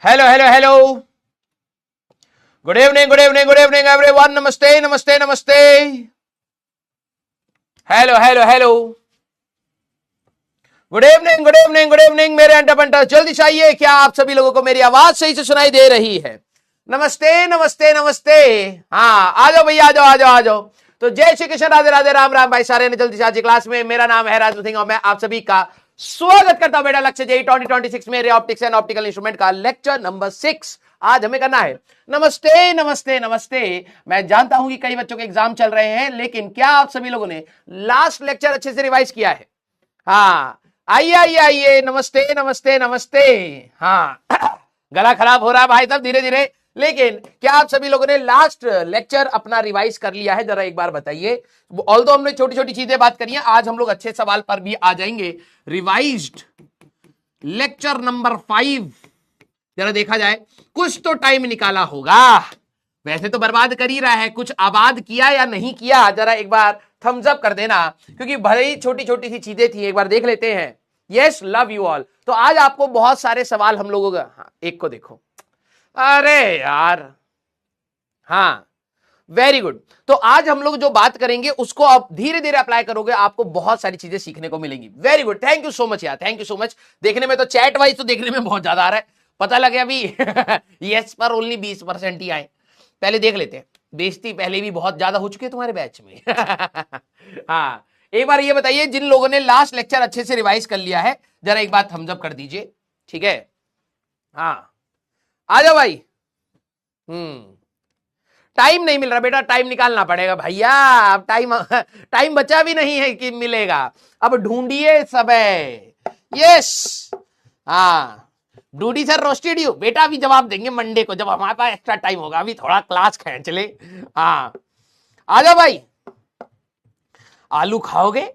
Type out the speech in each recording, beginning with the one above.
Hello hello hello, good evening good evening good evening everyone, नमस्ते नमस्ते नमस्ते, hello hello hello, good evening good evening good evening मेरे अंडा बंटा, जल्दी से आइए। क्या आप सभी लोगों को मेरी आवाज सही से सुनाई दे रही है? नमस्ते नमस्ते नमस्ते। हाँ, आ जाओ भैया, आ जाओ आ जाओ आ जाओ। तो जय श्री कृष्ण, राधे राधे, राम राम भाई सारे ने। जल्दी से आज की क्लास में मेरा नाम है राजू सिंह और मैं आप सभी का स्वागत करता हूं बेटा लक्ष्य जेई 2026 में ऑप्टिक्स एंड ऑप्टिकल इंस्ट्रूमेंट का लेक्चर नंबर 6 आज हमें करना है। नमस्ते नमस्ते नमस्ते। मैं जानता हूं कि कई बच्चों के एग्जाम चल रहे हैं, लेकिन क्या आप सभी लोगों ने लास्ट लेक्चर अच्छे से रिवाइज किया है? हाँ, आइए आइए आइए, नमस्ते नमस्ते नमस्ते। हाँ गला खराब हो रहा है भाई साहब धीरे धीरे, लेकिन क्या आप सभी लोगों ने लास्ट लेक्चर अपना रिवाइज कर लिया है? जरा एक बार बताइए। ऑल्दो हमने छोटी छोटी चीजें बात करी हैं, आज हम लोग अच्छे सवाल पर भी आ जाएंगे। रिवाइज्ड लेक्चर नंबर 5 जरा देखा जाए, कुछ तो टाइम निकाला होगा। वैसे तो बर्बाद कर ही रहा है, कुछ आबाद किया या नहीं किया जरा एक बार थम्स अप कर देना, क्योंकि भले ही छोटी छोटी सी चीजें थी, एक बार देख लेते हैं। Yes, love you all. तो आज आपको बहुत सारे सवाल हम लोगों का, हाँ, एक को देखो, अरे यार, हाँ वेरी गुड। तो आज हम लोग जो बात करेंगे उसको आप धीरे धीरे अप्लाई करोगे, आपको बहुत सारी चीजें सीखने को मिलेंगी। Very good, thank you so much यार, थैंक यू सो मच। देखने में तो चैट वाइज तो देखने में बहुत ज्यादा आ रहा है, पता लगे अभी यस पर ओनली 20% ही आए। पहले देख लेते हैं, बेइज्जती पहले भी बहुत ज्यादा हो चुकी है तुम्हारे बैच में हाँ, एक बार ये बताइए जिन लोगों ने लास्ट लेक्चर अच्छे से रिवाइज कर लिया है, जरा एक बार थम्स अप कर दीजिए, ठीक है? हाँ, आ जाओ भाई। टाइम नहीं मिल रहा बेटा, टाइम निकालना पड़ेगा भैया। अब टाइम बचा भी नहीं है कि मिलेगा, अब ढूंढिए सब है। यस, हाँ, डूडी सर रोस्टेड यू बेटा, अभी जवाब देंगे मंडे को जब हमारे पास एक्स्ट्रा टाइम होगा, अभी थोड़ा क्लास खींच ले। हाँ, आ जाओ भाई। आलू खाओगे?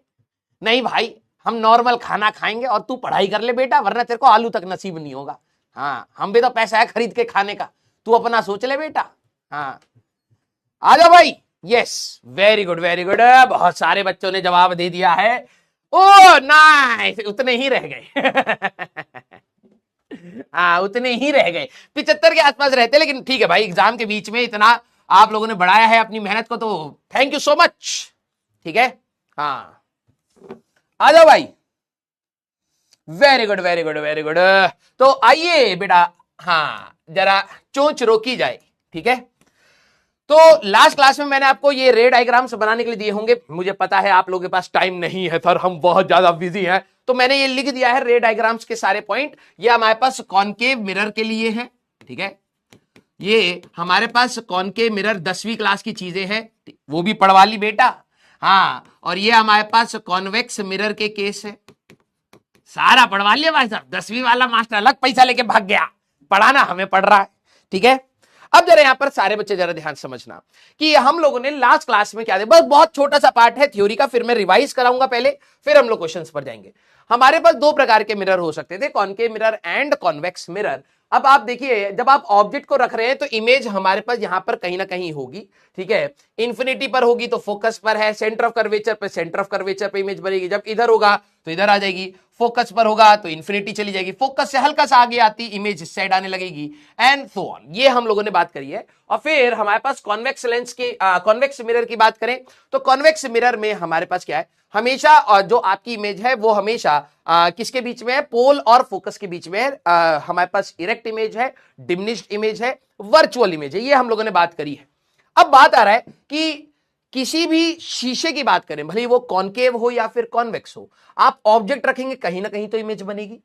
नहीं भाई, हम नॉर्मल खाना खाएंगे और तू पढ़ाई कर ले बेटा, वरना तेरे को आलू तक नसीब नहीं होगा। हाँ, हम भी तो पैसा है खरीद के खाने का, तू अपना सोच ले बेटा। हाँ, आ जाओ भाई। Yes, very good very good, बहुत सारे बच्चों ने जवाब दे दिया है। ओ नाइस, उतने ही रह गए हाँ, उतने ही रह गए, 75 के आसपास रहते, लेकिन ठीक है भाई, एग्जाम के बीच में इतना आप लोगों ने बढ़ाया है अपनी मेहनत को, तो थैंक यू सो मच, ठीक है? हाँ, आ जाओ भाई। Very good very good very good. तो आइए बेटा, हाँ, जरा चोंच रोकी जाए, ठीक है? तो लास्ट क्लास में मैंने आपको ये रे डायग्राम्स बनाने के लिए दिए होंगे, मुझे पता है आप लोगों के पास टाइम नहीं है सर, हम बहुत ज्यादा बिजी हैं, तो मैंने ये लिख दिया है रे डायग्राम्स के सारे पॉइंट। ये हमारे पास कॉनकेव मिरर के लिए है, ठीक है? ये हमारे पास कॉनकेव मिरर 10वीं क्लास की चीजें हैं, वो भी पढ़वा ली बेटा। हाँ, और ये हमारे पास कॉन्वेक्स मिरर के केस है, सारा पढ़वा लिया भाई साहब। 10वीं वाला मास्टर अलग पैसा लेके भाग गया, पढ़ाना हमें पड़ रहा है, ठीक है? अब जरा यहां पर सारे बच्चे जरा ध्यान समझना कि हम लोगों ने लास्ट क्लास में क्या देखा, बस बहुत छोटा सा पार्ट है थ्योरी का, फिर मैं रिवाइज कराऊंगा पहले, फिर हम लोग क्वेश्चंस पर जाएंगे। हमारे पास दो प्रकार के मिरर हो सकते थे, concave mirror and convex mirror. अब आप देखिए, जब आप ऑब्जेक्ट को रख रहे हैं तो इमेज हमारे पास यहां पर कहीं ना कहीं होगी, ठीक है? इंफिनिटी पर होगी तो फोकस पर है, सेंटर ऑफ कर्वेचर पर, सेंटर ऑफ कर्वेचर पर इमेज बनेगी, जब इधर होगा तो इधर आ जाएगी, फोकस पर होगा तो इंफिनिटी चली जाएगी, फोकस से हल्का सा आगे आती इमेज इस साइड आने लगेगी, एंड सो ऑन। ये हम लोगों ने बात करी है। और फिर हमारे पास कॉन्वेक्स लेंस की, कॉन्वेक्स मिरर की बात करें तो कॉन्वेक्स मिरर में हमारे पास क्या है, हमेशा और जो आपकी इमेज है वो हमेशा किसके बीच में है, पोल और फोकस के बीच में है। हमारे पास इरेक्ट इमेज है, डिमिनिश्ड इमेज है, वर्चुअल इमेज है, ये हम लोगों ने बात करी है। अब बात आ रहा है कि किसी भी शीशे की बात करें, भले वो कॉनकेव हो या फिर कॉन्वेक्स हो, आप ऑब्जेक्ट रखेंगे कहीं ना कहीं तो इमेज बनेगी,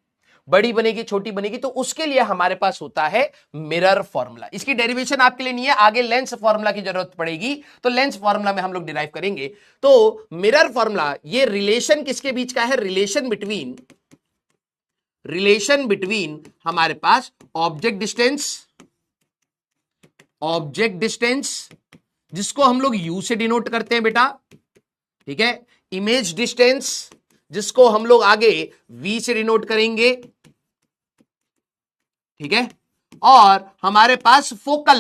बड़ी बनेगी छोटी बनेगी, तो उसके लिए हमारे पास होता है मिरर फॉर्मूला। इसकी डेरिवेशन आपके लिए नहीं है, आगे लेंस फॉर्मूला की जरूरत पड़ेगी, तो लेंस फॉर्मूला में हम लोग डिराइव करेंगे। तो मिरर फॉर्मूला, ये रिलेशन किसके बीच का है, रिलेशन बिटवीन हमारे पास ऑब्जेक्ट डिस्टेंस जिसको हम लोग यू से डिनोट करते हैं बेटा, ठीक है? इमेज डिस्टेंस जिसको हम लोग आगे वी से डिनोट करेंगे, ठीक है? और हमारे पास फोकल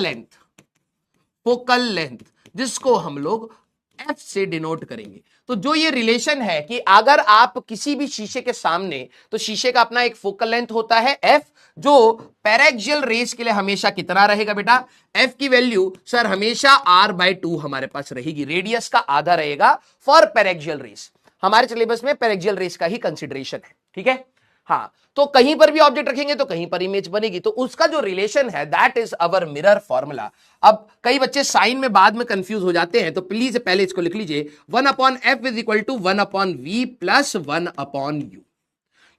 लेंथ जिसको हम लोग एफ से डिनोट करेंगे। तो जो ये रिलेशन है कि अगर आप किसी भी शीशे के सामने, तो शीशे का अपना एक फोकल लेंथ होता है एफ, जो पैरेक्सियल रेस के लिए हमेशा कितना रहेगा बेटा, एफ की वैल्यू सर हमेशा r/2 हमारे पास रहेगी, रेडियस का आधा रहेगा फॉर पैरेक्सियल रेस। हमारे सिलेबस में पैरेक्सियल रेस का ही कंसिडरेशन है, ठीक है। हाँ, तो कहीं पर भी ऑब्जेक्ट रखेंगे तो कहीं पर इमेज बनेगी, तो उसका जो रिलेशन है that is our mirror formula. अब कई बच्चे साइन में बाद में कंफ्यूज हो जाते हैं, तो प्लीज पहले इसको लिख लीजिए, 1/f is equal to 1/v plus 1/u।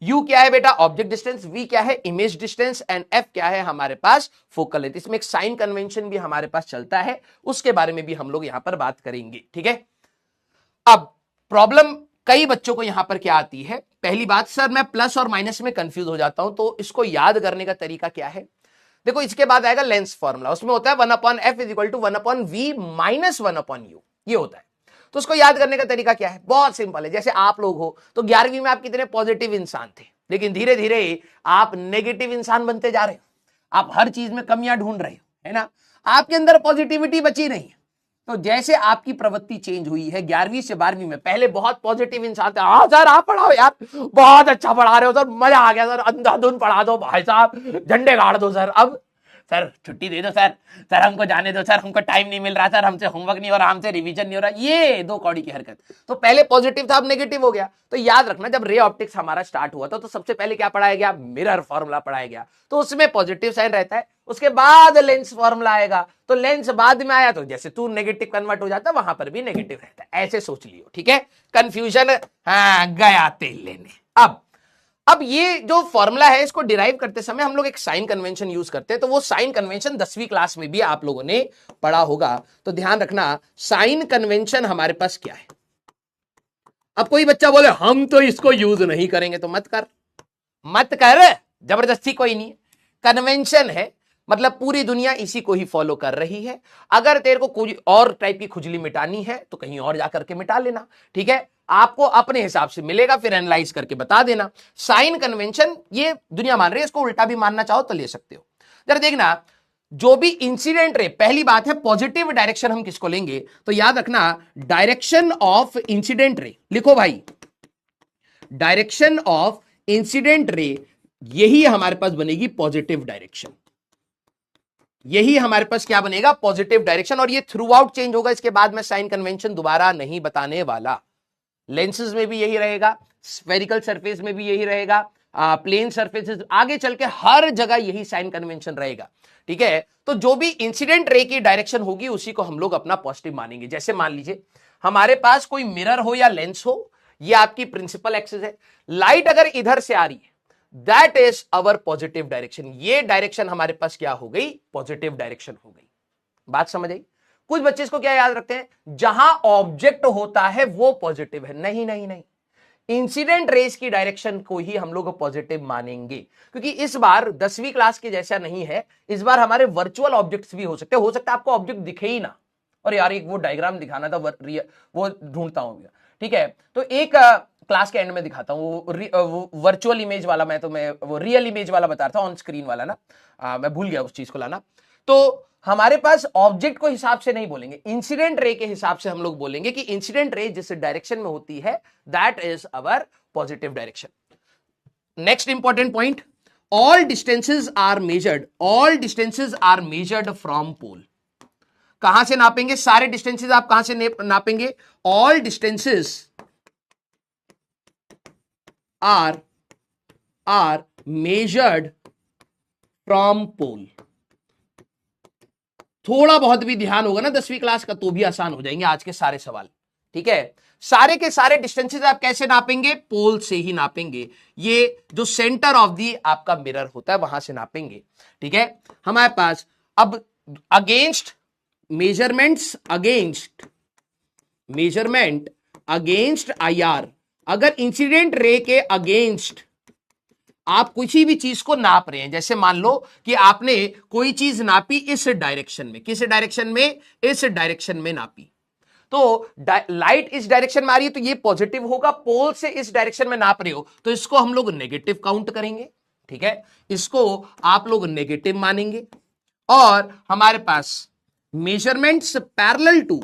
u क्या है बेटा, ऑब्जेक्ट डिस्टेंस, v क्या है इमेज डिस्टेंस, एंड f क्या है हमारे पास फोकल लेंथ। इसमें एक साइन कन्वेंशन भी हमारे पास चलता है, उसके बारे में भी हम लोग यहां पर बात करेंगे, ठीक है। अब प्रॉब्लम कई बच्चों को यहां पर क्या आती है, पहली बात सर मैं प्लस और माइनस में कंफ्यूज हो जाता हूं, तो इसको याद करने का तरीका क्या है। देखो इसके बाद आएगा लेंस फॉर्मूला, उसमें होता है 1/f is equal to 1/v minus 1/u, ये होता है। तो उसको याद करने का तरीका क्या है, बहुत सिंपल है। जैसे आप लोग हो तो 11वीं में आप कितने पॉजिटिव इंसान थे, लेकिन धीरे धीरे आप नेगेटिव इंसान बनते जा रहे हो, आप हर चीज में कमियां ढूंढ रहे हो, है ना, आपके अंदर पॉजिटिविटी बची नहीं है। तो जैसे आपकी प्रवृत्ति चेंज हुई है 11वीं से 12वीं में, पहले बहुत पॉजिटिव इंसान थे, हाँ सर आप पढ़ाओ यार, बहुत अच्छा पढ़ा रहे हो सर, मजा आ गया सर, अंधाधुन पढ़ा दो भाई साहब, झंडे गाड़ दो सर, अब सर छुट्टी दे दो सर, सर हमको जाने दो सर, हमको टाइम नहीं मिल रहा सर, हमसे होमवर्क नहीं हो रहा, हमसे रिवीजन नहीं हो रहा, ये दो कौड़ी की हरकत। तो पहले पॉजिटिव था अब नेगेटिव हो गया। तो याद रखना जब रे ऑप्टिक्स हमारा स्टार्ट हुआ था तो सबसे पहले क्या पढ़ाया गया, मिरर फॉर्मूला पढ़ाया गया, तो उसमें पॉजिटिव साइन रहता है, उसके बाद लेंस फॉर्मूला आएगा, तो लेंस बाद में आया तो जैसे तू नेगेटिव कन्वर्ट हो जाता वहां पर भी नेगेटिव रहता है, ऐसे सोच लियो, ठीक है। कंफ्यूजन हाँ गया तेल लेने। अब ये जो फॉर्मूला है इसको डिराइव करते समय हम लोग एक साइन कन्वेंशन यूज करते हैं, तो वो साइन कन्वेंशन 10वीं क्लास में भी आप लोगों ने पढ़ा होगा, तो ध्यान रखना साइन कन्वेंशन हमारे पास क्या है। अब कोई बच्चा बोले हम तो इसको यूज नहीं करेंगे, तो मत कर, जबरदस्ती कोई नहीं है, कन्वेंशन है, मतलब पूरी दुनिया इसी को ही फॉलो कर रही है। अगर तेरे को कोई और टाइप की खुजली मिटानी है तो कहीं और जाकर के मिटा लेना, ठीक है, आपको अपने हिसाब से मिलेगा, फिर एनालाइज करके बता देना। साइन कन्वेंशन ये दुनिया मान रही है, इसको उल्टा भी मानना चाहो तो ले सकते हो। जरा देखना, जो भी इंसिडेंट रे, पहली बात है पॉजिटिव डायरेक्शन हम किसको लेंगे, तो याद रखना डायरेक्शन ऑफ इंसिडेंट रे, लिखो भाई डायरेक्शन ऑफ इंसिडेंट रे, यही हमारे पास बनेगी पॉजिटिव डायरेक्शन, यही हमारे पास क्या बनेगा पॉजिटिव डायरेक्शन, और ये थ्रू आउट चेंज होगा। इसके बाद मैं साइन कन्वेंशन दोबारा नहीं बताने वाला। लेंसेज में भी यही रहेगा, स्फेरिकल सरफेस में भी यही रहेगा, प्लेन सरफेसेस, आगे चल के हर जगह यही साइन कन्वेंशन रहेगा, ठीक है। तो जो भी इंसिडेंट रे की डायरेक्शन होगी उसी को हम लोग अपना पॉजिटिव मानेंगे। जैसे मान लीजिए हमारे पास कोई मिरर हो या लेंस हो, ये आपकी प्रिंसिपल एक्सिस है, लाइट अगर इधर से आ रही है that is our positive direction, ये डायरेक्शन हमारे पास क्या हो गई, पॉजिटिव डायरेक्शन हो गई। बात समझ आई। कुछ बच्चे इसको क्या याद रखते हैं, जहां ऑब्जेक्ट होता है वो पॉजिटिव है, नहीं नहीं नहीं, इंसिडेंट रेस की डायरेक्शन को ही हम लोग पॉजिटिव मानेंगे, क्योंकि इस बार 10वीं क्लास के जैसा नहीं है, इस बार हमारे वर्चुअल ऑब्जेक्ट्स भी हो सकते हैं, हो सकता है आपको ऑब्जेक्ट दिखे ही ना, और यार एक वो डायग्राम दिखाना था, वो ढूंढता हूं, ठीक है, तो एक क्लास के एंड में दिखाता हूं, वो वर्चुअल इमेज वाला, मैं वो रियल इमेज वाला बता रहा था, ऑन स्क्रीन वाला ना, मैं भूल गया उस चीज को लाना। तो हमारे पास ऑब्जेक्ट को हिसाब से नहीं बोलेंगे, इंसिडेंट रे के हिसाब से हम लोग बोलेंगे कि इंसिडेंट रे जिस डायरेक्शन में होती है that is our positive direction. Next important point, all distances are measured from pole. कहां से नापेंगे, सारे डिस्टेंसेस आप कहां से नापेंगे, all distances are measured from pole. थोड़ा बहुत भी ध्यान होगा ना 10वीं क्लास का तो भी आसान हो जाएंगे आज के सारे सवाल, ठीक है। सारे के सारे डिस्टेंसेस आप कैसे नापेंगे, पोल से ही नापेंगे, ये जो सेंटर ऑफ दी आपका मिरर होता है वहां से नापेंगे, ठीक है। हमारे पास अब अगेंस्ट मेजरमेंट अगेंस्ट IR, अगर इंसिडेंट रे के अगेंस्ट आप किसी भी चीज को नाप रहे हैं, जैसे मान लो कि आपने कोई चीज नापी इस डायरेक्शन में, किस डायरेक्शन में, इस डायरेक्शन में नापी, तो लाइट इस डायरेक्शन में आ रही है तो ये पॉजिटिव होगा, पोल से इस डायरेक्शन में नाप रहे हो तो इसको हम लोग नेगेटिव काउंट करेंगे, ठीक है, इसको आप लोग नेगेटिव मानेंगे। और हमारे पास measurements parallel to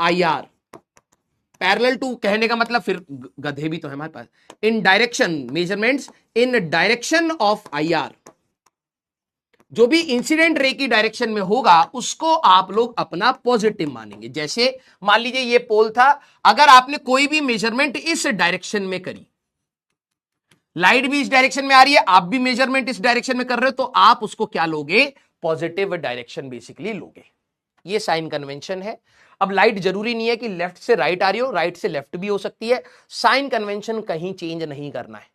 IR, parallel to कहने का मतलब फिर गधे भी तो है हमारे पास, in direction measurements in direction of IR, जो भी इंसिडेंट रे की डायरेक्शन में होगा उसको आप लोग अपना पॉजिटिव मानेंगे। जैसे मान लीजिए ये पोल था, अगर आपने कोई भी मेजरमेंट इस डायरेक्शन में करी, लाइट भी इस डायरेक्शन में आ रही है, आप भी मेजरमेंट इस डायरेक्शन में कर रहे हो, तो आप उसको क्या लोगे, पॉजिटिव डायरेक्शन बेसिकली लोगे। ये साइन कन्वेंशन है। अब लाइट जरूरी नहीं है कि लेफ्ट से राइट आ रही हो, राइट से लेफ्ट भी हो सकती है। साइन कन्वेंशन कहीं चेंज नहीं करना है।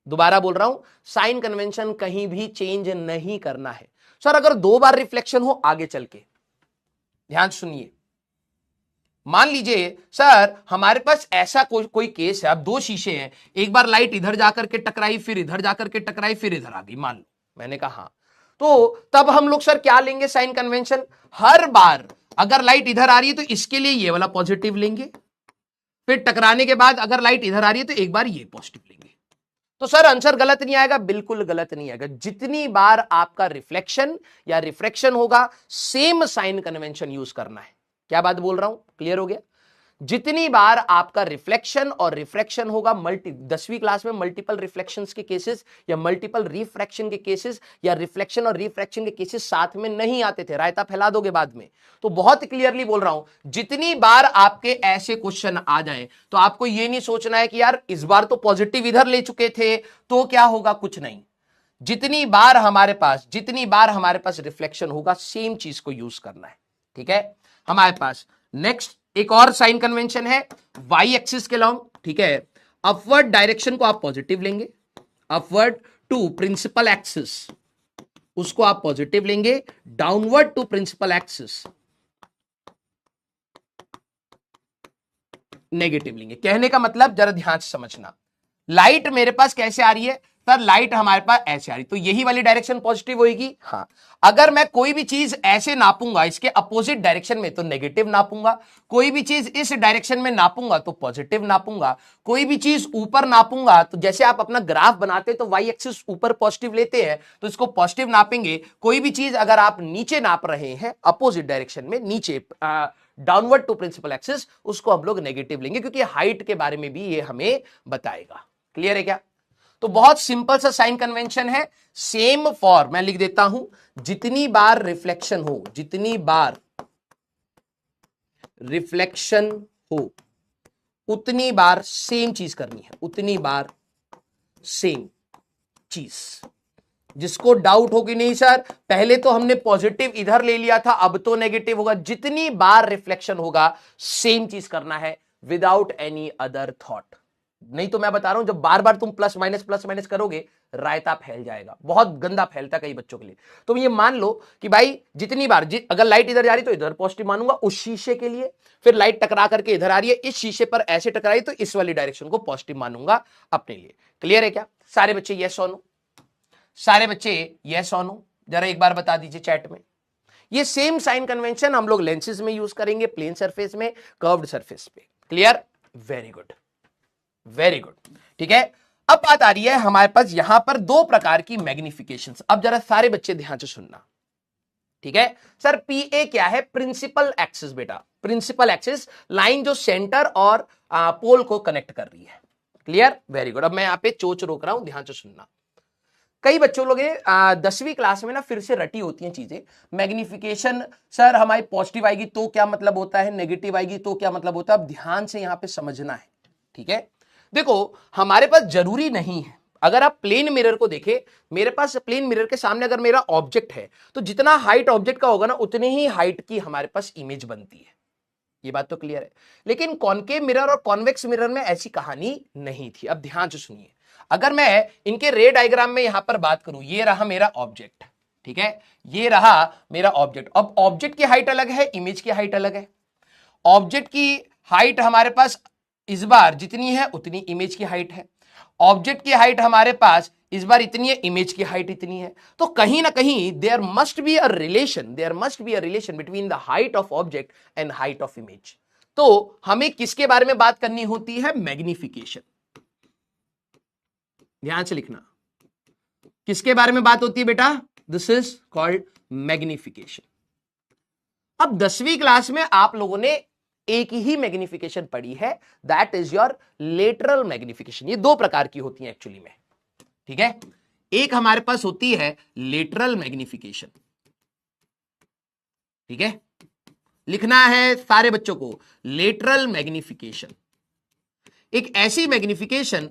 दोबारा बोल रहा हूं, साइन कन्वेंशन कहीं भी चेंज नहीं करना है। सर अगर 2 बार रिफ्लेक्शन हो आगे चल के, ध्यान सुनिए, मान लीजिए सर हमारे पास ऐसा कोई केस है, अब 2 शीशे हैं, एक बार लाइट इधर जाकर के टकराई, फिर इधर जाकर के टकराई, फिर इधर आ गई, मान लो। मैंने कहा हाँ, तो तब हम लोग सर क्या लेंगे साइन कन्वेंशन, हर बार अगर लाइट इधर आ रही है तो इसके लिए ये वाला पॉजिटिव लेंगे, फिर टकराने के बाद अगर लाइट इधर आ रही है तो एक बार ये पॉजिटिव लेंगे। तो सर आंसर गलत नहीं आएगा, बिल्कुल गलत नहीं आएगा। जितनी बार आपका रिफ्लेक्शन या रिफ्रैक्शन होगा सेम साइन कन्वेंशन यूज करना है। क्या बात बोल रहा हूं, क्लियर हो गया? जितनी बार आपका रिफ्लेक्शन और रिफ्रैक्शन होगा, 10वीं क्लास में मल्टीपल रिफ्लेक्शंस के केसेस या मल्टीपल रिफ्रैक्शन के केसेस या रिफ्लेक्शन और रिफ्रैक्शन के केसेस साथ में नहीं आते थे, रायता फैला दोगे बाद में। तो बहुत क्लियरली बोल रहा हूं, जितनी बार आपके ऐसे क्वेश्चन आ जाएं तो आपको यह नहीं सोचना है कि यार इस बार तो पॉजिटिव इधर ले चुके थे तो क्या होगा, कुछ नहीं। जितनी बार हमारे पास रिफ्लेक्शन होगा सेम चीज को यूज करना है, ठीक है। हमारे पास नेक्स्ट एक और साइन कन्वेंशन है वाई एक्सिस के लॉन्ग, ठीक है। अपवर्ड डायरेक्शन को आप पॉजिटिव लेंगे, अपवर्ड टू प्रिंसिपल एक्सिस उसको आप पॉजिटिव लेंगे, downward to principal axis negative लेंगे। कहने का मतलब जरा ध्यान से समझना, लाइट मेरे पास कैसे आ रही है सर, लाइट हमारे पास ऐसे आ रही, तो यही वाली डायरेक्शन पॉजिटिव होगी। हाँ, अगर मैं कोई भी चीज ऐसे नापूंगा इसके अपोजिट डायरेक्शन में तो नेगेटिव नापूंगा, कोई भी चीज इस डायरेक्शन में नापूंगा तो पॉजिटिव नापूंगा, कोई भी चीज ऊपर नापूंगा तो जैसे आप अपना ग्राफ बनाते तो वाई एक्सिस ऊपर पॉजिटिव लेते हैं तो इसको पॉजिटिव नापेंगे। कोई भी चीज अगर आप नीचे नाप रहे हैं अपोजिट डायरेक्शन में, नीचे डाउनवर्ड टू प्रिंसिपल एक्सिस, उसको हम लोग नेगेटिव लेंगे क्योंकि हाइट के बारे में भी ये हमें बताएगा। क्लियर है क्या? तो बहुत सिंपल सा साइन कन्वेंशन है, सेम फॉर, मैं लिख देता हूं, जितनी बार रिफ्लेक्शन हो, जितनी बार रिफ्लेक्शन हो उतनी बार सेम चीज करनी है, उतनी बार सेम चीज। जिसको डाउट हो कि नहीं सर पहले तो हमने पॉजिटिव इधर ले लिया था अब तो नेगेटिव होगा, जितनी बार रिफ्लेक्शन होगा सेम चीज करना है विदाउट एनी अदर थॉट। नहीं तो मैं बता रहा हूं जब बार बार तुम प्लस माइनस करोगे रायता फैल जाएगा, बहुत गंदा फैलता कई बच्चों के लिए। तुम ये मान लो कि भाई जितनी बार अगर लाइट इधर जा रही तो इधर पॉजिटिव मानूंगा उस शीशे के लिए, फिर लाइट टकरा करके इधर आ रही है इस शीशे पर ऐसे टकराई तो इस वाली डायरेक्शन को पॉजिटिव मानूंगा अपने लिए। क्लियर है क्या सारे बच्चे? यस और नो? सारे बच्चे यस और नो जरा एक बार बता दीजिए चैट में। ये सेम साइन कन्वेंशन हम लोग लेंसेज में यूज करेंगे, प्लेन सरफेस में, कर्व्ड सरफेस पे। Clear? Very good, very good, ठीक है। अब बात आ रही है हमारे पास यहां पर 2 प्रकार की मैग्निफिकेशंस। अब जरा सारे बच्चे ध्यान से सुनना, ठीक है। सर पीए क्या है? प्रिंसिपल एक्सिस बेटा, प्रिंसिपल एक्सिस लाइन जो सेंटर और पोल को कनेक्ट कर रही है। क्लियर? Very good. अब मैं यहां पे चोच रोक रहा हूं, ध्यान से सुनना। कई बच्चों लोग 10वीं क्लास में ना फिर से रटी होती हैं चीजें। मैग्निफिकेशन सर हमारी पॉजिटिव आएगी तो क्या मतलब होता है, नेगेटिव आएगी तो क्या मतलब होता है। अब ध्यान से यहां पे समझना है, ठीक है। देखो हमारे पास जरूरी नहीं है, अगर आप प्लेन मिरर को देखें, मेरे पास प्लेन मिरर के सामने अगर मेरा ऑब्जेक्ट है तो जितना हाइट ऑब्जेक्ट का होगा ना उतनी ही हाइट की हमारे पास इमेज बनती है। ये बात तो क्लियर है। लेकिन कॉनकेव मिरर और कॉन्वेक्स मिरर में ऐसी कहानी नहीं थी। अब ध्यान से सुनिए, अगर मैं इनके रे डायग्राम में यहां पर बात करूं, ये रहा मेरा ऑब्जेक्ट, ठीक है, ये रहा मेरा ऑब्जेक्ट। अब ऑब्जेक्ट की हाइट अलग है, इमेज की हाइट अलग है। ऑब्जेक्ट की हाइट हमारे पास इस बार जितनी है उतनी इमेज की हाइट है, ऑब्जेक्ट की हाइट हमारे पास इस बार इतनी है, इमेज की हाइट इतनी है। तो कहीं ना कहीं there must be a relation between the height of object and height of image. तो हमें किसके बारे में बात करनी होती है? मैग्निफिकेशन। ध्यान से लिखना, किसके बारे में बात होती है बेटा? This is called magnification. अब 10वीं क्लास में आप लोगों ने एक ही मैग्निफिकेशन पड़ी है, that is your lateral magnification. ये दो प्रकार की होती है एक्चुअली में, ठीक है। एक हमारे पास होती है लेटरल मैग्निफिकेशन, ठीक है, लिखना है सारे बच्चों को, लेटरल मैग्निफिकेशन। एक ऐसी मैग्निफिकेशन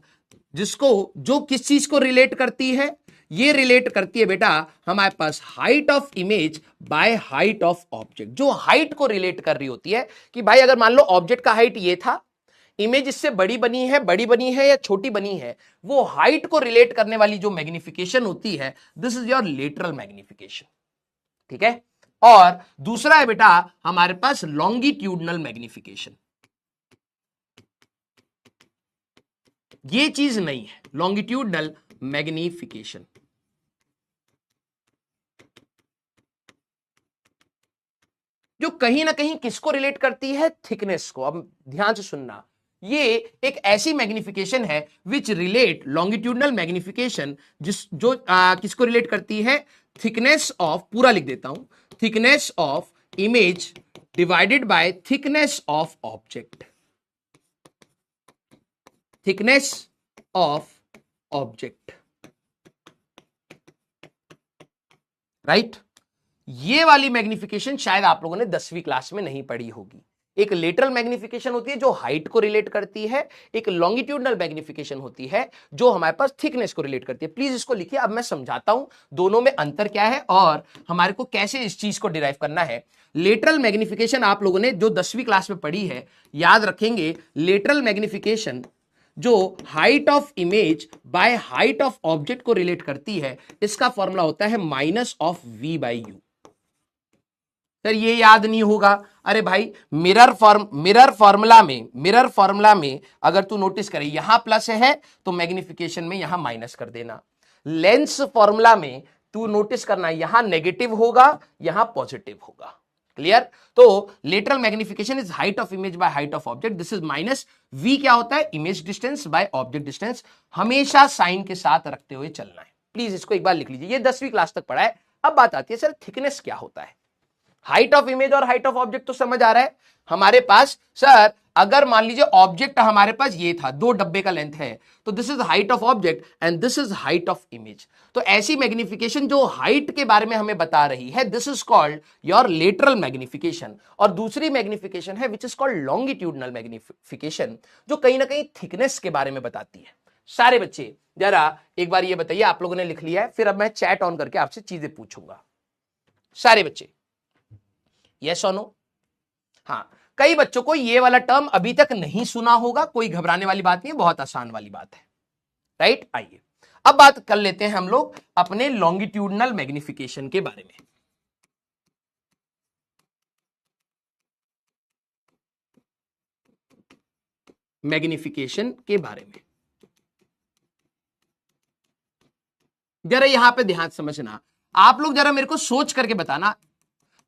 जिसको, जो किस चीज को रिलेट करती है, ये रिलेट करती है बेटा हमारे पास height of image by height of object. जो हाइट को रिलेट कर रही होती है कि भाई अगर मान लो ऑब्जेक्ट का हाइट ये था, इमेज इससे बड़ी बनी है या छोटी बनी है, वो हाइट को रिलेट करने वाली जो मैग्निफिकेशन होती है, this is your lateral magnification, ठीक है। और दूसरा है बेटा हमारे पास लॉन्गिट्यूडनल मैग्निफिकेशन। ये चीज नहीं है लॉन्गिट्यूडनल मैग्निफिकेशन। जो कहीं ना कहीं किसको रिलेट करती है, थिकनेस को। अब ध्यान से सुनना, ये एक ऐसी मैग्निफिकेशन है विच रिलेट, लॉन्गिट्यूडनल मैग्निफिकेशन किसको रिलेट करती है, थिकनेस ऑफ, पूरा लिख देता हूं, thickness of image divided by thickness of object, thickness of object, right. ये वाली मैग्निफिकेशन शायद आप लोगों ने 10वीं क्लास में नहीं पढ़ी होगी। एक लेटरल मैग्निफिकेशन होती है जो हाइट को रिलेट करती है, एक लॉन्गिट्यूडनल मैग्निफिकेशन होती है जो हमारे पास थिकनेस को रिलेट करती है। प्लीज इसको लिखिए, अब मैं समझाता हूं दोनों में अंतर क्या है और हमारे को कैसे इस चीज को डिराइव करना है। लेटरल मैग्निफिकेशन आप लोगों ने जो 10वीं क्लास में पढ़ी है, याद रखेंगे, लेटरल मैग्निफिकेशन जो height of image by height of object को रिलेट करती है, इसका फॉर्मूला होता है minus of we by U. Sir ये याद नहीं होगा, अरे भाई मिरर फॉर्मूला में अगर तू नोटिस करे यहां प्लस है तो मैग्निफिकेशन में यहां माइनस कर देना। लेंस फॉर्मूला में तू नोटिस करना यहां नेगेटिव होगा, यहां पॉजिटिव होगा। क्लियर? तो lateral magnification is height of image by height of object, this is minus V क्या होता है, image distance by object distance. हमेशा साइन के साथ रखते हुए चलना है। प्लीज इसको एक बार लिख लीजिए, ये 10वीं क्लास तक पढ़ा है। अब बात आती है सर थिकनेस क्या होता है। हाइट ऑफ इमेज और हाइट ऑफ ऑब्जेक्ट तो समझ आ रहा है हमारे पास। सर अगर मान लीजिए ऑब्जेक्ट हमारे पास ये था, 2 डब्बे का लेंथ है, तो this is height of object and this is height of image. तो ऐसी मैग्निफिकेशन जो हाइट के बारे में हमें बता रही है, this is called your lateral magnification. और दूसरी मैग्निफिकेशन है which is called longitudinal magnification, जो कहीं ना कहीं थिकनेस के बारे में बताती है। सारे बच्चे जरा एक बार ये बताइए, आप लोगों ने लिख लिया है, फिर अब मैं चैट ऑन करके आपसे चीजें पूछूंगा। सारे बच्चे यस और नो? हाँ, कई बच्चों को ये वाला टर्म अभी तक नहीं सुना होगा, कोई घबराने वाली बात नहीं है, बहुत आसान वाली बात है, राइट। आइए अब बात कर लेते हैं हम लोग अपने लॉन्गिट्यूडनल मैग्निफिकेशन के बारे में। मैग्निफिकेशन के बारे में जरा यहां पे ध्यान समझना, आप लोग जरा मेरे को सोच करके बताना।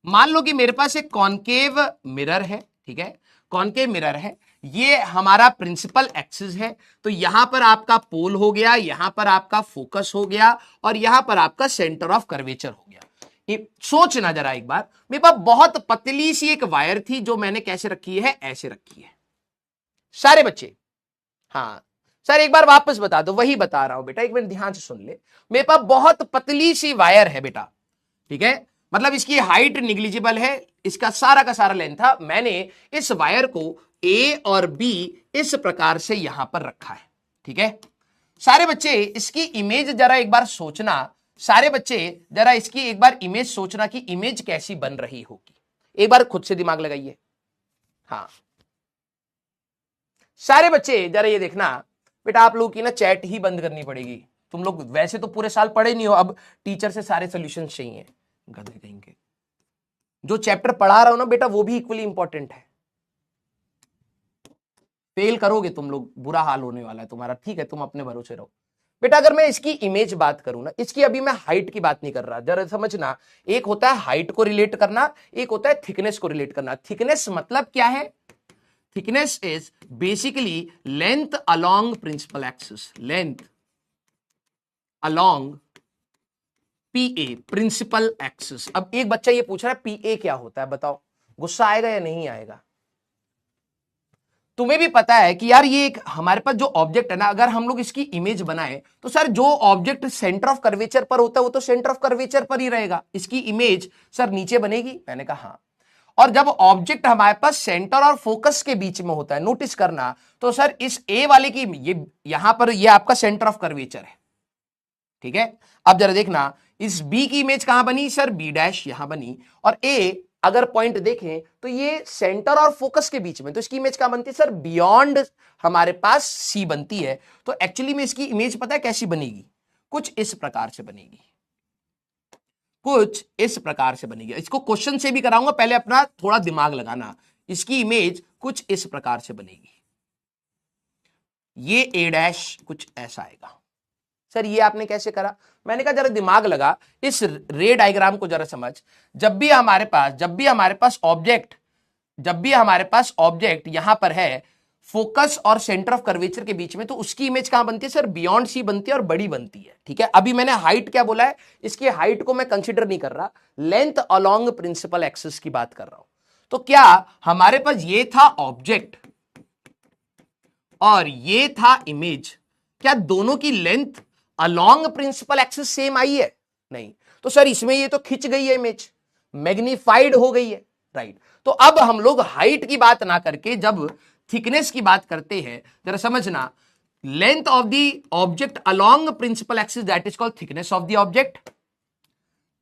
मान लो कि मेरे पास एक कॉनकेव मिरर है, ठीक है, कॉनकेव मिरर है, ये हमारा प्रिंसिपल एक्सिस है। तो यहां पर आपका पोल हो गया, यहां पर आपका फोकस हो गया और यहां पर आपका सेंटर ऑफ कर्वेचर हो गया। सोचना जरा एक बार, मेरे पास बहुत पतली सी एक वायर थी जो मैंने कैसे रखी है, ऐसे रखी है। सारे बच्चे हाँ सर एक बार वापस बता दो, वही बता रहा हूं बेटा, एक मिनट ध्यान से सुन ले। मेरे पास बहुत पतली सी वायर है बेटा, ठीक है, मतलब इसकी हाइट निग्लिजिबल है, इसका सारा का सारा लेंथ था। मैंने इस वायर को ए और बी इस प्रकार से यहां पर रखा है, ठीक है। सारे बच्चे इसकी इमेज जरा एक बार सोचना, सारे बच्चे जरा इसकी एक बार इमेज सोचना कि इमेज कैसी बन रही होगी। एक बार खुद से दिमाग लगाइए। हाँ सारे बच्चे जरा ये देखना बेटा, आप लोगों की ना चैट ही बंद करनी पड़ेगी। तुम लोग वैसे तो पूरे साल पढ़े नहीं हो, अब टीचर से सारे सोल्यूशन चाहिए। गधे कहेंगे, जो चैप्टर पढ़ा रहा हो ना बेटा वो भी इक्वली इंपॉर्टेंट है। फेल करोगे तुम लोग, बुरा हाल होने वाला है तुम्हारा, ठीक है, तुम अपने भरोसे रहो बेटा। अगर मैं इसकी इमेज बात करूं ना, इसकी अभी मैं हाइट की बात नहीं कर रहा, जरा समझना। एक होता है हाइट को रिलेट करना, एक होता है थिकनेस को रिलेट करना। थिकनेस मतलब क्या है? Thickness is basically length along principal axis, length along PA, principal axis. अब एक बच्चा ये पूछ रहा है पीए क्या होता है, बताओ। गुस्सा आएगा या नहीं आएगा? तुम्हें भी पता है कि यार ये एक हमारे पास जो ऑब्जेक्ट है ना, अगर हम लोग इसकी इमेज बनाए तो सर जो ऑब्जेक्ट सेंटर ऑफ कर्वेचर पर होता है वो तो सेंटर ऑफ कर्वेचर पर ही रहेगा, इसकी इमेज सर नीचे बनेगी। मैंने कहा हाँ। और जब ऑब्जेक्ट हमारे पास सेंटर और फोकस के बीच में होता है, नोटिस करना, तो सर इस ए वाले की ये यहां पर ये आपका सेंटर ऑफ कर्वेचर है, ठीक है। अब जरा देखना इस बी की इमेज कहां बनी सर, बी डैश यहां बनी, और ए अगर पॉइंट देखें तो ये सेंटर और फोकस के बीच में, तो इसकी इमेज कहां बनती है सर, बियॉन्ड हमारे पास सी बनती है। तो एक्चुअली में इसकी इमेज पता है कैसी बनेगी, कुछ इस प्रकार से बनेगी, कुछ इस प्रकार से बनेगी। इसको क्वेश्चन से भी कराऊंगा, पहले अपना थोड़ा दिमाग लगाना। इसकी इमेज कुछ इस प्रकार से बनेगी, ये ए डैश कुछ ऐसा आएगा। सर ये आपने कैसे करा, मैंने कहा जरा दिमाग लगा, इस रे डायग्राम को जरा समझ। जब भी हमारे पास ऑब्जेक्ट यहां पर है फोकस और सेंटर ऑफ कर्वेचर के बीच में, तो उसकी इमेज कहां बनती है सर, बियॉन्ड सी बनती है और बड़ी बनती है, ठीक है। अभी मैंने हाइट क्या बोला है, इसकी हाइट को मैं कंसीडर नहीं कर रहा, लेंथ अलोंग प्रिंसिपल एक्सिस की बात कर रहा हूं। तो क्या हमारे पास ये था ऑब्जेक्ट और ये था इमेज, क्या दोनों की length along principal axis same आई है, नहीं। तो सर इसमें ये तो खिंच गई है इमेज, मैग्नीफाइड हो गई है, राइट। तो अब हम लोग हाइट की बात ना करके जब थिकनेस की बात करते हैं, जरा समझना, length of the object along principal axis that is called thickness of the object.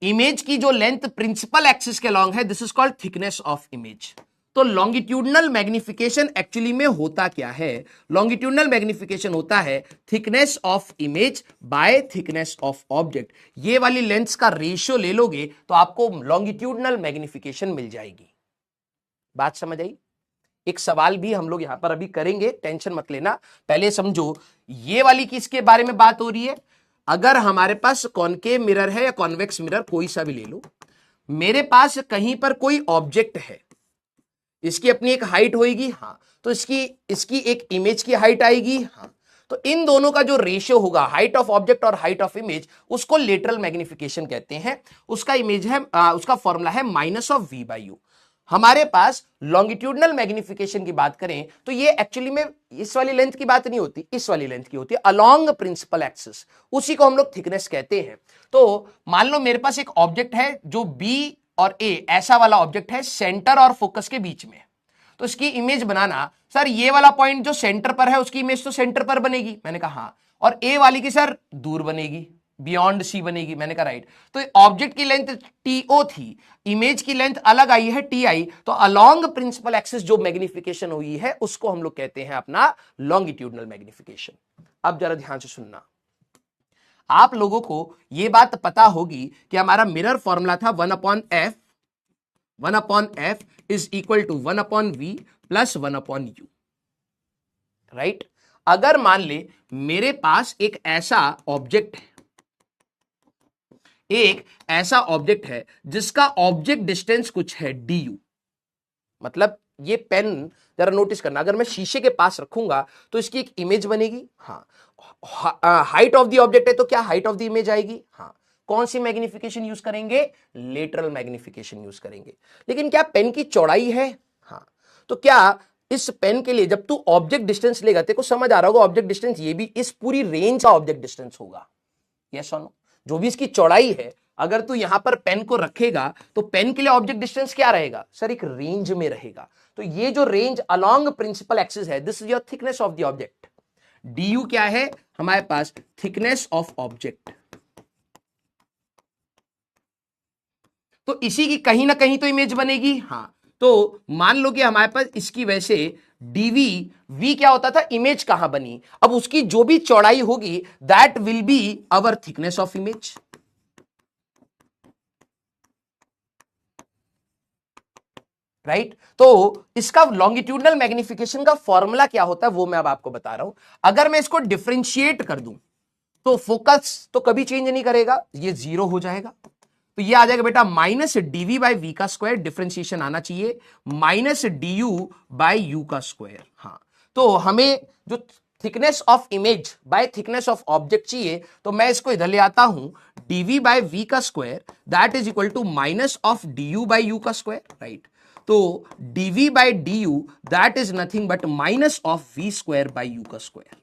Image की जो लेंथ प्रिंसिपल एक्सिस के अलोंग है, this is called thickness of image. तो लॉन्गिट्यूडनल मैग्निफिकेशन एक्चुअली में होता क्या है, लॉन्गिट्यूडनल मैग्निफिकेशन होता है thickness of image by thickness of object. ये वाली लेंथ्स का रेशियो ले लोगे तो आपको लॉन्गिट्यूडनल मैग्निफिकेशन मिल जाएगी। बात समझ आई। एक सवाल भी हम लोग यहां पर अभी करेंगे, टेंशन मत लेना, पहले समझो ये वाली किसके बारे में बात हो रही है। अगर हमारे पास कॉनकेव मिरर है या कॉन्वेक्स मिरर, कोई सा भी ले लो, मेरे पास कहीं पर कोई ऑब्जेक्ट है, इसकी अपनी एक हाइट होगी, हाँ, तो इसकी एक इमेज की हाइट आएगी, हाँ। तो इन दोनों का जो रेशियो होगा, हाइट ऑफ ऑब्जेक्ट और हाइट ऑफ इमेज, उसको लेटरल मैग्निफिकेशन कहते हैं। उसका इमेज है उसका फॉर्मूला है -v/u। हमारे पास लॉन्गिट्यूडनल मैग्निफिकेशन की बात करें तो ये एक्चुअली में इस वाली लेंथ की बात नहीं होती, इस वाली लेंथ की होती है, अलोंग प्रिंसिपल एक्सिस, उसी को हम लोग थिकनेस कहते हैं। तो मान लो मेरे पास एक ऑब्जेक्ट है जो बी और ए ऐसा वाला ऑब्जेक्ट है सेंटर और फोकस के बीच में, तो इसकी इमेज बनाना, सर ये वाला पॉइंट जो सेंटर पर है उसकी इमेज तो सेंटर पर बनेगी, मैंने कहा हाँ, और ए वाली की सर दूर बनेगी, बियॉन्ड सी बनेगी, मैंने कहा राइट। तो ऑब्जेक्ट की लेंथ टीओ थी, इमेज की लेंथ अलग आई है टी आई, तो अलोंग प्रिंसिपल एक्सिस जो मैग्निफिकेशन हुई है उसको हम लोग कहते हैं अपना लॉन्गिट्यूडनल मैग्निफिकेशन। अब जरा ध्यान से सुनना, आप लोगों को यह बात पता होगी कि हमारा मिरर फॉर्मूला था 1/f, 1/f is equal to 1/v plus 1/u, right. अगर मान ले मेरे पास एक ऐसा ऑब्जेक्ट है, एक ऐसा ऑब्जेक्ट है जिसका ऑब्जेक्ट डिस्टेंस कुछ है du, मतलब ये पेन जरा नोटिस करना, अगर मैं शीशे के पास रखूंगा तो इसकी एक इमेज बनेगी, हाँ। हाइट ऑफ द ऑब्जेक्ट है तो क्या हाइट ऑफ द इमेज आएगी, हाँ। कौन सी मैग्निफिकेशन यूज करेंगे, लेटरल मैग्निफिकेशन यूज करेंगे। लेकिन क्या पेन की चौड़ाई है, हाँ। तो क्या इस पेन के लिए जब तू ऑब्जेक्ट डिस्टेंस लेगा, तेरे को समझ आ रहा होगा ऑब्जेक्ट डिस्टेंस ये भी इस पूरी रेंज का ऑब्जेक्ट डिस्टेंस होगा, यस और नो। जो भी इसकी चौड़ाई है, अगर तू यहां पर पेन को रखेगा तो पेन के लिए ऑब्जेक्ट डिस्टेंस क्या रहेगा सर, एक रेंज में रहेगा। तो ये जो रेंज अलोंग प्रिंसिपल एक्सिस है, this is your thickness of the object. du क्या है हमारे पास, थिकनेस ऑफ ऑब्जेक्ट। तो इसी की कहीं ना कहीं तो इमेज बनेगी, हाँ। तो मान लो कि हमारे पास इसकी वजह से dv, v क्या होता था, इमेज कहां बनी, अब उसकी जो भी चौड़ाई होगी that will be our thickness of image, right. तो इसका लॉन्गिट्यूडनल मैग्निफिकेशन का फॉर्मूला क्या होता है वो मैं अब आपको बता रहा हूं। अगर मैं इसको डिफरेंशिएट कर दूं तो फोकस तो कभी चेंज नहीं करेगा, ये 0 हो जाएगा। तो ये आ जाएगा बेटा -dv/v का स्क्वायर, डिफरेंशिएशन आना चाहिए, -du/u का स्क्वायर, हाँ। तो हमें जो thickness of image by thickness of object चाहिए, तो मैं इसको इधर ले आता हूं, dv/v का square that is equal to -du/u का स्क्वायर, राइट। तो dv by du that is nothing but minus of v square by u का स्क्वायर।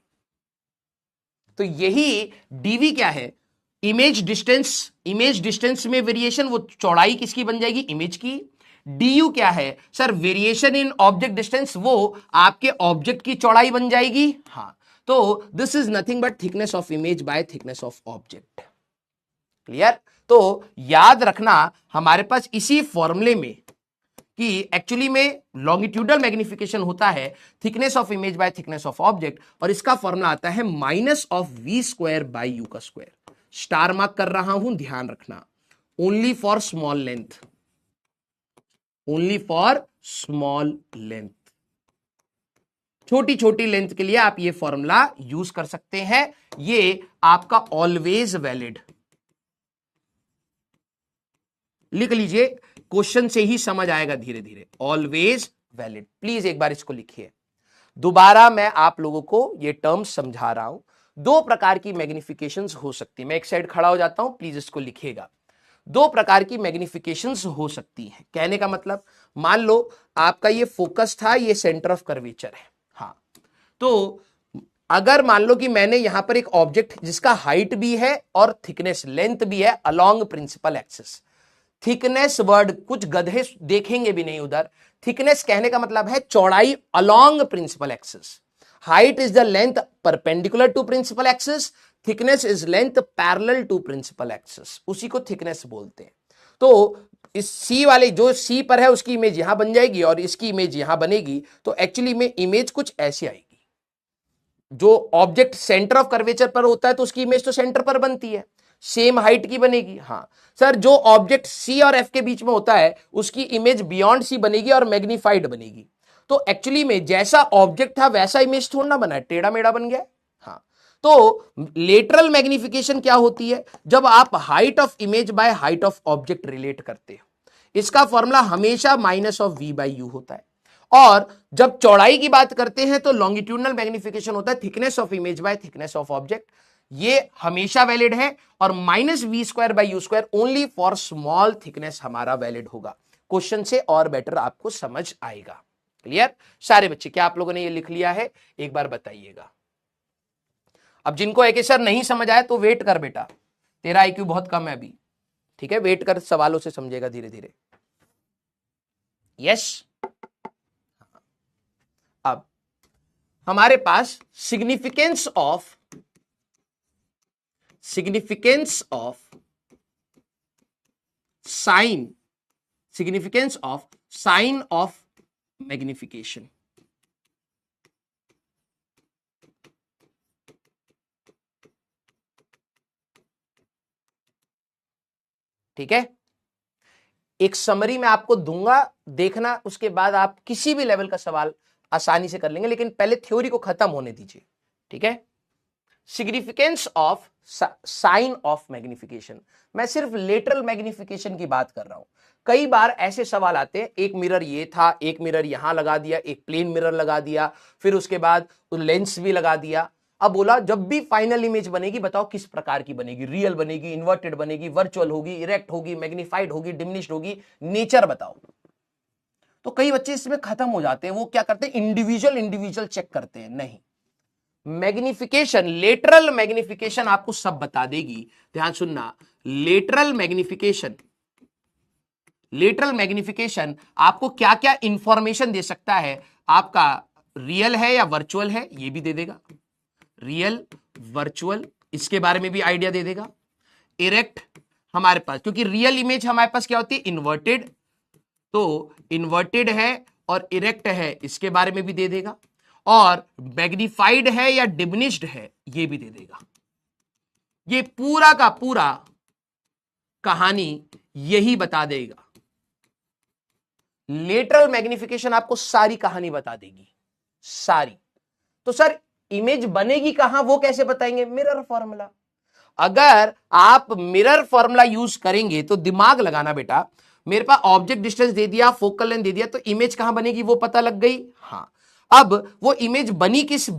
तो यही dv क्या है, इमेज डिस्टेंस में वेरिएशन, वो चौड़ाई किसकी बन जाएगी, इमेज की। du क्या है sir, variation in object distance, वो आपके ऑब्जेक्ट की चौड़ाई बन जाएगी। हाँ, तो this is nothing but thickness of image by thickness of object. Clear. तो याद रखना हमारे पास इसी फॉर्मूले में कि एक्चुअली में लॉन्गिट्यूडल मैग्निफिकेशन होता है thickness of image by thickness of object, और इसका फॉर्मूला आता है minus of we square by you का स्क्वायर। स्टार मार्क कर रहा हूं, ध्यान रखना, only for small length, only for small length. छोटी छोटी लेंथ के लिए आप ये फॉर्मूला यूज कर सकते हैं, ये आपका ऑलवेज वैलिड। लिख लीजिए, क्वेश्चन से ही समझ आएगा धीरे धीरे, ऑलवेज वैलिड। प्लीज एक बार इसको लिखिए। दोबारा मैं आप लोगों को ये टर्म समझा रहा हूं। दो प्रकार की मैग्निफिकेशंस हो सकती है, मैं एक साइड खड़ा हो जाता हूं, प्लीज इसको लिखिएगा। दो प्रकार की मैग्निफिकेशंस हो सकती हैं। कहने का मतलब, मान लो आपका ये फोकस था, ये सेंटर ऑफ कर्वेचर है। हाँ, तो अगर मान लो कि मैंने यहां पर एक ऑब्जेक्ट जिसका हाइट भी है और थिकनेस लेंथ भी है along principal axis. Thickness word कुछ गधे देखेंगे भी नहीं उधर। थिकनेस कहने का मतलब है चौड़ाई along principal axis. Height is the length perpendicular to principal axis, thickness is length parallel to principal axis, उसी को थिकनेस बोलते हैं। तो इस सी वाले जो सी पर है उसकी इमेज यहां बन जाएगी और इसकी इमेज यहां बनेगी, तो एक्चुअली में इमेज कुछ ऐसी आएगी। जो ऑब्जेक्ट सेंटर ऑफ कर्वेचर पर होता है तो उसकी इमेज तो सेंटर पर बनती है, सेम हाइट की बनेगी। हाँ सर, जो ऑब्जेक्ट सी और एफ के बीच में होता है उसकी इमेज बियॉन्ड सी बनेगी और मैग्नीफाइड बनेगी। तो एक्चुअली में जैसा ऑब्जेक्ट था वैसा इमेज थोड़ा ना बना है, टेढ़ा मेढ़ा बन गया। हाँ, तो लेटरल मैग्निफिकेशन क्या होती है, जब आप height of image by height of object relate करते हो। इसका फॉर्मूला हमेशा minus of we by you होता है। और जब चौड़ाई की बात करते हैं तो लॉन्गिट्यूडनल मैग्निफिकेशन होता है thickness of image by thickness of object. ये हमेशा वैलिड है, और minus V square by U square only for small thickness हमारा वैलिड होगा। क्वेश्चन से और बेटर आपको समझ आएगा। क्लियर सारे बच्चे, क्या आप लोगों ने ये लिख लिया है, एक बार बताइएगा। अब जिनको है कि सर नहीं समझ आया तो वेट कर बेटा, तेरा आईक्यू बहुत कम है अभी, ठीक है, वेट कर, सवालों से समझेगा धीरे धीरे। यस, अब हमारे पास significance of sign, significance of sign of magnification. ठीक है, एक समरी मैं आपको दूंगा, देखना, उसके बाद आप किसी भी लेवल का सवाल आसानी से कर लेंगे, लेकिन पहले थ्योरी को खत्म होने दीजिए। ठीक है, significance of sign of magnification, मैं सिर्फ लेटरल मैग्निफिकेशन की बात कर रहा हूं। कई बार ऐसे सवाल आते हैं, एक मिरर ये था, एक मिरर यहां लगा दिया, एक प्लेन मिरर लगा दिया, फिर उसके बाद लेंस भी लगा दिया। अब बोला जब भी फाइनल इमेज बनेगी बताओ किस प्रकार की बनेगी, रियल बनेगी, इन्वर्टेड बनेगी, वर्चुअल होगी, इरेक्ट होगी, मैग्नीफाइड होगी, डिमिनिश्ड होगी, नेचर बताओ। तो कई बच्चे इसमें खत्म हो जाते हैं, वो क्या करते हैं, इंडिविजुअल चेक करते हैं। नहीं, मैग्निफिकेशन, लेटरल मैग्निफिकेशन आपको सब बता देगी। ध्यान सुनना, लेटरल मैग्निफिकेशन आपको क्या क्या इंफॉर्मेशन दे सकता है, आपका रियल है या वर्चुअल है ये भी दे देगा, रियल वर्चुअल इसके बारे में भी आइडिया दे देगा। इरेक्ट हमारे पास, क्योंकि रियल इमेज हमारे पास क्या होती है, इन्वर्टेड, तो इन्वर्टेड है और इरेक्ट है इसके बारे में भी दे देगा, और मैग्नीफाइड है या डिमिनिश्ड है ये भी दे देगा। ये पूरा का पूरा कहानी यही बता देगा। लेटरल मैग्निफिकेशन आपको सारी कहानी बता देगी, सारी। तो सर इमेज बनेगी कहां, वो कैसे बताएंगे, मिरर फॉर्मूला। अगर आप मिरर फॉर्मूला यूज करेंगे तो दिमाग लगाना बेटा, मेरे पास ऑब्जेक्ट डिस्टेंस दे दिया, फोकल लेंथ दे दिया, तो इमेज कहां बनेगी वो पता लग गई। हाँ, अब वो इमेज बनी किस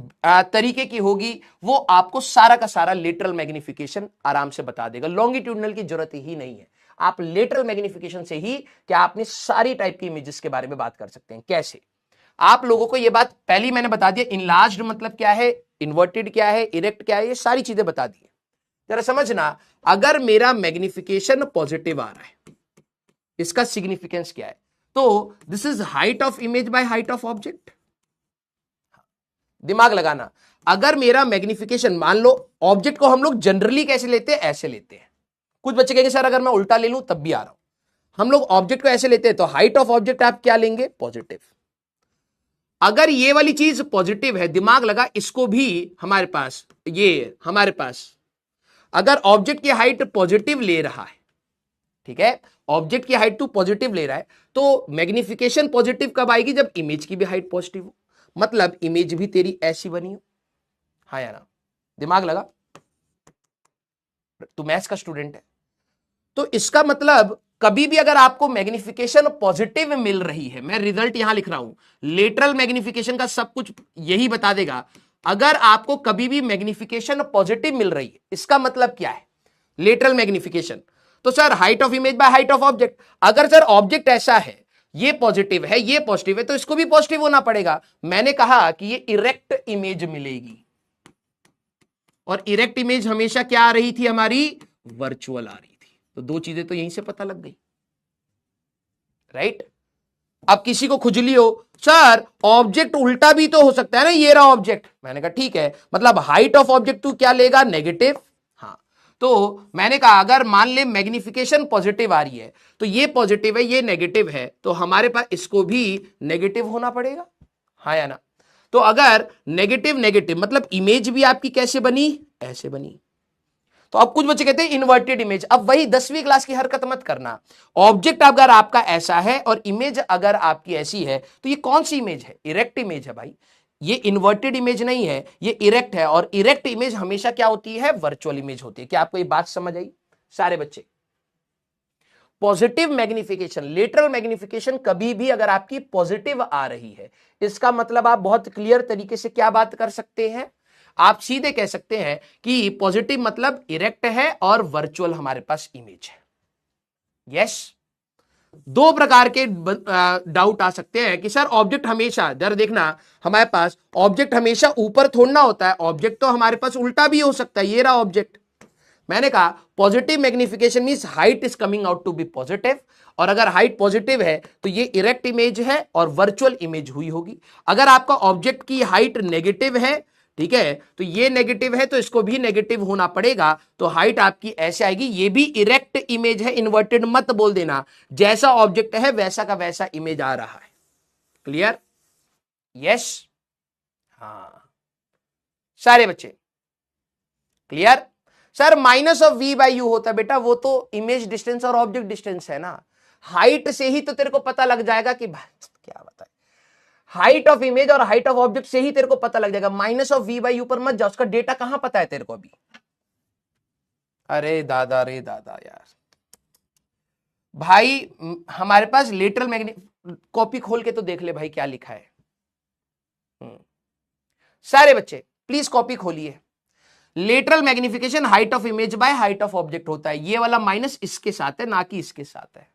तरीके की होगी वो आपको सारा का सारा लेटरल मैग्निफिकेशन आराम से बता देगा। लॉन्गिट्यूडनल की जरूरत ही नहीं है। आप लेटरल मैग्निफिकेशन से ही क्या आपने सारी टाइप की इमेजेस के बारे में बात कर सकते हैं। कैसे? आप लोगों को यह बात पहली मैंने बता दिया, इनलार्ज्ड मतलब क्या है, इन्वर्टेड क्या है, इरेक्ट क्या है, ये सारी चीजें बता दी। जरा समझना, अगर मेरा मैग्निफिकेशन पॉजिटिव आ रहा है, इसका सिग्निफिकेंस क्या है? तो this is height of image by height of object. दिमाग लगाना, अगर मेरा मैग्निफिकेशन, मान लो ऑब्जेक्ट को हम लोग जनरली कैसे लेते हैं, ऐसे लेते हैं। कुछ बच्चे कहेंगे सर अगर मैं उल्टा ले लूं तब भी आ रहा हूं। हम लोग ऑब्जेक्ट को ऐसे लेते हैं, तो हाइट ऑफ ऑब्जेक्ट आप क्या लेंगे, पॉजिटिव। अगर ये वाली चीज पॉजिटिव है, दिमाग लगा, इसको भी हमारे पास, ये हमारे पास अगर ऑब्जेक्ट की हाइट पॉजिटिव ले रहा है, ठीक है, ऑब्जेक्ट की हाइट तू पॉजिटिव ले रहा है, तो मैग्निफिकेशन पॉजिटिव कब आएगी, जब इमेज की भी हाइट पॉजिटिव हो, मतलब इमेज भी तेरी ऐसी बनी हो। हाँ या ना? दिमाग लगा, तू मैथ्स का स्टूडेंट है, तो इसका मतलब कभी भी अगर आपको मैग्निफिकेशन पॉजिटिव मिल रही है, मैं रिजल्ट यहां लिख रहा हूं, लेटरल मैग्निफिकेशन का सब कुछ यही बता देगा। अगर आपको कभी भी मैग्निफिकेशन पॉजिटिव मिल रही है, इसका मतलब क्या है, लेटरल मैग्निफिकेशन। तो sir height of image by height of object, अगर सर ऑब्जेक्ट ऐसा है, ये पॉजिटिव है, ये पॉजिटिव है, तो इसको भी पॉजिटिव होना पड़ेगा। मैंने कहा कि ये इरेक्ट इमेज मिलेगी, और इरेक्ट इमेज हमेशा क्या आ रही थी, हमारी वर्चुअल आ रही थी। तो दो चीजें तो यहीं से पता लग गई, राइट? अब किसी को खुजली हो, सर ऑब्जेक्ट उल्टा भी तो हो सकता है ना, ये रहा ऑब्जेक्ट। मैंने कहा ठीक है, मतलब हाइट ऑफ ऑब्जेक्ट तू क्या लेगा, नेगेटिव। हाँ, तो मैंने कहा अगर मान ले मैग्निफिकेशन पॉजिटिव आ रही है, तो ये पॉजिटिव है, ये नेगेटिव है, तो हमारे पास इसको भी नेगेटिव होना पड़ेगा। हाँ या ना? तो अगर नेगेटिव नेगेटिव मतलब इमेज भी आपकी कैसे बनी, ऐसे बनी। तो अब कुछ बच्चे कहते हैं इन्वर्टेड इमेज। अब वही 10वीं क्लास की हरकत मत करना। ऑब्जेक्ट अगर आपका ऐसा है और इमेज अगर आपकी ऐसी है, तो ये कौन सी इमेज है, इरेक्ट इमेज है भाई। ये इन्वर्टेड इमेज नहीं है, ये इरेक्ट है, और इरेक्ट इमेज हमेशा क्या होती है, वर्चुअल इमेज होती है। क्या आपको ये बात समझ आई सारे बच्चे? पॉजिटिव मैग्निफिकेशन, लेटरल मैग्निफिकेशन कभी भी अगर आपकी पॉजिटिव आ रही है, इसका मतलब आप बहुत क्लियर तरीके से क्या बात कर सकते हैं, आप सीधे कह सकते हैं कि पॉजिटिव मतलब इरेक्ट है और वर्चुअल हमारे पास इमेज है। यस, दो प्रकार के डाउट आ सकते हैं कि सर ऑब्जेक्ट हमेशा, जरा देखना, हमारे पास ऑब्जेक्ट हमेशा ऊपर थोड़ना होता है, ऑब्जेक्ट तो हमारे पास उल्टा भी हो सकता है। ये रहा ऑब्जेक्ट। मैंने कहा positive magnification means height is coming out to be positive, और अगर हाइट पॉजिटिव है तो ये इरेक्ट इमेज है और वर्चुअल इमेज हुई होगी। अगर आपका ऑब्जेक्ट की हाइट नेगेटिव है, ठीक है, तो ये नेगेटिव है, तो इसको भी नेगेटिव होना पड़ेगा, तो हाइट आपकी ऐसे आएगी। ये भी इरेक्ट इमेज है, इन्वर्टेड मत बोल देना, जैसा ऑब्जेक्ट है वैसा का वैसा इमेज आ रहा है। क्लियर? यस? हाँ सारे बच्चे clear? Sir minus of we by you होता है बेटा, वो तो इमेज डिस्टेंस और ऑब्जेक्ट डिस्टेंस है ना। हाइट से ही तो तेरे को पता लग जाएगा कि क्या बताए, हाइट ऑफ इमेज और हाइट ऑफ ऑब्जेक्ट से ही तेरे को पता लग जाएगा। Minus of we by u पर मत जा, उसका डेटा कहां पता है तेरे को अभी। अरे दादा रे दादा यार, भाई हमारे पास लेटरल मैग्नेट, कॉपी खोल के तो देख ले भाई क्या लिखा है। सारे बच्चे प्लीज कॉपी खोलिए। Lateral magnification height of image by height of object होता है। ये वाला माइनस इसके साथ है, ना कि इसके साथ है।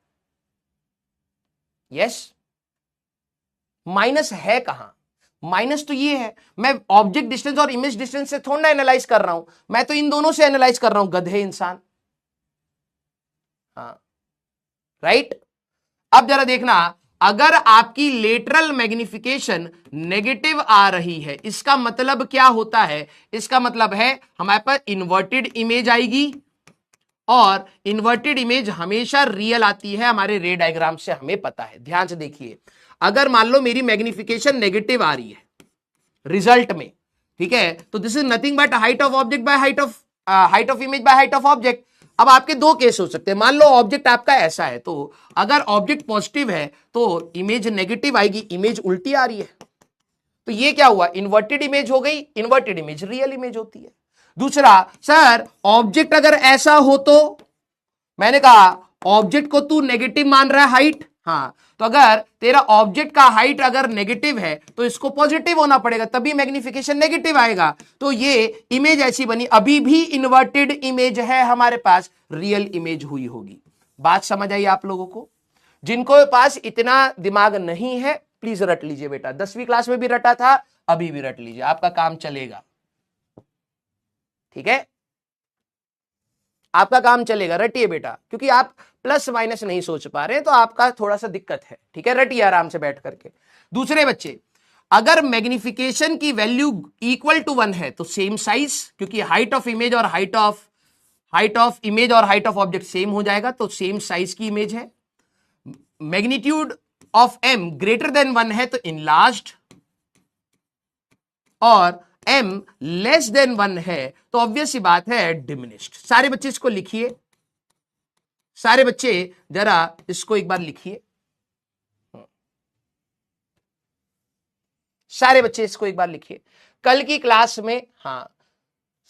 यस, माइनस है कहां, माइनस तो ये है, मैं ऑब्जेक्ट डिस्टेंस और इमेज डिस्टेंस से थोड़ा एनालाइज कर रहा हूं, मैं तो इन दोनों से एनालाइज कर रहा हूं, गधे इंसान। हाँ राइट। अब जरा देखना, अगर आपकी लेटरल मैग्निफिकेशन नेगेटिव आ रही है, इसका मतलब क्या होता है, इसका मतलब है हमारे पास इन्वर्टेड इमेज आएगी, और इन्वर्टेड इमेज हमेशा रियल आती है, हमारे रे डायग्राम से हमें पता है। ध्यान से देखिए, अगर मान लो मेरी मैग्निफिकेशन नेगेटिव आ रही है रिजल्ट में, ठीक है, तो this is nothing but height of object by height of image by height of object. अब आपके दो केस हो सकते हैं, मान लो ऑब्जेक्ट आपका ऐसा है, तो अगर ऑब्जेक्ट पॉजिटिव है तो इमेज नेगेटिव आएगी, इमेज उल्टी आ रही है, तो ये क्या हुआ, इन्वर्टेड इमेज हो गई। इन्वर्टेड इमेज रियल इमेज होती है। दूसरा, सर ऑब्जेक्ट अगर ऐसा हो तो, मैंने कहा ऑब्जेक्ट को तू नेगेटिव मान रहा है हाइट, हाँ, तो अगर तेरा ऑब्जेक्ट का हाइट अगर नेगेटिव है तो इसको पॉजिटिव होना पड़ेगा, तभी मैग्निफिकेशन नेगेटिव आएगा। तो ये इमेज ऐसी बनी, अभी भी इन्वर्टेड इमेज है हमारे पास, रियल इमेज हुई होगी। बात समझ आई आप लोगों को? जिनको पास इतना दिमाग नहीं है प्लीज रट लीजिए बेटा, 10वीं क्लास में भी रटा था, अभी भी रट लीजिए, आपका काम चलेगा। ठीक है, आपका काम चलेगा, रटिए बेटा, क्योंकि आप प्लस माइनस नहीं सोच पा रहे तो आपका थोड़ा सा दिक्कत है। ठीक है, रटिए आराम से बैठ करके। दूसरे बच्चे, अगर मैग्निफिकेशन की वैल्यू इक्वल टू 1 है तो सेम साइज, क्योंकि हाइट ऑफ इमेज और हाइट ऑफ ऑब्जेक्ट सेम हो जाएगा, तो सेम साइज की इमेज है। Magnitude of m greater than 1 है तो इनलार्ज्ड, और m लेस देन 1 है तो ऑब्वियस सी बात है डिमिनिश्ड। सारे बच्चे इसको लिखिए, सारे बच्चे जरा इसको एक बार लिखिए, सारे बच्चे इसको एक बार लिखिए। कल की क्लास में, हाँ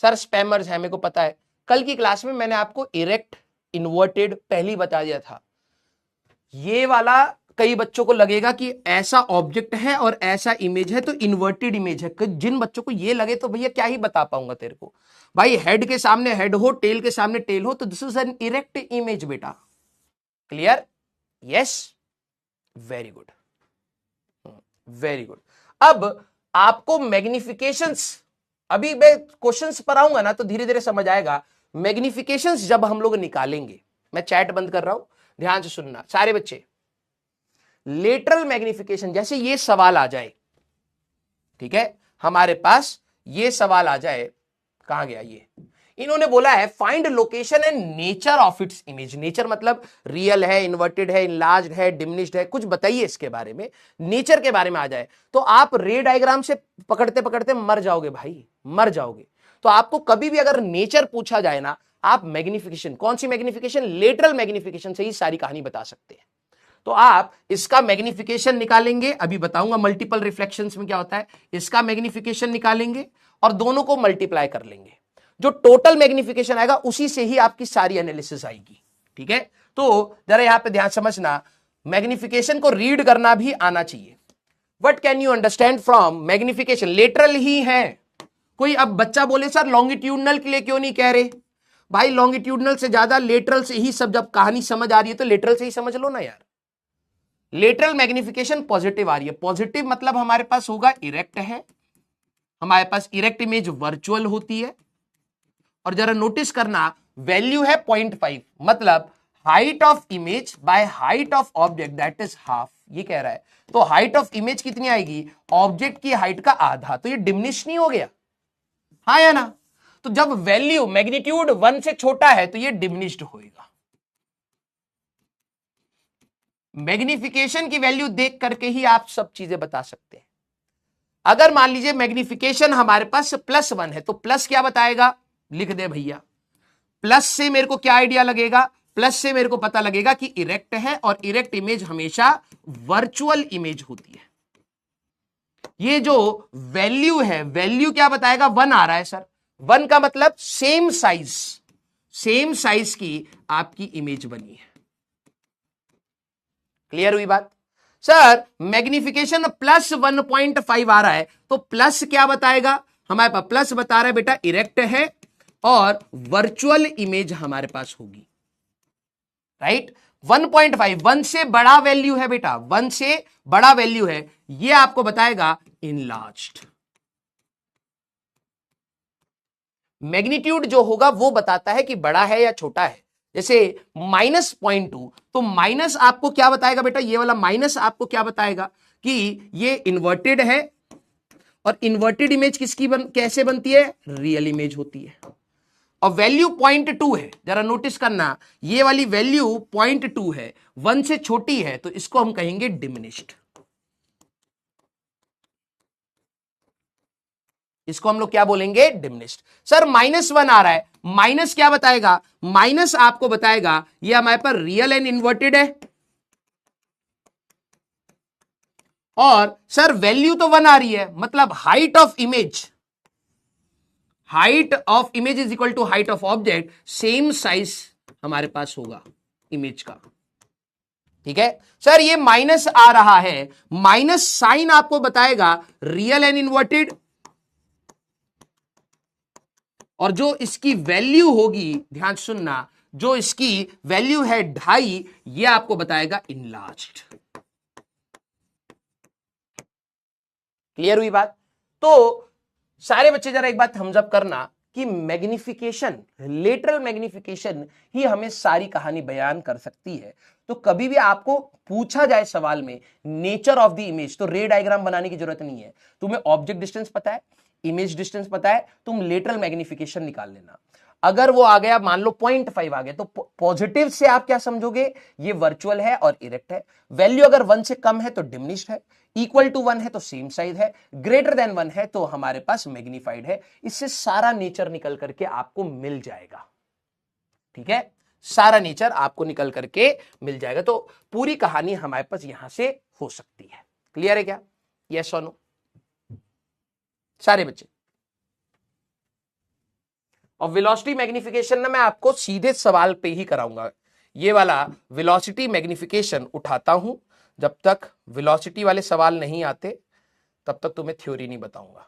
सर स्पैमर्स है मेरे को पता है, कल की क्लास में मैंने आपको इरेक्ट इन्वर्टेड पहले बता दिया था। ये वाला कई बच्चों को लगेगा कि ऐसा ऑब्जेक्ट है और ऐसा इमेज है तो इन्वर्टेड इमेज है। जिन बच्चों को ये लगे तो भैया क्या ही बता पाऊंगा तेरे को भाई, हेड के सामने हेड हो, टेल के सामने टेल हो, तो this is an erect image बेटा। Clear? Yes, very good, very good. अब आपको मैग्निफिकेशंस, अभी मैं क्वेश्चंस पर आऊंगा ना तो धीरे धीरे समझ आएगा। मैग्निफिकेशंस जब हम लोग निकालेंगे, मैं चैट बंद कर रहा हूं, ध्यान से सुनना सारे बच्चे। लेटरल मैग्निफिकेशन, जैसे ये सवाल आ जाए, ठीक है, हमारे पास ये सवाल आ जाए, कहां गया ये, इन्होंने बोला है find location and nature of its image. Nature मतलब रियल है, इन्वर्टेड है, इनलार्ज्ड है, डिमिनिश्ड है, कुछ बताइए इसके बारे में, नेचर के बारे में आ जाए तो आप रे डायग्राम से पकड़ते पकड़ते मर जाओगे भाई, मर जाओगे। तो आपको कभी भी अगर नेचर पूछा जाए ना, आप मैग्निफिकेशन, कौन सी मैग्निफिकेशन, लेटरल मैग्निफिकेशन से ही सारी कहानी बता सकते हैं। तो आप इसका मैग्निफिकेशन निकालेंगे, अभी बताऊंगा मल्टीपल रिफ्लेक्शंस में क्या होता है, इसका मैग्निफिकेशन निकालेंगे और दोनों को मल्टीप्लाई कर लेंगे, जो टोटल मैग्निफिकेशन आएगा उसी से ही आपकी सारी एनालिसिस आएगी। ठीक है, तो जरा यहां पे ध्यान समझना, मैग्निफिकेशन को रीड करना भी आना चाहिए। What can you understand from magnification? Lateral ही है। कोई अब बच्चा बोले सर लॉन्गिट्यूडनल के लिए क्यों नहीं कह रहे? भाई लॉन्गिट्यूडनल से ज्यादा लेटरल से ही सब, जब कहानी समझ आ रही है तो लेटरल से ही समझ लो ना यार। लेटरल मैग्निफिकेशन पॉजिटिव आ रही है, पॉजिटिव मतलब हमारे पास होगा इरेक्ट है, हमारे पास इरेक्ट इमेज वर्चुअल होती है, और जरा नोटिस करना वैल्यू है 0.5, मतलब height of image by height of object that is half, ये कह रहा है। तो हाइट ऑफ इमेज कितनी आएगी? ऑब्जेक्ट की हाइट का आधा, तो ये डिमिनिश नहीं हो गया, हाँ या ना? तो जब वैल्यू मैग्नीट्यूड 1 से छोटा है तो ये डिमिनिश्ड होएगा। मैग्निफिकेशन की वैल्यू देख करके ही आप सब चीजें बता सकते हैं। अगर मान लीजिए मैग्निफिकेशन हमारे पास +1 है तो प्लस क्या बताएगा, लिख दे भैया। प्लस से मेरे को क्या आइडिया लगेगा? प्लस से मेरे को पता लगेगा कि इरेक्ट है, और इरेक्ट इमेज हमेशा वर्चुअल इमेज होती है। ये जो वैल्यू है, वैल्यू क्या बताएगा? 1 आ रहा है सर, 1 का मतलब सेम साइज, सेम साइज की आपकी इमेज बनी है। क्लियर हुई बात? सर मैग्निफिकेशन +1.5 आ रहा है तो प्लस क्या बताएगा? हमारे पास प्लस बता रहा है बेटा इरेक्ट है और वर्चुअल इमेज हमारे पास होगी, राइट। 1.5 1 से बड़ा वैल्यू है बेटा, 1 से बड़ा वैल्यू है, ये आपको बताएगा इनलार्ज्ड। मैग्नीट्यूड जो होगा वो बताता है कि बड़ा है या छोटा है। जैसे -0.2, तो माइनस आपको क्या बताएगा बेटा? ये वाला माइनस आपको क्या बताएगा कि ये इन्वर्टेड है, और इन्वर्टेड इमेज किसकी कैसे बनती है? रियल इमेज होती है। और वैल्यू 0.2 है, जरा नोटिस करना, ये वाली वैल्यू 0.2 है, 1 से छोटी है, तो इसको हम कहेंगे डिमिनिश्ड। इसको हम लोग क्या बोलेंगे? डिमिनिश्ड। सर -1 आ रहा है, माइनस क्या बताएगा? माइनस आपको बताएगा ये हमारे पास रियल एंड इन्वर्टेड है, और सर वैल्यू तो 1 आ रही है, मतलब height of image, height of image is equal to height of object, same size हमारे पास होगा इमेज का। ठीक है सर, ये माइनस आ रहा है, माइनस साइन आपको बताएगा रियल एंड इन्वर्टेड, और जो इसकी वैल्यू होगी, ध्यान सुनना, जो इसकी वैल्यू है 2.5, ये आपको बताएगा इनलार्ज्ड। क्लियर हुई बात? तो सारे बच्चे जरा एक बात थम्स अप करना कि मैग्निफिकेशन, लेटरल मैग्निफिकेशन ही हमें सारी कहानी बयान कर सकती है। तो कभी भी आपको पूछा जाए सवाल में नेचर ऑफ द इमेज, तो रे डायग्राम बनाने की जरूरत नहीं है। तुम्हें ऑब्जेक्ट डिस्टेंस पता है, इमेज डिस्टेंस पता है, तुम लेटरल मैग्निफिकेशन निकाल लेना। अगर वो आ गया, मान लो 0.5 आ गया, तो पॉजिटिव से आप क्या समझोगे, ये वर्चुअल है और इरेक्ट है। वैल्यू अगर 1 से कम है तो डिमिनिश्ड है, इक्वल टू 1 है तो सेम साइज है, ग्रेटर देन 1 है तो हमारे पास मैग्नीफाइड है। इससे सारा नेचर निकल करके आपको मिल जाएगा। ठीक है, सारा नेचर आपको निकल करके मिल जाएगा। तो पूरी कहानी हमारे पास यहां से हो सकती है। क्लियर है क्या? यस और नो सारे बच्चे? और वेलोसिटी मैग्निफिकेशन ना मैं आपको सीधे सवाल पे ही कराऊंगा। ये वाला वेलोसिटी मैग्निफिकेशन उठाता हूं, जब तक वेलोसिटी वाले सवाल नहीं आते तब तक तुम्हें थ्योरी नहीं बताऊंगा,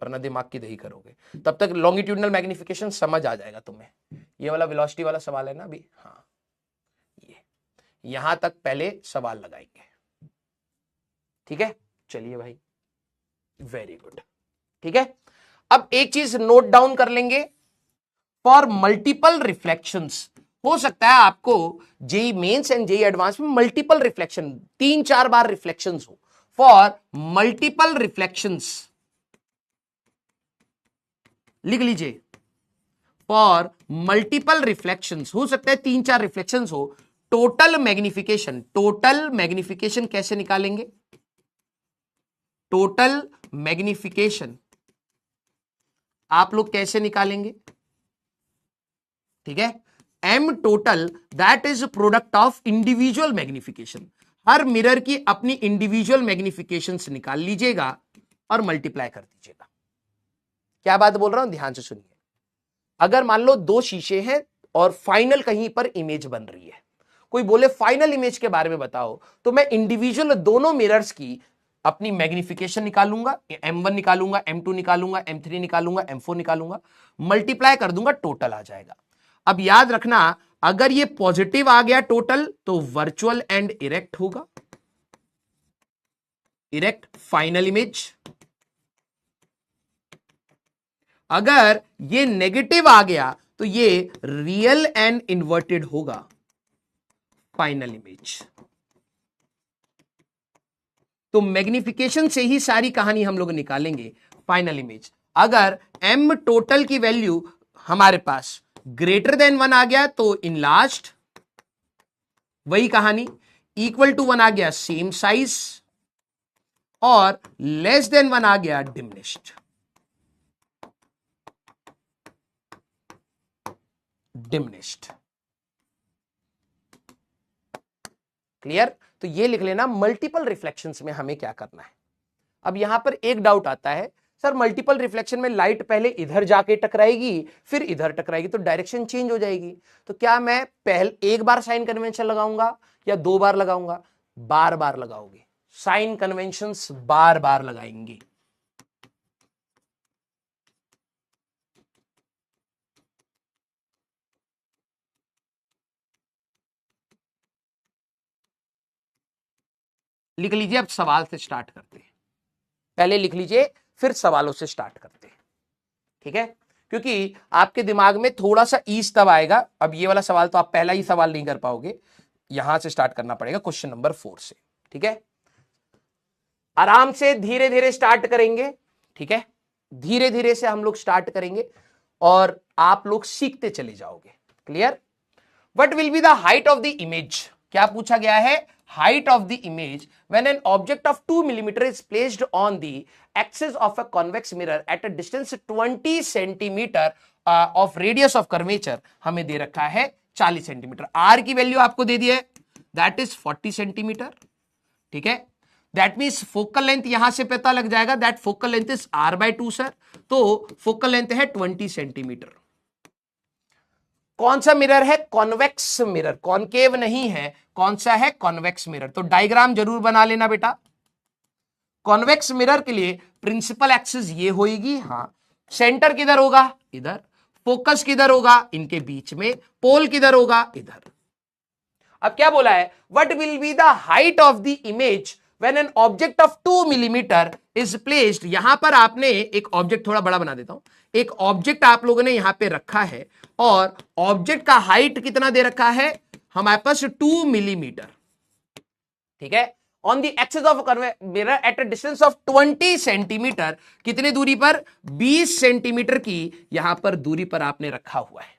वरना दिमाग की दही करोगे। तब तक लॉन्गिट्यूडनल मैग्निफिकेशन समझ आ जाएगा तुम्हें। ये वाला वेलोसिटी वाला सवाल है ना अभी, हाँ, ये यहां तक पहले सवाल लगाएंगे। ठीक है, चलिए भाई, वेरी गुड। ठीक है, अब एक चीज नोट डाउन कर लेंगे, फॉर मल्टीपल रिफ्लेक्शंस। हो सकता है आपको JEE Mains and JEE advance में मल्टीपल रिफ्लेक्शन, 3-4 बार रिफ्लेक्शंस हो। फॉर मल्टीपल रिफ्लेक्शंस लिख लीजिए, फॉर मल्टीपल रिफ्लेक्शंस हो सकता है 3-4 रिफ्लेक्शंस हो। टोटल मैग्निफिकेशन, टोटल मैग्निफिकेशन कैसे निकालेंगे? टोटल मैग्निफिकेशन आप लोग कैसे निकालेंगे? ठीक है, M total that is product of individual magnification. हर मिरर की अपनी इंडिविजुअल मैग्निफिकेशन निकाल लीजिएगा और मल्टीप्लाई कर दीजिएगा। क्या बात बोल रहा हूं, ध्यान से सुनिए। अगर मान लो 2 शीशे हैं और फाइनल कहीं पर इमेज बन रही है, कोई बोले फाइनल इमेज के बारे में बताओ, तो मैं इंडिविजुअल दोनों मिरर्स की अपनी मैग्निफिकेशन निकालूंगा, M1 निकालूंगा, M2 निकालूंगा, M3 निकालूंगा, M4 निकालूंगा, मल्टीप्लाई कर दूंगा, टोटल आ जाएगा। अब याद रखना, अगर ये पॉजिटिव आ गया टोटल तो वर्चुअल एंड इरेक्ट होगा, इरेक्ट फाइनल इमेज। अगर ये नेगेटिव आ गया तो ये रियल एंड इन्वर्टेड होगा, फाइनल इमेज। तो मैग्निफिकेशन से ही सारी कहानी हम लोग निकालेंगे, फाइनल इमेज। अगर m टोटल की वैल्यू हमारे पास ग्रेटर देन 1 आ गया तो इनलार्ज्ड, वही कहानी। इक्वल टू 1 आ गया सेम साइज, और लेस देन 1 आ गया डिमिनिश्ड। Diminished, clear? तो ये लिख लेना, मल्टीपल रिफ्लेक्शंस में हमें क्या करना है। अब यहां पर एक डाउट आता है, सर मल्टीपल रिफ्लेक्शन में लाइट पहले इधर जाके टकराएगी फिर इधर टकराएगी तो डायरेक्शन चेंज हो जाएगी, तो क्या मैं पहले एक बार साइन कन्वेंशन लगाऊंगा या 2 बार लगाऊंगा? बार बार लगाओगे, साइन कन्वेंशंस बार बार लगाएंगे। लिख लीजिए, अब सवाल से स्टार्ट करते हैं। पहले लिख लीजिए फिर सवालों से स्टार्ट करते हैं। ठीक है, क्योंकि आपके दिमाग में थोड़ा सा ईज तब आएगा। अब ये वाला सवाल तो आप पहला ही सवाल नहीं कर पाओगे, यहां से स्टार्ट करना पड़ेगा, क्वेश्चन नंबर 4 से। ठीक है, आराम से धीरे धीरे स्टार्ट करेंगे। ठीक है, धीरे धीरे से हम लोग स्टार्ट करेंगे और आप लोग सीखते चले जाओगे। Clear? What will be the height of the image? क्या पूछा गया है? Height of the image when an object of 2 millimetre is placed on the axis of a convex mirror at a distance 20 centimetre of radius of curvature. हमें दे रखा है 40 centimetre. Are की value आपको दे दी है, दैट इज 40 सेंटीमीटर। ठीक है, that means focal length यहां से पता लग जाएगा, that focal length is r/2 sir, तो फोकल लेंथ है 20 सेंटीमीटर। कौन सा मिरर है? कॉन्वेक्स मिरर, कॉनकेव नहीं है। कौन सा है? Convex mirror. तो डायग्राम जरूर बना लेना बेटा। कॉन्वेक्स मिरर के लिए प्रिंसिपल एक्सिस ये होगी, हाँ। सेंटर किधर होगा? इधर। फोकस किधर होगा, इनके बीच में, पोल किधर होगा, इधर। अब क्या बोला है, what will be the height of the image when an object of 2 millimetre is placed. यहां पर आपने एक ऑब्जेक्ट, थोड़ा बड़ा बना देता हूं, एक ऑब्जेक्ट आप लोगों ने यहां पे रखा है और ऑब्जेक्ट का हाइट कितना दे रखा है हमारे पास, 2 मिलीमीटर, ठीक है। On the axis of mirror at a distance of 20 centimetre, कितनी दूरी पर, 20 सेंटीमीटर की यहां पर दूरी पर आपने रखा हुआ है।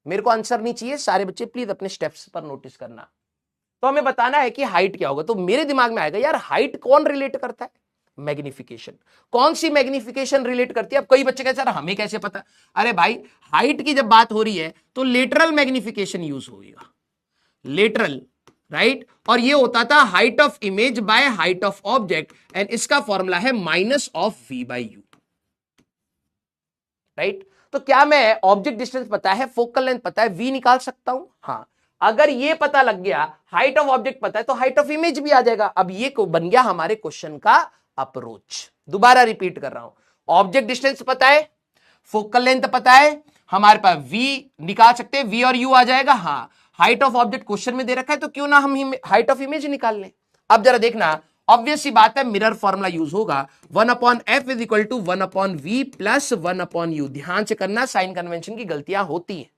मेरे को आंसर नहीं चाहिए, सारे बच्चे प्लीज अपने स्टेप्स पर नोटिस करना। तो हमें बताना है कि हाइट क्या होगा। तो मेरे दिमाग में आएगा यार हाइट कौन रिलेट करता है, मैग्निफिकेशन। कौन सी मैग्निफिकेशन रिलेट करती है। अब कई बच्चे कहते हैं सर हमें कैसे पता। अरे भाई हाइट की जब बात हो रही है तो लेटरल मैग्निफिकेशन यूज होगा, लेटरल, राइट। और ये होता था height of image by height of object, and इसका फॉर्मूला है minus of we by u, right. तो क्या मैं ऑब्जेक्ट डिस्टेंस पता है, फोकल लेंथ पता है, वी निकाल सकता हूं। हाँ, अगर ये पता लग गया, हाइट ऑफ ऑब्जेक्ट पता है, तो हाइट ऑफ इमेज भी आ जाएगा। अब ये बन गया हमारे क्वेश्चन का अप्रोच। दोबारा रिपीट कर रहा हूं, ऑब्जेक्ट डिस्टेंस पता है, फोकल लेंथ पता है, हमारे पास वी निकाल सकते हैं, वी और यू आ जाएगा। हाँ, हाइट ऑफ ऑब्जेक्ट क्वेश्चन में दे रखा है, तो क्यों ना हम हाइट ऑफ इमेज निकाल लें। अब जरा देखना, ऑब्वियस सी बात है, मिरर फॉर्मूला यूज होगा, 1/f is equal to 1/v plus 1/u। ध्यान से करना, साइन कन्वेंशन की गलतियां होती हैं।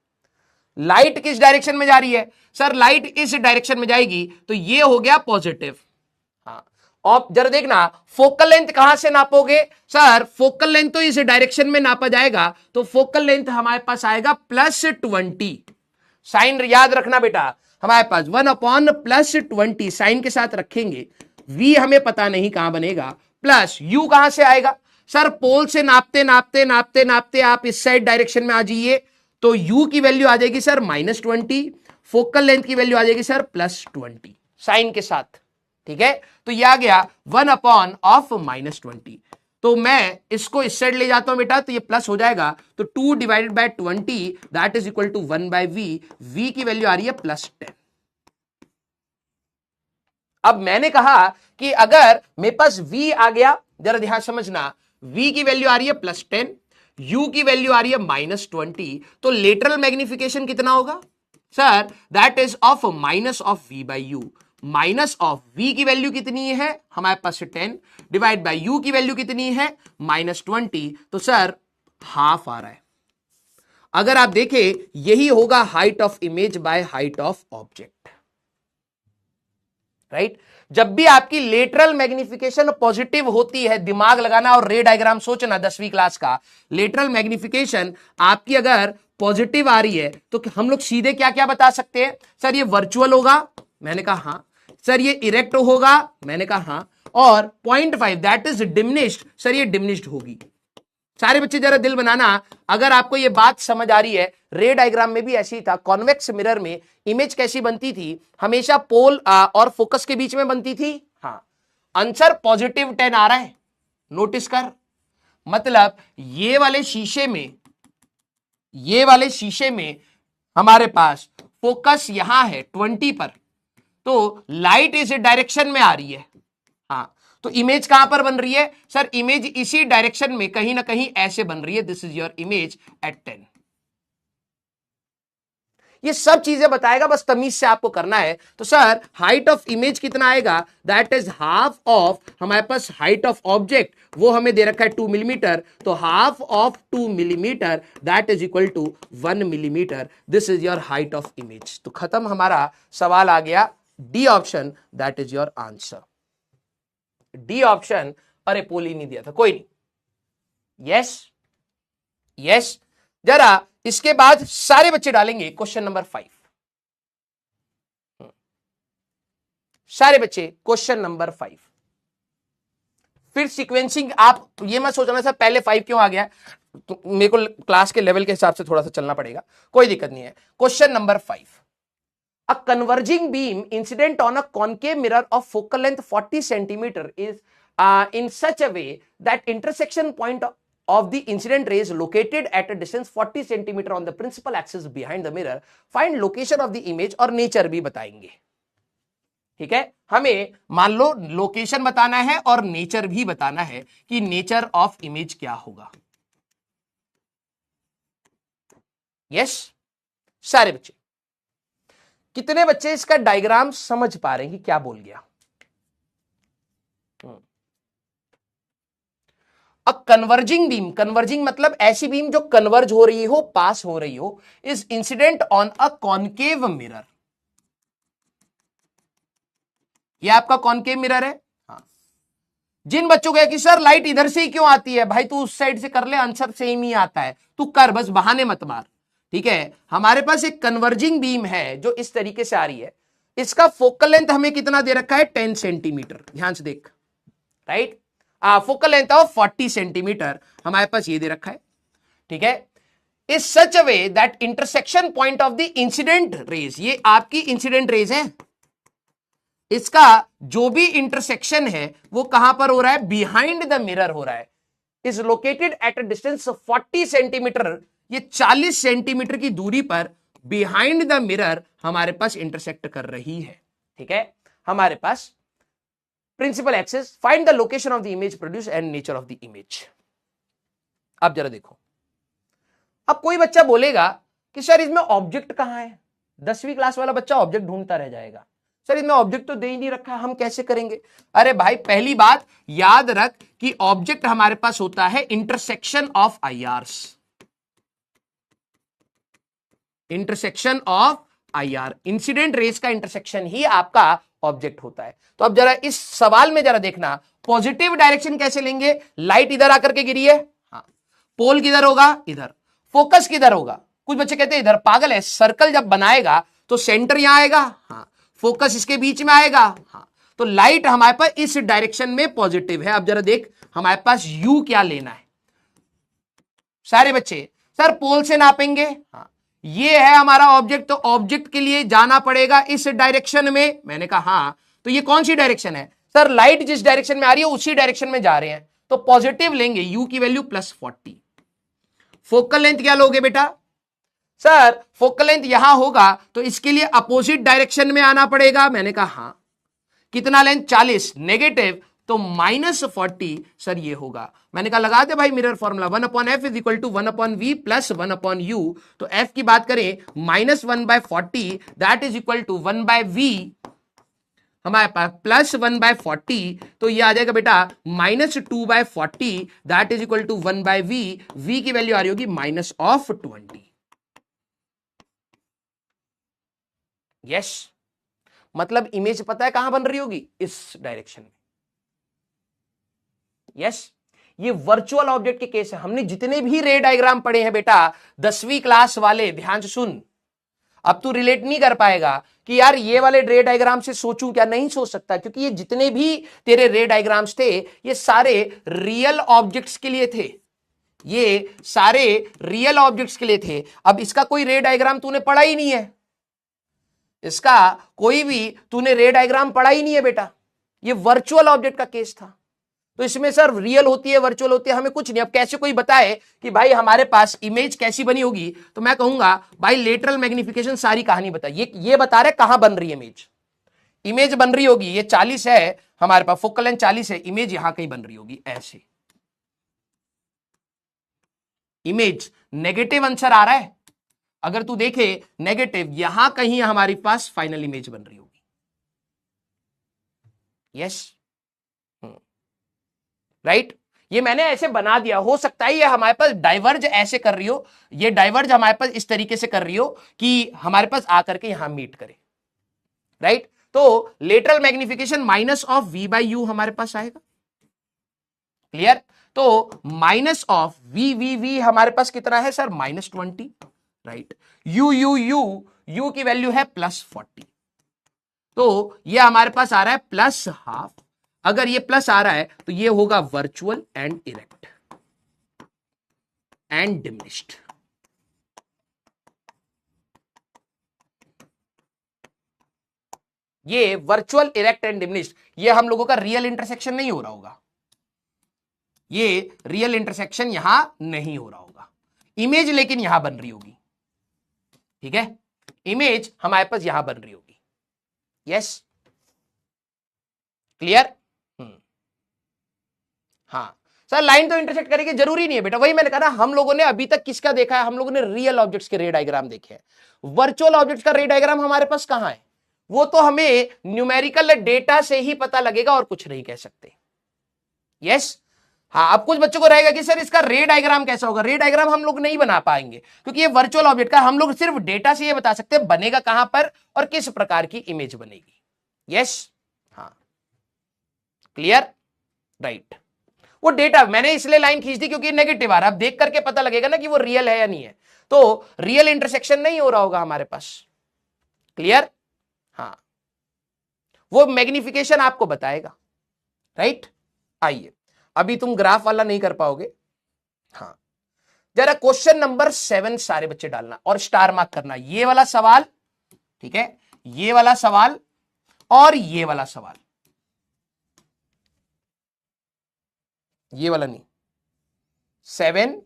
लाइट किस डायरेक्शन में जा रही है, सर लाइट इस डायरेक्शन में जाएगी, तो ये हो गया पॉजिटिव। हाँ, और जरा देखना, फोकल लेंथ कहां से नापोगे, सर फोकल लेंथ तो इस डायरेक्शन में नापा जाएगा, तो फोकल लेंथ हमारे पास आएगा +20। साइन याद रखना बेटा, हमारे पास 1/+20 साइन के साथ रखेंगे। v हमें पता नहीं कहां बनेगा, प्लस u कहां से आएगा, सर पोल से नापते नापते नापते नापते आप इस साइड डायरेक्शन में आ जाइए, तो u की वैल्यू आ जाएगी सर -20, फोकल लेंथ की वैल्यू आ जाएगी सर +20 साइन के साथ, ठीक है। तो ये आ गया 1/-20। तो मैं इसको इस साइड ले जाता हूं बेटा, तो ये प्लस हो जाएगा, तो 2/20 that is equal to 1/v। v की वैल्यू आ रही है +10। अब मैंने कहा कि अगर मेरे पास v आ गया, जरा ध्यान समझना, v की वैल्यू आ रही है +10, u की वैल्यू आ रही है -20, तो लेटरल मैग्निफिकेशन कितना होगा sir, that is of minus of v by you. Minus of v की वैल्यू कितनी है हमारे पास 10, डिवाइड बाई u की वैल्यू कितनी है -20, तो सर हाफ आ रहा है। अगर आप देखें यही होगा height of image by height of object, right. जब भी आपकी लेटरल मैग्निफिकेशन पॉजिटिव होती है, दिमाग लगाना और रे डायग्राम सोचना 10वीं क्लास का, लेटरल मैग्निफिकेशन आपकी अगर पॉजिटिव आ रही है तो हम लोग सीधे क्या क्या बता सकते हैं, सर ये वर्चुअल होगा, मैंने कहा हां, सर ये इरेक्ट होगा, मैंने कहा हां, और 0.5 दैट इज डिमिनिश्ड, सर ये डिमिनिश्ड होगी। सारे बच्चे जरा दिल बनाना, अगर आपको ये बात समझ आ रही है, रे डायग्राम में भी ऐसे ही था। कॉन्वेक्स मिरर में इमेज कैसी बनती थी, हमेशा पोल और फोकस के बीच में बनती थी। हाँ, आंसर +10 आ रहा है, नोटिस कर। मतलब ये वाले शीशे में हमारे पास फोकस यहां है 20 पर, तो लाइट इस डायरेक्शन में आ रही है। हाँ, तो इमेज कहां पर बन रही है सर, इमेज इसी डायरेक्शन में कहीं ना कहीं ऐसे बन रही है। This is your image at 10। ये सब चीजें बताएगा, बस तमीज से आपको करना है। तो सर हाइट ऑफ इमेज कितना आएगा, दैट इज हाफ ऑफ हमारे पास हाइट ऑफ ऑब्जेक्ट, वो हमें दे रखा है 2 मिलीमीटर, तो half of 2 millimetre that is equal to 1 millimetre. This is your height of image. तो खत्म हमारा सवाल आ गया, D option that is your answer. D option, अरे पोली नहीं दिया था, कोई नहीं, यस यस। जरा इसके बाद सारे बच्चे डालेंगे क्वेश्चन नंबर 5। सारे बच्चे क्वेश्चन नंबर 5। फिर सीक्वेंसिंग, आप ये मत सोचना सर पहले 5 क्यों आ गया, तो मेरे को क्लास के लेवल के हिसाब से थोड़ा सा चलना पड़ेगा, कोई दिक्कत नहीं है। Question number 5, a converging beam incident on a concave mirror of focal length 40 centimeter is in such a way that intersection point of the incident rays located at a distance 40 centimeter on the principal axis behind the mirror. Find location of the image और nature भी बताएंगे, ठीक है। हमें मान लो location बताना है और नेचर भी बताना है कि नेचर ऑफ इमेज क्या होगा। यस सारे बच्चे, कितने बच्चे इसका डायग्राम समझ पा रहे हैं कि क्या बोल गया? अ कन्वर्जिंग बीम, कन्वर्जिंग मतलब ऐसी बीम जो कन्वर्ज हो रही हो, पास हो रही हो, is incident on a concave mirror. ये आपका कॉनकेव मिरर है। हाँ। जिन बच्चों को कि सर लाइट इधर से ही क्यों आती है, भाई तू उस साइड से कर ले, आंसर सेम ही आता है, तू कर, बस बहाने मत मार। ठीक है, हमारे पास एक कन्वर्जिंग बीम है जो इस तरीके से आ रही है। इसका फोकल लेंथ हमें कितना दे रखा है? 10 सेंटीमीटर। ध्यान से देख, right, focal length of 40 centimetre हमारे पास ये दे रखा है। ठीक है, is such a way that intersection point of the incident raise, ये आपकी इंसिडेंट रेज है, इसका जो भी इंटरसेक्शन है वो कहां पर हो रहा है? बिहाइंड द मिरर हो रहा है। Is located at a distance 40 centimetre, ये 40 सेंटीमीटर की दूरी पर बिहाइंड द मिरर हमारे पास इंटरसेक्ट कर रही है। ठीक है, हमारे पास principal axis, find the location of the image produce and nature of the image. अब जरा देखो, अब कोई बच्चा बोलेगा कि सर इसमें ऑब्जेक्ट कहां है? 10वीं क्लास वाला बच्चा ऑब्जेक्ट ढूंढता रह जाएगा, सर इसमें ऑब्जेक्ट तो दे ही नहीं रखा, हम कैसे करेंगे? अरे भाई पहली बात याद रख कि ऑब्जेक्ट हमारे पास होता है intersection of IRs, intersection of IR, incident rays का इंटरसेक्शन ही आपका ऑब्जेक्ट होता है। तो अब जरा इस सवाल में जरा देखना, पॉजिटिव डायरेक्शन कैसे लेंगे? लाइट इधर आकर के गिरी है, हाँ, पोल किधर होगा? इधर। फोकस किधर होगा? कुछ बच्चे कहते हैं इधर, पागल है, सर्कल जब बनाएगा तो सेंटर यहां आएगा, हाँ, फोकस इसके बीच में आएगा, हाँ, तो लाइट हमारे पास इस डायरेक्शन में पॉजिटिव है। अब जरा देख हमारे पास यू क्या लेना है सारे बच्चे? सर पोल से नापेंगे, हाँ, ये है हमारा ऑब्जेक्ट, तो ऑब्जेक्ट के लिए जाना पड़ेगा इस डायरेक्शन में। मैंने कहा हाँ, तो ये कौन सी डायरेक्शन है? सर लाइट जिस डायरेक्शन में आ रही है उसी डायरेक्शन में जा रहे हैं, तो पॉजिटिव लेंगे, यू की वैल्यू +40। फोकल लेंथ क्या लोगे बेटा? सर फोकल लेंथ यहां होगा तो इसके लिए अपोजिट डायरेक्शन में आना पड़ेगा। मैंने कहा हाँ, कितना लेंथ? 40, नेगेटिव तो -40, सर ये होगा। मैंने कहा लगा दे भाई mirror formula, 1/f is equal to 1/v plus 1/u। तो f की बात करें -1/40 that is equal to 1/v, हमारे पास +1/40, तो ये आ जाएगा बेटा -2/40 that is equal to 1/v। v की वैल्यू आ रही होगी -20। यस, मतलब इमेज पता है कहां बन रही होगी? इस डायरेक्शन में। यस, ये वर्चुअल ऑब्जेक्ट के केस है। हमने जितने भी रे डायग्राम पढ़े हैं बेटा 10वीं क्लास वाले, ध्यान से सुन, अब तू रिलेट नहीं कर पाएगा कि यार ये वाले रे डायग्राम से सोचूं क्या, नहीं सोच सकता, क्योंकि ये जितने भी तेरे रे डायग्राम्स थे ये सारे रियल ऑब्जेक्ट्स के लिए थे, ये सारे रियल ऑब्जेक्ट्स के लिए थे। अब इसका कोई रे डायग्राम तूने पढ़ा ही नहीं है, इसका कोई भी तूने रे डायग्राम पढ़ा ही नहीं है बेटा, ये वर्चुअल ऑब्जेक्ट का केस था। तो इसमें सर रियल होती है, वर्चुअल होती है, हमें कुछ नहीं। अब कैसे कोई बताए कि भाई हमारे पास इमेज कैसी बनी होगी, तो मैं कहूंगा भाई लेटरल मैग्निफिकेशन सारी कहानी बता, ये बता रहे कहां बन रही है इमेज। इमेज बन रही होगी, ये 40 है हमारे पास, फोकल लेंथ 40 है, इमेज यहां कहीं बन रही होगी ऐसे। इमेज नेगेटिव आंसर आ रहा है, अगर तू देखे नेगेटिव, यहां कहीं हमारे पास फाइनल इमेज बन रही होगी। यस, राइट, ये मैंने ऐसे बना दिया, हो सकता है ये हमारे पास डाइवर्ज ऐसे कर रही हो, ये डाइवर्ज हमारे पास इस तरीके से कर रही हो कि हमारे पास आकर के यहां मीट करे, राइट। तो लेटरल मैग्निफिकेशन -v/u हमारे पास आएगा, क्लियर। तो -v हमारे पास कितना है सर? -20, राइट। u की वैल्यू है +40, तो ये हमारे पास आ रहा है +12। अगर ये प्लस आ रहा है तो ये होगा virtual and erect and diminished. ये वर्चुअल, इरेक्ट एंड डिमिनिश्ड, ये हम लोगों का रियल इंटरसेक्शन नहीं हो रहा होगा, ये रियल इंटरसेक्शन यहां नहीं हो रहा होगा, इमेज लेकिन यहां बन रही होगी। ठीक है, इमेज हमारे पास यहां बन रही होगी। Yes, clear. हाँ, सर लाइन तो इंटरसेक्ट करेगी, जरूरी नहीं है बेटा, वही मैंने कहा ना, हम लोगों ने अभी तक किसका देखा है, हम लोगों ने रियल ऑब्जेक्ट्स के रे डायग्राम देखे हैं। वर्चुअल ऑब्जेक्ट्स का रे डायग्राम हमारे पास कहां है, वो तो हमें न्यूमेरिकल डेटा से ही पता लगेगा और कुछ नहीं कह सकते। यस हाँ, अब कुछ बच्चों को रहेगा कि सर इसका रे डायग्राम कैसा होगा, रे डायग्राम हम लोग नहीं बना पाएंगे क्योंकि ये वर्चुअल ऑब्जेक्ट का, हम लोग सिर्फ डेटा से ये बता सकते हैं बनेगा कहां पर और किस प्रकार की इमेज बनेगी। यस हाँ क्लियर राइट। वो डेटा मैंने इसलिए लाइन खींच दी क्योंकि नेगेटिव आ रहा है, अब देख करके पता लगेगा ना कि वो रियल है या नहीं है, तो रियल इंटरसेक्शन नहीं हो रहा होगा हमारे पास। क्लियर हाँ, वो मैग्निफिकेशन आपको बताएगा राइट। आइए अभी तुम ग्राफ वाला नहीं कर पाओगे। हाँ जरा क्वेश्चन नंबर 7 सारे बच्चे डालना और स्टार मार्क करना, ये वाला सवाल ठीक है, ये वाला सवाल और ये वाला सवाल, ये वाला नहीं, 7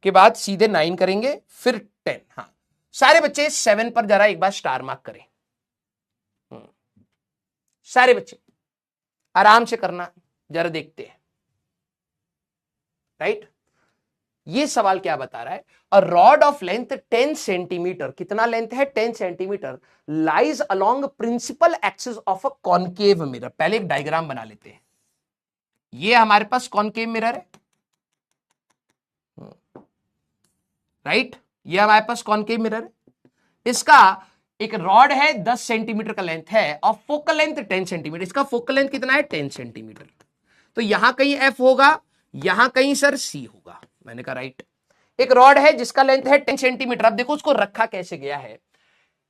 के बाद सीधे 9 करेंगे फिर 10। हाँ सारे बच्चे 7 पर जरा एक बार स्टार मार्क करें, सारे बच्चे आराम से करना, जरा देखते हैं राइट। ये सवाल क्या बता रहा है, a rod of length 10 centimetre, कितना लेंथ है 10 centimetre, lies along principal axis of a concave mirror. पहले एक डायग्राम बना लेते हैं, ये हमारे पास कॉनकेव मिरर है राइट, ये हमारे पास कॉनकेव मिरर है, इसका एक रॉड है 10 सेंटीमीटर का लेंथ है और फोकल लेंथ 10 सेंटीमीटर, इसका फोकल लेंथ कितना है 10 सेंटीमीटर, तो यहां कहीं एफ होगा, यहां कहीं सर सी होगा, मैंने कहा राइट। एक रॉड है जिसका लेंथ है 10 सेंटीमीटर, अब देखो उसको रखा कैसे गया है,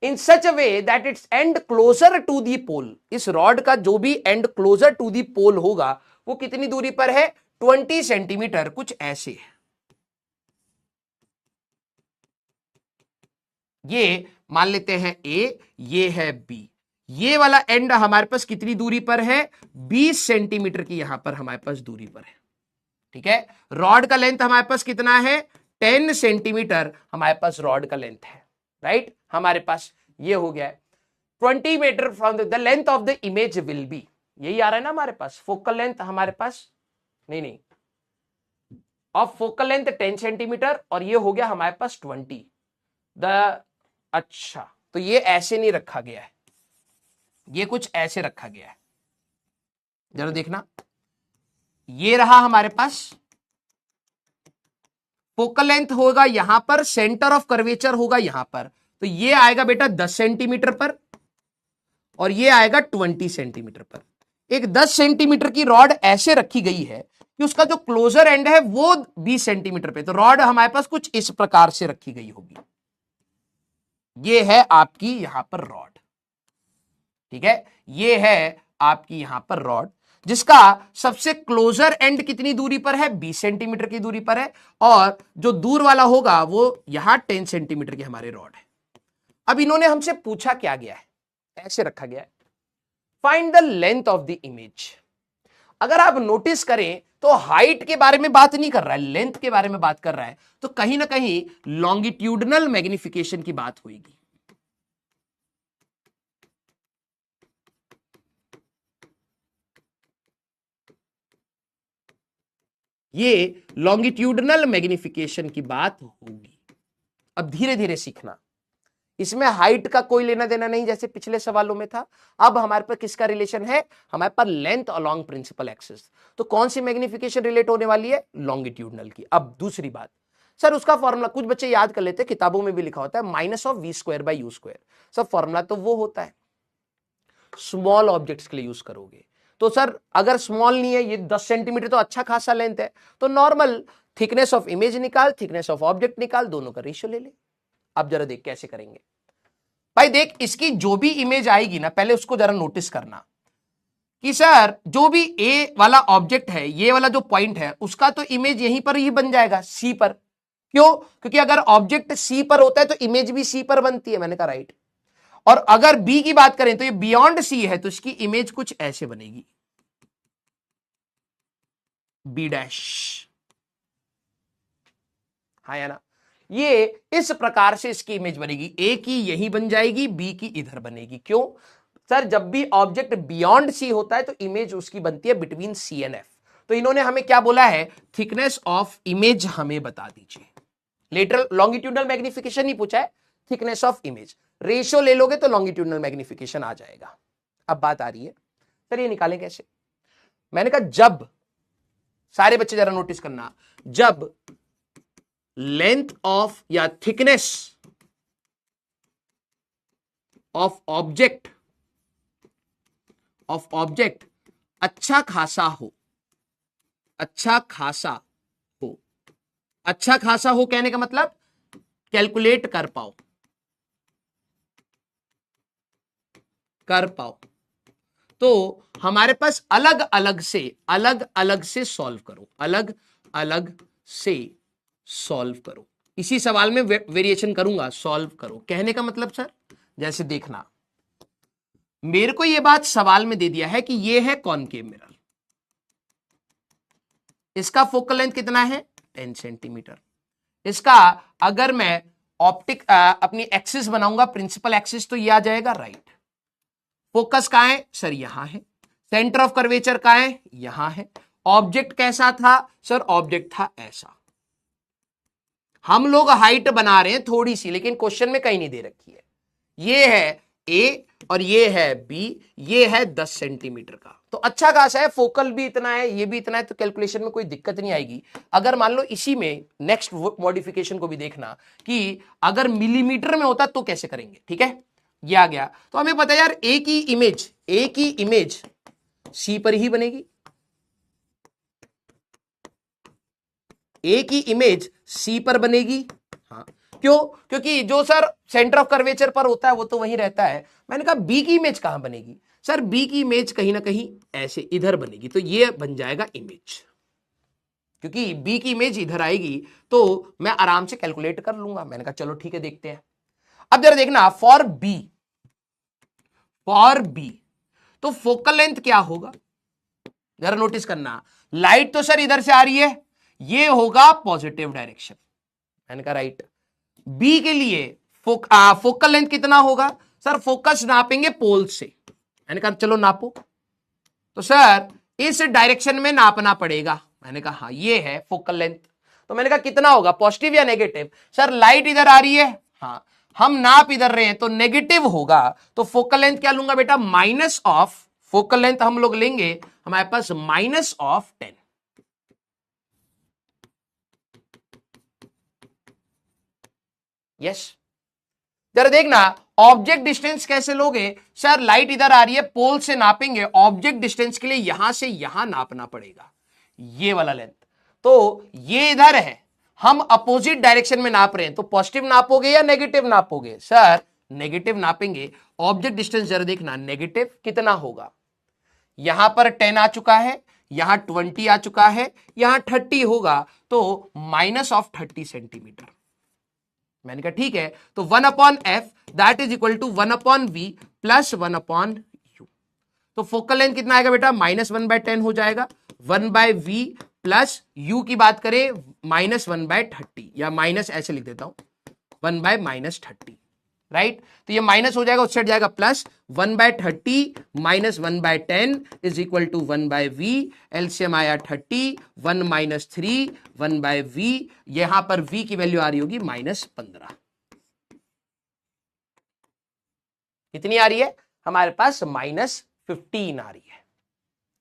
in such a way that it's end closer to the pole, इस रॉड का जो भी end closer to the pole होगा वो कितनी दूरी पर है 20 सेंटीमीटर, कुछ ऐसे है। ये मान लेते हैं ए, ये है बी, ये वाला एंड हमारे पास कितनी दूरी पर है 20 सेंटीमीटर की यहां पर हमारे पास दूरी पर है, ठीक है। रॉड का लेंथ हमारे पास कितना है 10 सेंटीमीटर हमारे पास रॉड का लेंथ है राइट, हमारे पास ये हो गया है 20 metre from the length of the image will be, यही आ रहा है ना हमारे पास, फोकल लेंथ हमारे पास नहीं ऑफ फोकल लेंथ 10 सेंटीमीटर और ये हो गया हमारे पास 20 द, अच्छा तो ये ऐसे नहीं रखा गया है, ये कुछ ऐसे रखा गया है, जरा देखना, ये रहा हमारे पास फोकल लेंथ होगा यहां पर, सेंटर ऑफ कर्वेचर होगा यहां पर, तो ये आएगा बेटा 10 सेंटीमीटर पर और ये आएगा 20 सेंटीमीटर पर। एक 10 सेंटीमीटर की रॉड ऐसे रखी गई है कि उसका जो क्लोजर एंड है वो 20 सेंटीमीटर पे, तो रॉड हमारे पास कुछ इस प्रकार से रखी गई होगी, ये है आपकी यहां पर रॉड, ठीक है, ये है आपकी यहां पर रॉड जिसका सबसे क्लोजर एंड कितनी दूरी पर है 20 सेंटीमीटर की दूरी पर है और जो दूर वाला होगा वो यहां 10 सेंटीमीटर की हमारे रॉड है। अब इन्होंने हमसे पूछा क्या गया है, ऐसे रखा गया है, find the length of the image. अगर आप नोटिस करें तो हाइट के बारे में बात नहीं कर रहा है, लेंथ के बारे में बात कर रहा है, तो कहीं ना कहीं लॉन्गिट्यूडनल मैग्निफिकेशन की बात होगी। ये लॉन्गिट्यूडनल मैग्निफिकेशन की बात होगी। अब धीरे धीरे सीखना, इसमें हाइट का कोई लेना देना नहीं जैसे पिछले सवालों में था, अब हमारे पास किसका रिलेशन है, हमारे पास लेंथ अलोंग प्रिंसिपल एक्सिस, तो कौन सी मैग्निफिकेशन रिलेट होने वाली है लॉन्गिट्यूडनल की। अब दूसरी बात, सर उसका फॉर्मूला कुछ बच्चे याद कर लेते हैं, किताबों में भी लिखा होता है -(v²/u²), सर फॉर्मूला तो वो होता है स्मॉल ऑब्जेक्ट्स के लिए यूज करोगे, तो सर अगर स्मॉल नहीं है, ये 10 सेंटीमीटर तो अच्छा खासा लेंथ है, तो नॉर्मल थिकनेस ऑफ इमेज निकाल, थिकनेस ऑफ ऑब्जेक्ट निकाल, दोनों का रेशियो ले ले। अब जरा देख कैसे करेंगे भाई, देख इसकी जो भी इमेज आएगी ना पहले उसको जरा नोटिस करना कि सर जो भी ए वाला ऑब्जेक्ट है, ये वाला जो पॉइंट है उसका तो इमेज यहीं पर ही बन जाएगा सी पर, क्यों, क्योंकि अगर ऑब्जेक्ट सी पर होता है तो इमेज भी सी पर बनती है, मैंने कहा राइट। और अगर बी की बात करें तो ये बियॉन्ड सी है तो इसकी इमेज कुछ ऐसे बनेगी बी डैश, हाँ या ना, ये इस प्रकार से इसकी इमेज बनेगी, ए की यही बन जाएगी, बी की इधर बनेगी। क्यों सर, जब भी ऑब्जेक्ट बियॉन्ड सी होता है तो इमेज उसकी बनती है बिटवीन सी एंड एफ, तो तो इन्होंने हमें क्या बोला है, थिकनेस ऑफ इमेज हमें बता दीजिए। लेटरल लॉन्गिट्यूडनल मैग्निफिकेशन नहीं पूछा है, थिकनेस ऑफ इमेज। रेशियो ले लोगे तो लॉन्गिट्यूडनल मैग्निफिकेशन आ जाएगा। अब बात आ रही है सर ये निकालें कैसे। मैंने कहा जब, सारे बच्चे जरा नोटिस करना, जब लेंथ ऑफ या थिकनेस ऑफ ऑब्जेक्ट अच्छा खासा हो, अच्छा खासा हो, अच्छा खासा हो कहने का मतलब कैलकुलेट कर पाओ, तो हमारे पास अलग अलग से सॉल्व करो, अलग अलग से सॉल्व करो। इसी सवाल में वेरिएशन करूंगा, सॉल्व करो कहने का मतलब सर, जैसे देखना मेरे को यह बात सवाल में दे दिया है कि यह है कॉनकेव मिरर, इसका फोकल लेंथ कितना है 10 सेंटीमीटर। इसका अगर मैं ऑप्टिक अपनी एक्सिस बनाऊंगा, प्रिंसिपल एक्सिस, तो यह आ जाएगा राइट। फोकस कहां है सर, यहां है। सेंटर ऑफ कर्वेचर कहां है, यहां है। ऑब्जेक्ट कैसा था सर, ऑब्जेक्ट था ऐसा। हम लोग हाइट बना रहे हैं थोड़ी सी, लेकिन क्वेश्चन में कहीं नहीं दे रखी है। ये है ए और ये है बी, ये है 10 सेंटीमीटर का, तो अच्छा खासा है। फोकल भी इतना है, ये भी इतना है, तो कैलकुलेशन में कोई दिक्कत नहीं आएगी। अगर मान लो इसी में नेक्स्ट मॉडिफिकेशन को भी देखना कि अगर मिलीमीटर में होता तो कैसे करेंगे, ठीक है। ये आ गया तो हमें पता है यार ए की इमेज सी पर ही बनेगी, ए की इमेज सी पर बनेगी। हाँ क्यों, क्योंकि जो सर सेंटर ऑफ कर्वेचर पर होता है वो तो वहीं रहता है। मैंने कहा बी की इमेज कहां बनेगी सर, बी की इमेज कहीं ना कहीं ऐसे इधर बनेगी, तो ये बन जाएगा इमेज। क्योंकि बी की इमेज इधर आएगी तो मैं आराम से कैलकुलेट कर लूंगा। मैंने कहा चलो ठीक है देखते हैं। अब जरा देखना फॉर बी तो फोकल लेंथ क्या होगा, जरा नोटिस करना। लाइट तो सर इधर से आ रही है, ये होगा पॉजिटिव डायरेक्शन। मैंने कहा राइट। बी के लिए फोकल लेंथ कितना होगा सर, फोकस नापेंगे पोल से। मैंने कहा चलो नापो, तो सर इस डायरेक्शन में नापना पड़ेगा। मैंने कहा हाँ ये है फोकल लेंथ। तो मैंने कहा कितना होगा, पॉजिटिव या नेगेटिव। सर लाइट इधर आ रही है, हाँ हम नाप इधर रहे हैं तो नेगेटिव होगा। तो फोकल लेंथ क्या लूंगा बेटा, माइनस ऑफ, फोकल लेंथ हम लोग लेंगे हमारे पास माइनस ऑफ 10। यस जरा देखना ऑब्जेक्ट डिस्टेंस कैसे लोगे सर, लाइट इधर आ रही है, पोल से नापेंगे, ऑब्जेक्ट डिस्टेंस के लिए यहां से यहां नापना पड़ेगा ये वाला लेंथ। तो ये इधर है, हम अपोजिट डायरेक्शन में नाप रहे हैं, तो पॉजिटिव नापोगे या नेगेटिव नापोगे सर, नेगेटिव नापेंगे। ऑब्जेक्ट डिस्टेंस जरा देखना नेगेटिव कितना होगा, यहां पर 10 आ चुका है, यहां 20 आ चुका है, यहां 30 होगा, तो माइनस ऑफ 30 सेंटीमीटर। मैंने कहा ठीक है, तो 1/f that is equal to 1/v plus 1/u। तो फोकल लेंथ कितना आएगा बेटा, -1/10 हो जाएगा। 1/v प्लस u की बात करें -1/30, या माइनस ऐसे लिख देता हूं 1/-30, राइट। तो ये माइनस हो जाएगा, उससे जाएगा plus 1/30 minus 1/10 is equal to 1/v। LCM आया 30, 1 - 3 1/v। यहां पर v की वैल्यू आ रही होगी -15। कितनी आ रही है हमारे पास, -15 आ रही है,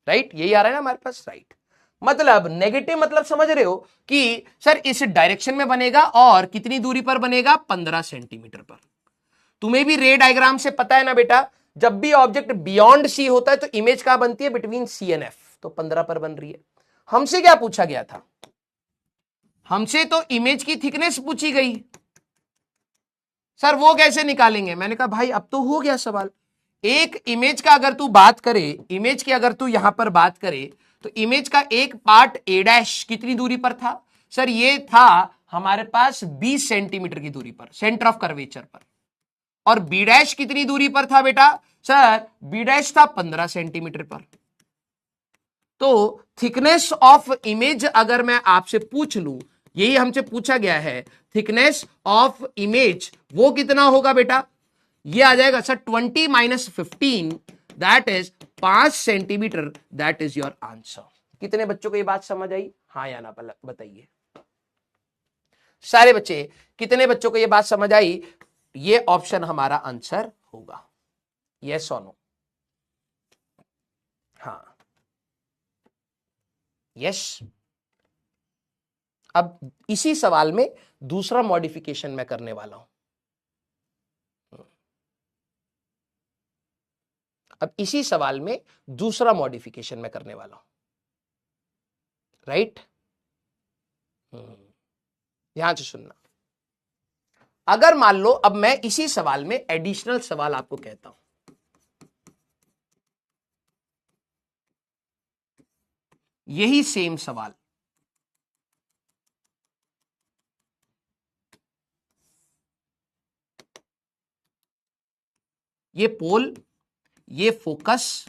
राइट। यही आ रहा है ना हमारे पास, राइट। मतलब नेगेटिव मतलब समझ रहे हो कि सर इस डायरेक्शन में बनेगा और कितनी दूरी पर बनेगा, 15 सेंटीमीटर पर। तुम्हें भी रे डायग्राम से पता है ना बेटा, जब भी ऑब्जेक्ट बियॉन्ड सी होता है तो इमेज कहां बनती है, बिटवीन सी एंड एफ, तो 15 पर बन रही है। हमसे क्या पूछा गया था, हमसे तो इमेज की थिकनेस पूछी गई सर, वो कैसे निकालेंगे। मैंने कहा भाई अब तो हो गया सवाल। एक इमेज का अगर तू बात करे, इमेज की अगर तू यहां पर बात करे, तो इमेज का एक पार्ट ए डैश कितनी दूरी पर था सर, ये था हमारे पास 20 सेंटीमीटर की दूरी पर, सेंटर ऑफ कर्वेचर पर। और बी डैश कितनी दूरी पर था बेटा सर, बी डैश था 15 सेंटीमीटर पर। तो थिकनेस ऑफ इमेज अगर मैं आपसे पूछ लूं, यही हमसे पूछा गया है, थिकनेस ऑफ इमेज वो कितना होगा बेटा, ये आ जाएगा sir 20 - 15 that is 5 centimetre, that is your answer. कितने बच्चों को ये बात समझ आई? हाँ या ना बताइए सारे बच्चे, कितने बच्चों को ये बात समझ आई? ये ऑप्शन हमारा आंसर होगा, यस और नो? हाँ यस। अब इसी सवाल में दूसरा मॉडिफिकेशन मैं करने वाला हूं। अब इसी सवाल में दूसरा मॉडिफिकेशन मैं करने वाला हूं, राइट? ध्यान से सुनना। अगर मान लो अब मैं इसी सवाल में एडिशनल सवाल आपको कहता हूं, यही सेम सवाल, ये पोल, ये फोकस,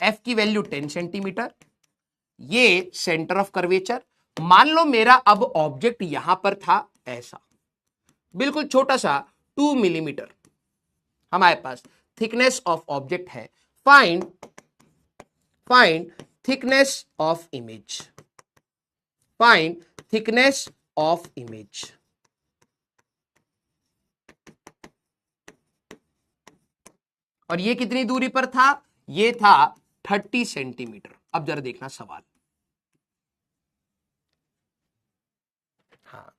एफ की वैल्यू 10 सेंटीमीटर, ये सेंटर ऑफ कर्वेचर। मान लो मेरा अब ऑब्जेक्ट यहां पर था ऐसा, बिल्कुल छोटा सा 2 मिलीमीटर हमारे पास थिकनेस ऑफ ऑब्जेक्ट है। Find thickness of image, find thickness of image. और ये कितनी दूरी पर था? ये था 30 सेंटीमीटर। अब जरा देखना सवाल। हाँ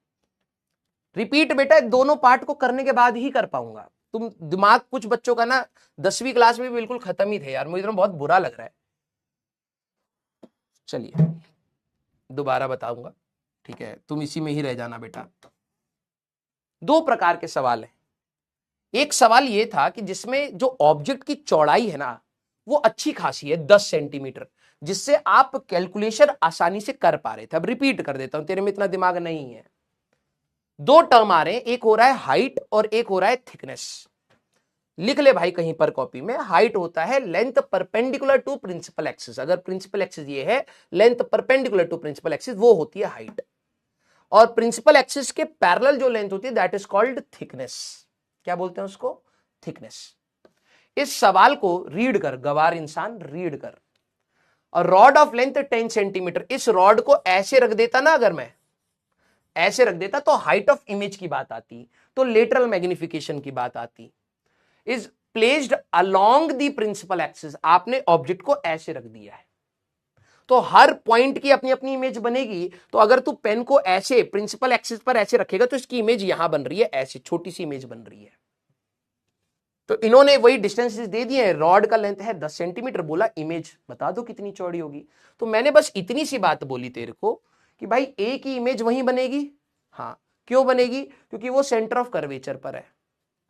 रिपीट बेटा, दोनों पार्ट को करने के बाद ही कर पाऊंगा। तुम दिमाग कुछ बच्चों का ना 10वीं क्लास में बिल्कुल खत्म ही थे यार, मुझे तो बहुत बुरा लग रहा है। चलिए दोबारा बताऊंगा, ठीक है? तुम इसी में ही रह जाना बेटा। दो प्रकार के सवाल हैं। एक सवाल ये था कि जिसमें जो ऑब्जेक्ट की चौड़ाई है ना वो अच्छी खासी है 10 सेंटीमीटर, जिससे आप कैलकुलेशन आसानी से कर पा रहे थे। अब रिपीट कर देता हूं, तेरे में इतना दिमाग नहीं है। दो टर्म आ रहे हैं, एक हो रहा है हाइट और एक हो रहा है थिकनेस। लिख ले भाई कहीं पर कॉपी में। हाइट होता है length perpendicular to principal axis. अगर प्रिंसिपल एक्सिस ये है, length perpendicular to principal axis, वो होती है हाइट। और प्रिंसिपल एक्सिस के पैरेलल जो लेंथ होती है दैट इज कॉल्ड थिकनेस। क्या बोलते हैं उसको? थिकनेस। इस सवाल को रीड कर, गवार इंसान रीड कर। और रॉड ऑफ लेंथ 10 सेंटीमीटर, इस रॉड को ऐसे रख देता ना, अगर मैं ऐसे रख देता तो हाइट ऑफ इमेज की बात आती, तो लेटरल मैग्निफिकेशन की बात आती। Is placed along the principal axis, आपने ऑब्जेक्ट को ऐसे रख दिया है तो हर पॉइंट की अपनी अपनी इमेज बनेगी। तो अगर तू पेन को ऐसे प्रिंसिपल एक्सिस पर ऐसे रखेगा तो इसकी इमेज यहां बन रही है, ऐसे छोटी सी इमेज बन रही है। तो इन्होंने वही डिस्टेंसेस दे दिए। रॉड का लेंथ है 10 सेंटीमीटर, बोला इमेज बता दो कितनी चौड़ी होगी। तो मैंने बस इतनी सी बात बोली तेरे को कि भाई ए की इमेज वहीं बनेगी। हाँ क्यों बनेगी? क्योंकि वो सेंटर ऑफ कर्वेचर पर है,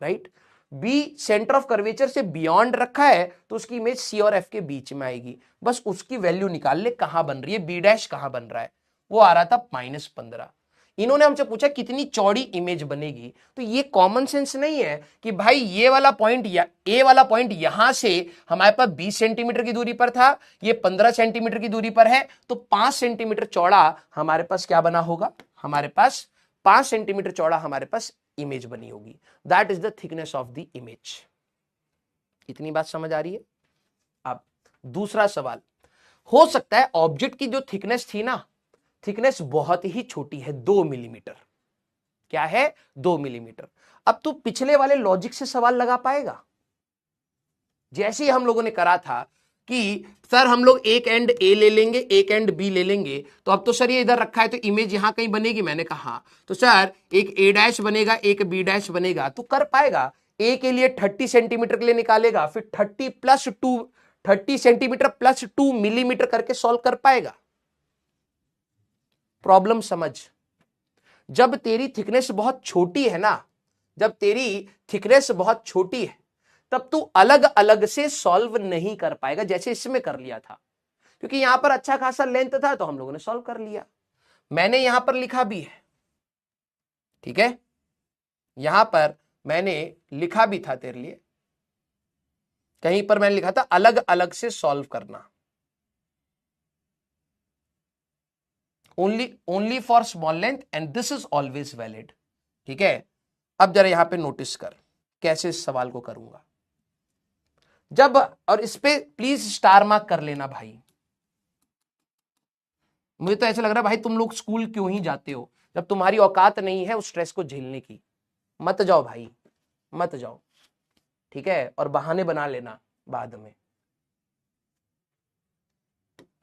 right? B centre of curvature से बियॉन्ड रखा है तो उसकी इमेज सी और एफ के बीच में आएगी। बस उसकी वैल्यू निकाल ले, कहां बन रही है, बी डैश कहां बन रहा है। वो आ रहा था -15। इन्होंने हमसे पूछा कितनी चौड़ी इमेज बनेगी। तो ये कॉमन सेंस नहीं है कि भाई ये वाला पॉइंट या ए वाला पॉइंट यहां से हमारे पास 20 सेंटीमीटर की दूरी पर था, ये 15 सेंटीमीटर की दूरी पर है, तो 5 सेंटीमीटर चौड़ा हमारे पास क्या बना होगा? हमारे पास 5 सेंटीमीटर चौड़ा हमारे पास इमेज बनी होगी। That is the thickness of the image. इतनी बात समझ आ रही है? अब दूसरा सवाल, हो सकता है ऑब्जेक्ट की जो थिकनेस थी ना, थिकनेस बहुत ही छोटी है, 2 मिलीमीटर। क्या है? 2 मिलीमीटर। अब तू पिछले वाले लॉजिक से सवाल लगा पाएगा? जैसे ही हम लोगों ने करा था कि सर हम लोग एक एंड ए ले लेंगे, एक एंड बी ले लेंगे, तो अब तो सर ये इधर रखा है तो इमेज यहां कहीं बनेगी। मैंने कहा तो सर एक ए डैश बनेगा, एक बी डैश बनेगा। तो कर पाएगा? ए के लिए 30 सेंटीमीटर के लिए निकालेगा, फिर 30 सेंटीमीटर प्लस 2 मिलीमीटर करके सॉल्व कर पाएगा? प्रॉब्लम समझ। जब तेरी थिकनेस बहुत छोटी है ना, जब तेरी थिकनेस बहुत छोटी है तब तू अलग अलग से सॉल्व नहीं कर पाएगा जैसे इसमें कर लिया था, क्योंकि यहां पर अच्छा खासा लेंथ था तो हम लोगों ने सॉल्व कर लिया। मैंने यहां पर लिखा भी है, ठीक है? यहां पर मैंने लिखा भी था तेरे लिए, कहीं पर मैंने लिखा था अलग अलग से सॉल्व करना, only for small length and this is always valid. ठीक है? अब जरा यहां पे नोटिस कर कैसे इस सवाल को करूंगा। जब, और इस पे प्लीज स्टार मार्क कर लेना भाई, मुझे तो ऐसा लग रहा है भाई तुम लोग स्कूल क्यों ही जाते हो जब तुम्हारी औकात नहीं है उस स्ट्रेस को झेलने की। मत जाओ भाई, मत जाओ, ठीक है, और बहाने बना लेना बाद में।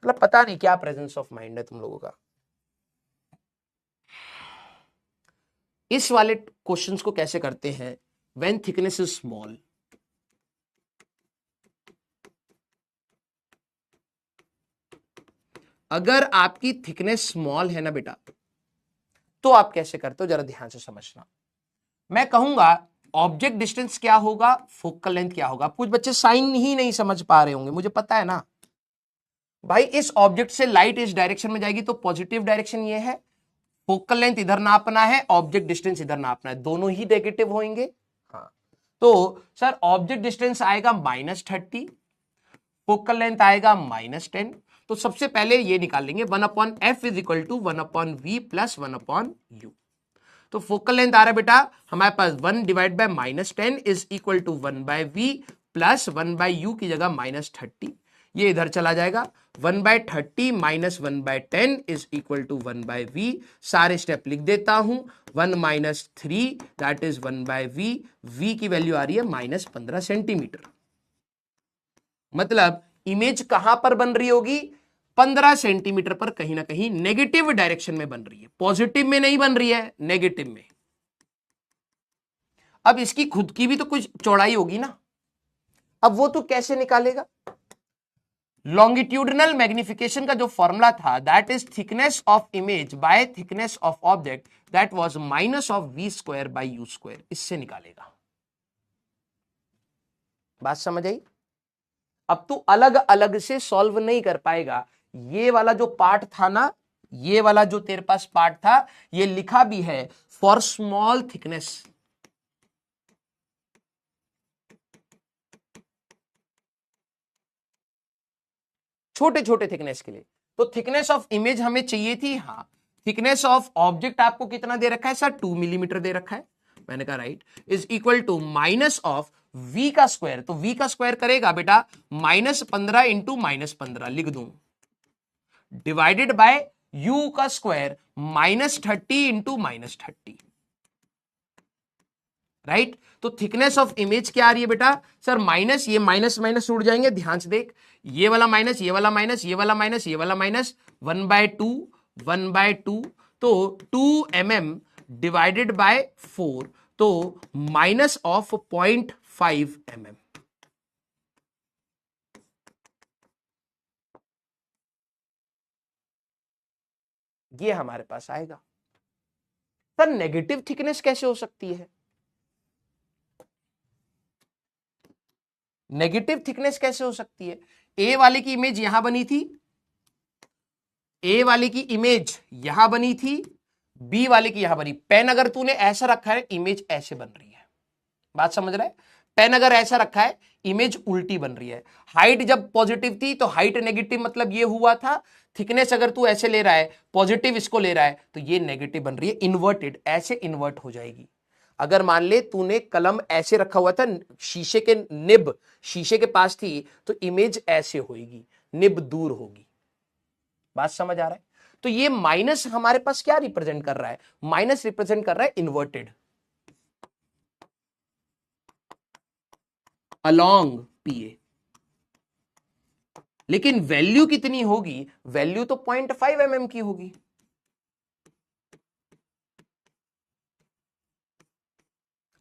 मतलब पता नहीं क्या प्रेजेंस ऑफ माइंड है तुम लोगों का। इस वाले क्वेश्चंस को कैसे करते हैं, व्हेन थिकनेस इज स्मॉल। अगर आपकी थिकनेस स्मॉल है ना बेटा, तो आप कैसे करते हो जरा ध्यान से समझना। मैं कहूंगा ऑब्जेक्ट डिस्टेंस क्या होगा, फोकल लेंथ क्या होगा। कुछ बच्चे साइन ही नहीं समझ पा रहे होंगे, मुझे पता है ना। भाई इस ऑब्जेक्ट से लाइट इस डायरेक्शन में जाएगी तो पॉजिटिव डायरेक्शन ये है, फोकल लेंथ इधर नापना है, ऑब्जेक्ट डिस्टेंस इधर नापना है, दोनों ही नेगेटिव होंगे। हाँ, तो सर ऑब्जेक्ट डिस्टेंस आएगा -30, फोकल लेंथ आएगा -10। तो सबसे पहले ये निकाल लेंगे 1/f is equal to 1/v plus 1/u। तो फोकल लेंथ आ रहा है बेटा हमारे पास 1 divide by -10 is equal to 1/v plus 1/u की जगह -30। ये इधर चला जाएगा, 1/30 minus 1/10 is equal to 1/v। सारे स्टेप लिख देता हूं, 1 - 3 दैट इज 1/v। v की वैल्यू आ रही है -15 सेंटीमीटर। मतलब इमेज कहां पर बन रही होगी, 15 सेंटीमीटर पर कहीं ना कहीं नेगेटिव डायरेक्शन में बन रही है, पॉजिटिव में नहीं बन रही है, नेगेटिव में। अब इसकी खुद की भी तो कुछ चौड़ाई होगी ना, अब वो तो कैसे निकालेगा। लॉन्गिट्यूडिनल मैग्निफिकेशन का जो फॉर्मूला था that is thickness of image by thickness of object that was -v² by u²। इससे निकालेगा। बात समझ आई। अब तू अलग अलग से सॉल्व नहीं कर पाएगा। ये वाला जो पार्ट था ना, ये वाला जो तेरे पास पार्ट था, ये लिखा भी है फॉर स्मॉल थिकनेस। छोटे छोटे थिकनेस के लिए। तो थिकनेस ऑफ इमेज हमें चाहिए थी, हाँ। थिकनेस ऑफ ऑब्जेक्ट आपको कितना दे रखा है सर, 2 मिलीमीटर दे रखा है। मैंने कहा right, is equal to minus of v का स्क्वायर। तो v का स्क्वायर करेगा बेटा -15 इंटू -15 लिख दूं, डिवाइडेड बाय u का स्क्वायर -30 इंटू -30, राइट। तो थिकनेस ऑफ इमेज क्या आ रही है बेटा सर, माइनस, ये माइनस माइनस उड़ जाएंगे, ध्यान से देख, ये वाला माइनस, ये वाला माइनस, ये वाला माइनस, ये वाला माइनस, 1/2 1/2, तो 2 mm डिवाइडेड बाय 4, तो माइनस ऑफ 0.5 mm। ये हमारे पास आएगा। सर नेगेटिव थिकनेस कैसे हो सकती है, नेगेटिव थिकनेस कैसे हो सकती है। ए वाले की इमेज यहां बनी थी, ए वाले की इमेज यहां बनी थी, बी वाले की यहां बनी। पेन अगर तूने ऐसा रखा है, इमेज ऐसे बन रही है। बात समझ रहा है। पेन अगर ऐसा रखा है, इमेज उल्टी बन रही है। हाइट जब पॉजिटिव थी तो हाइट नेगेटिव, मतलब ये हुआ था। थिकनेस अगर तू ऐसे ले रहा है, पॉजिटिव इसको ले रहा है, तो ये नेगेटिव बन रही है, इन्वर्टेड, ऐसे इन्वर्ट हो जाएगी। अगर मान ले तूने कलम ऐसे रखा हुआ था, शीशे के निब शीशे के पास थी, तो इमेज ऐसे होगी, निब दूर होगी। बात समझ आ रहा है। तो ये माइनस हमारे पास क्या रिप्रेजेंट कर रहा है, माइनस रिप्रेजेंट कर रहा है इन्वर्टेड अलोंग पीए। लेकिन वैल्यू कितनी होगी, वैल्यू तो 0.5 mm की होगी।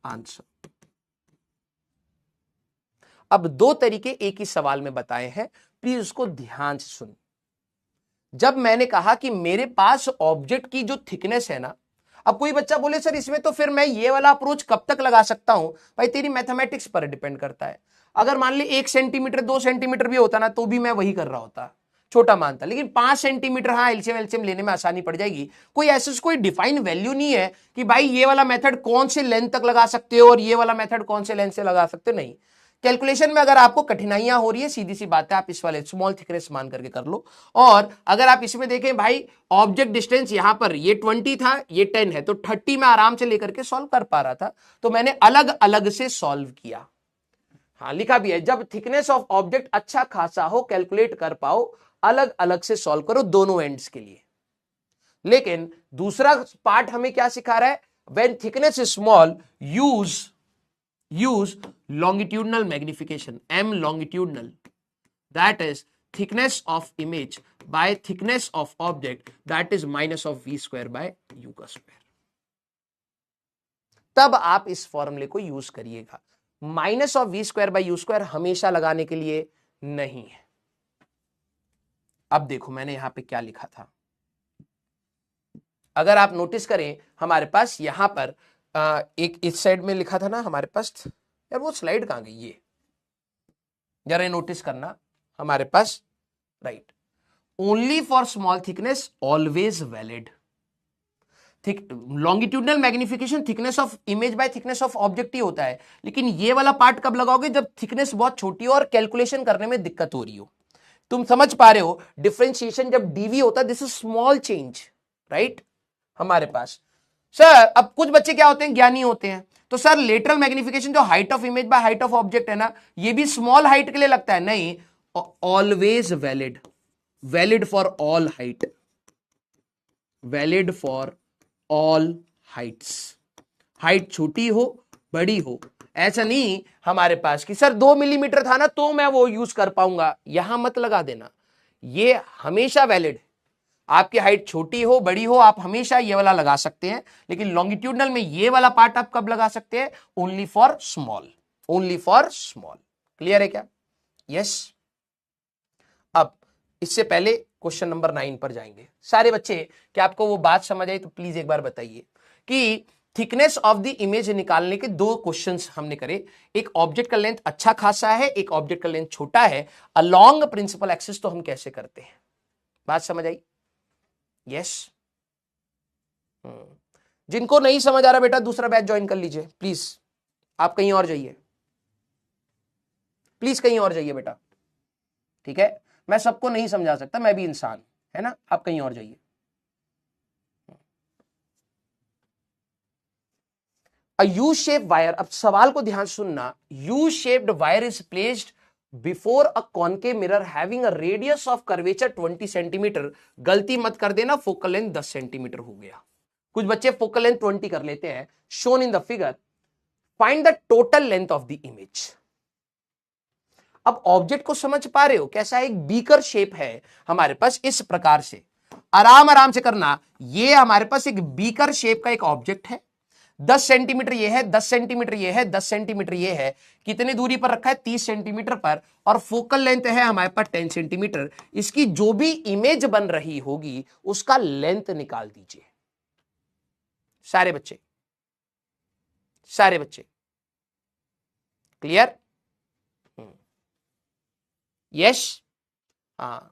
आंसर। अब दो तरीके एक ही सवाल में बताए हैं, प्लीज उसको ध्यान से सुन। जब मैंने कहा कि मेरे पास ऑब्जेक्ट की जो थिकनेस है ना, अब कोई बच्चा बोले सर इसमें तो फिर मैं ये वाला अप्रोच कब तक लगा सकता हूं, भाई तेरी मैथमेटिक्स पर डिपेंड करता है। अगर मान ले 1 सेंटीमीटर 2 सेंटीमीटर भी होता ना, तो भी मैं वही कर रहा होता, छोटा मानता। लेकिन 5 सेंटीमीटर, हाँ एलसीएम एलसीएम लेने में आसानी पड़ जाएगी। कोई ऐसा कोई डिफाइन वैल्यू नहीं है कि भाई ये वाला मेथड कौन से लेंथ तक लगा सकते हो और ये वाला मेथड कौन से लेंथ से लगा सकते हो, नहीं। कैलकुलेशन में अगर आपको कठिनाइयां हो रही है, सीधी सी बात है, आप इस वाले स्मॉल थिकनेस मान करके कर लो। और अगर आप इसमें देखें भाई, ऑब्जेक्ट डिस्टेंस यहां पर ये 20 था, ये 10 है, तो 30 में आराम से लेकर के सॉल्व कर पा रहा था। तो मैंने अलग अलग से सॉल्व किया। हाँ लिखा भी है, जब थिकनेस ऑफ ऑब्जेक्ट अच्छा खासा हो, कैलकुलेट कर पाओ, अलग अलग से सॉल्व करो दोनों एंड्स के लिए। लेकिन दूसरा पार्ट हमें क्या सिखा रहा है, when thickness is small use longitudinal magnification, M longitudinal, that is thickness of image by thickness of object, that is minus of we square by you का स्क्वायर। तब आप इस फॉर्मूले को यूज करिएगा। Minus of we square by u square हमेशा लगाने के लिए नहीं है। अब देखो मैंने यहां पे क्या लिखा था, अगर आप नोटिस करें हमारे पास यहां पर एक इस साइड में लिखा था ना हमारे पास, यार वो स्लाइड कहां गई, ये जरा नोटिस करना हमारे पास, right, only for small thickness always valid, longitudinal magnification thickness of image by thickness of object ही होता है, लेकिन ये वाला पार्ट कब लगाओगे, जब थिकनेस बहुत छोटी हो और कैलकुलेशन करने में दिक्कत हो रही हो। तुम समझ पा रहे हो डिफरेंशिएशन जब डीवी होता है, this is small change, right. हमारे पास सर अब कुछ बच्चे क्या होते हैं, ज्ञानी होते हैं, तो सर लेटरल मैग्निफिकेशन जो height of image by height of object है ना, ये भी स्मॉल हाइट के लिए लगता है, नहीं, always valid, valid for all height, valid for all Heights, height छोटी हो बड़ी हो, ऐसा नहीं हमारे पास कि सर 2 मिलीमीटर था ना तो मैं वो यूज कर पाऊंगा, यहां मत लगा देना, ये हमेशा वैलिड है। आपकी हाइट छोटी हो बड़ी हो आप हमेशा ये वाला लगा सकते हैं, लेकिन लॉन्गिट्यूडनल में ये वाला पार्ट आप कब लगा सकते हैं, only for small, only for small. Clear है क्या? यस। अब इससे पहले क्वेश्चन नंबर 9 पर जाएंगे। सारे बच्चे क्या आपको वो बात समझ आई तो प्लीज एक बार बताइए कि थिकनेस ऑफ द इमेज निकालने के 2 क्वेश्चंस हमने करे, एक ऑब्जेक्ट का लेंथ अच्छा खासा है, एक ऑब्जेक्ट का लेंथ छोटा है, अलोंग प्रिंसिपल एक्सिस तो हम कैसे करते हैं, बात समझ आई? यस। जिनको नहीं समझ आ रहा बेटा दूसरा बैच ज्वाइन कर लीजिए प्लीज, आप कहीं और जाइए, प्लीज कहीं और जाइए बेटा, ठीक है, मैं सबको नहीं समझा सकता, मैं भी इंसान है ना, आप कहीं और जाइए। अ यू शेप वायर, अब सवाल को ध्यान सुनना, U shaped wire is placed before a concave mirror having a radius of curvature 20 centimetre, गलती मत कर देना फोकल लेंथ 10 सेंटीमीटर हो गया, कुछ बच्चे फोकल लेंथ 20 कर लेते हैं, shown in the figure, find the total length of the image. अब ऑब्जेक्ट को समझ पा रहे हो कैसा, एक बीकर शेप है हमारे पास, इस प्रकार से आराम आराम से करना, ये हमारे पास एक बीकर शेप का एक ऑब्जेक्ट है, 10 सेंटीमीटर ये है, 10 सेंटीमीटर ये है, 10 सेंटीमीटर ये है, कितनी दूरी पर रखा है 30 सेंटीमीटर पर, और फोकल लेंथ है हमारे पास 10 सेंटीमीटर, इसकी जो भी इमेज बन रही होगी उसका लेंथ निकाल दीजिए। सारे बच्चे, सारे बच्चे क्लियर? यस। हाँ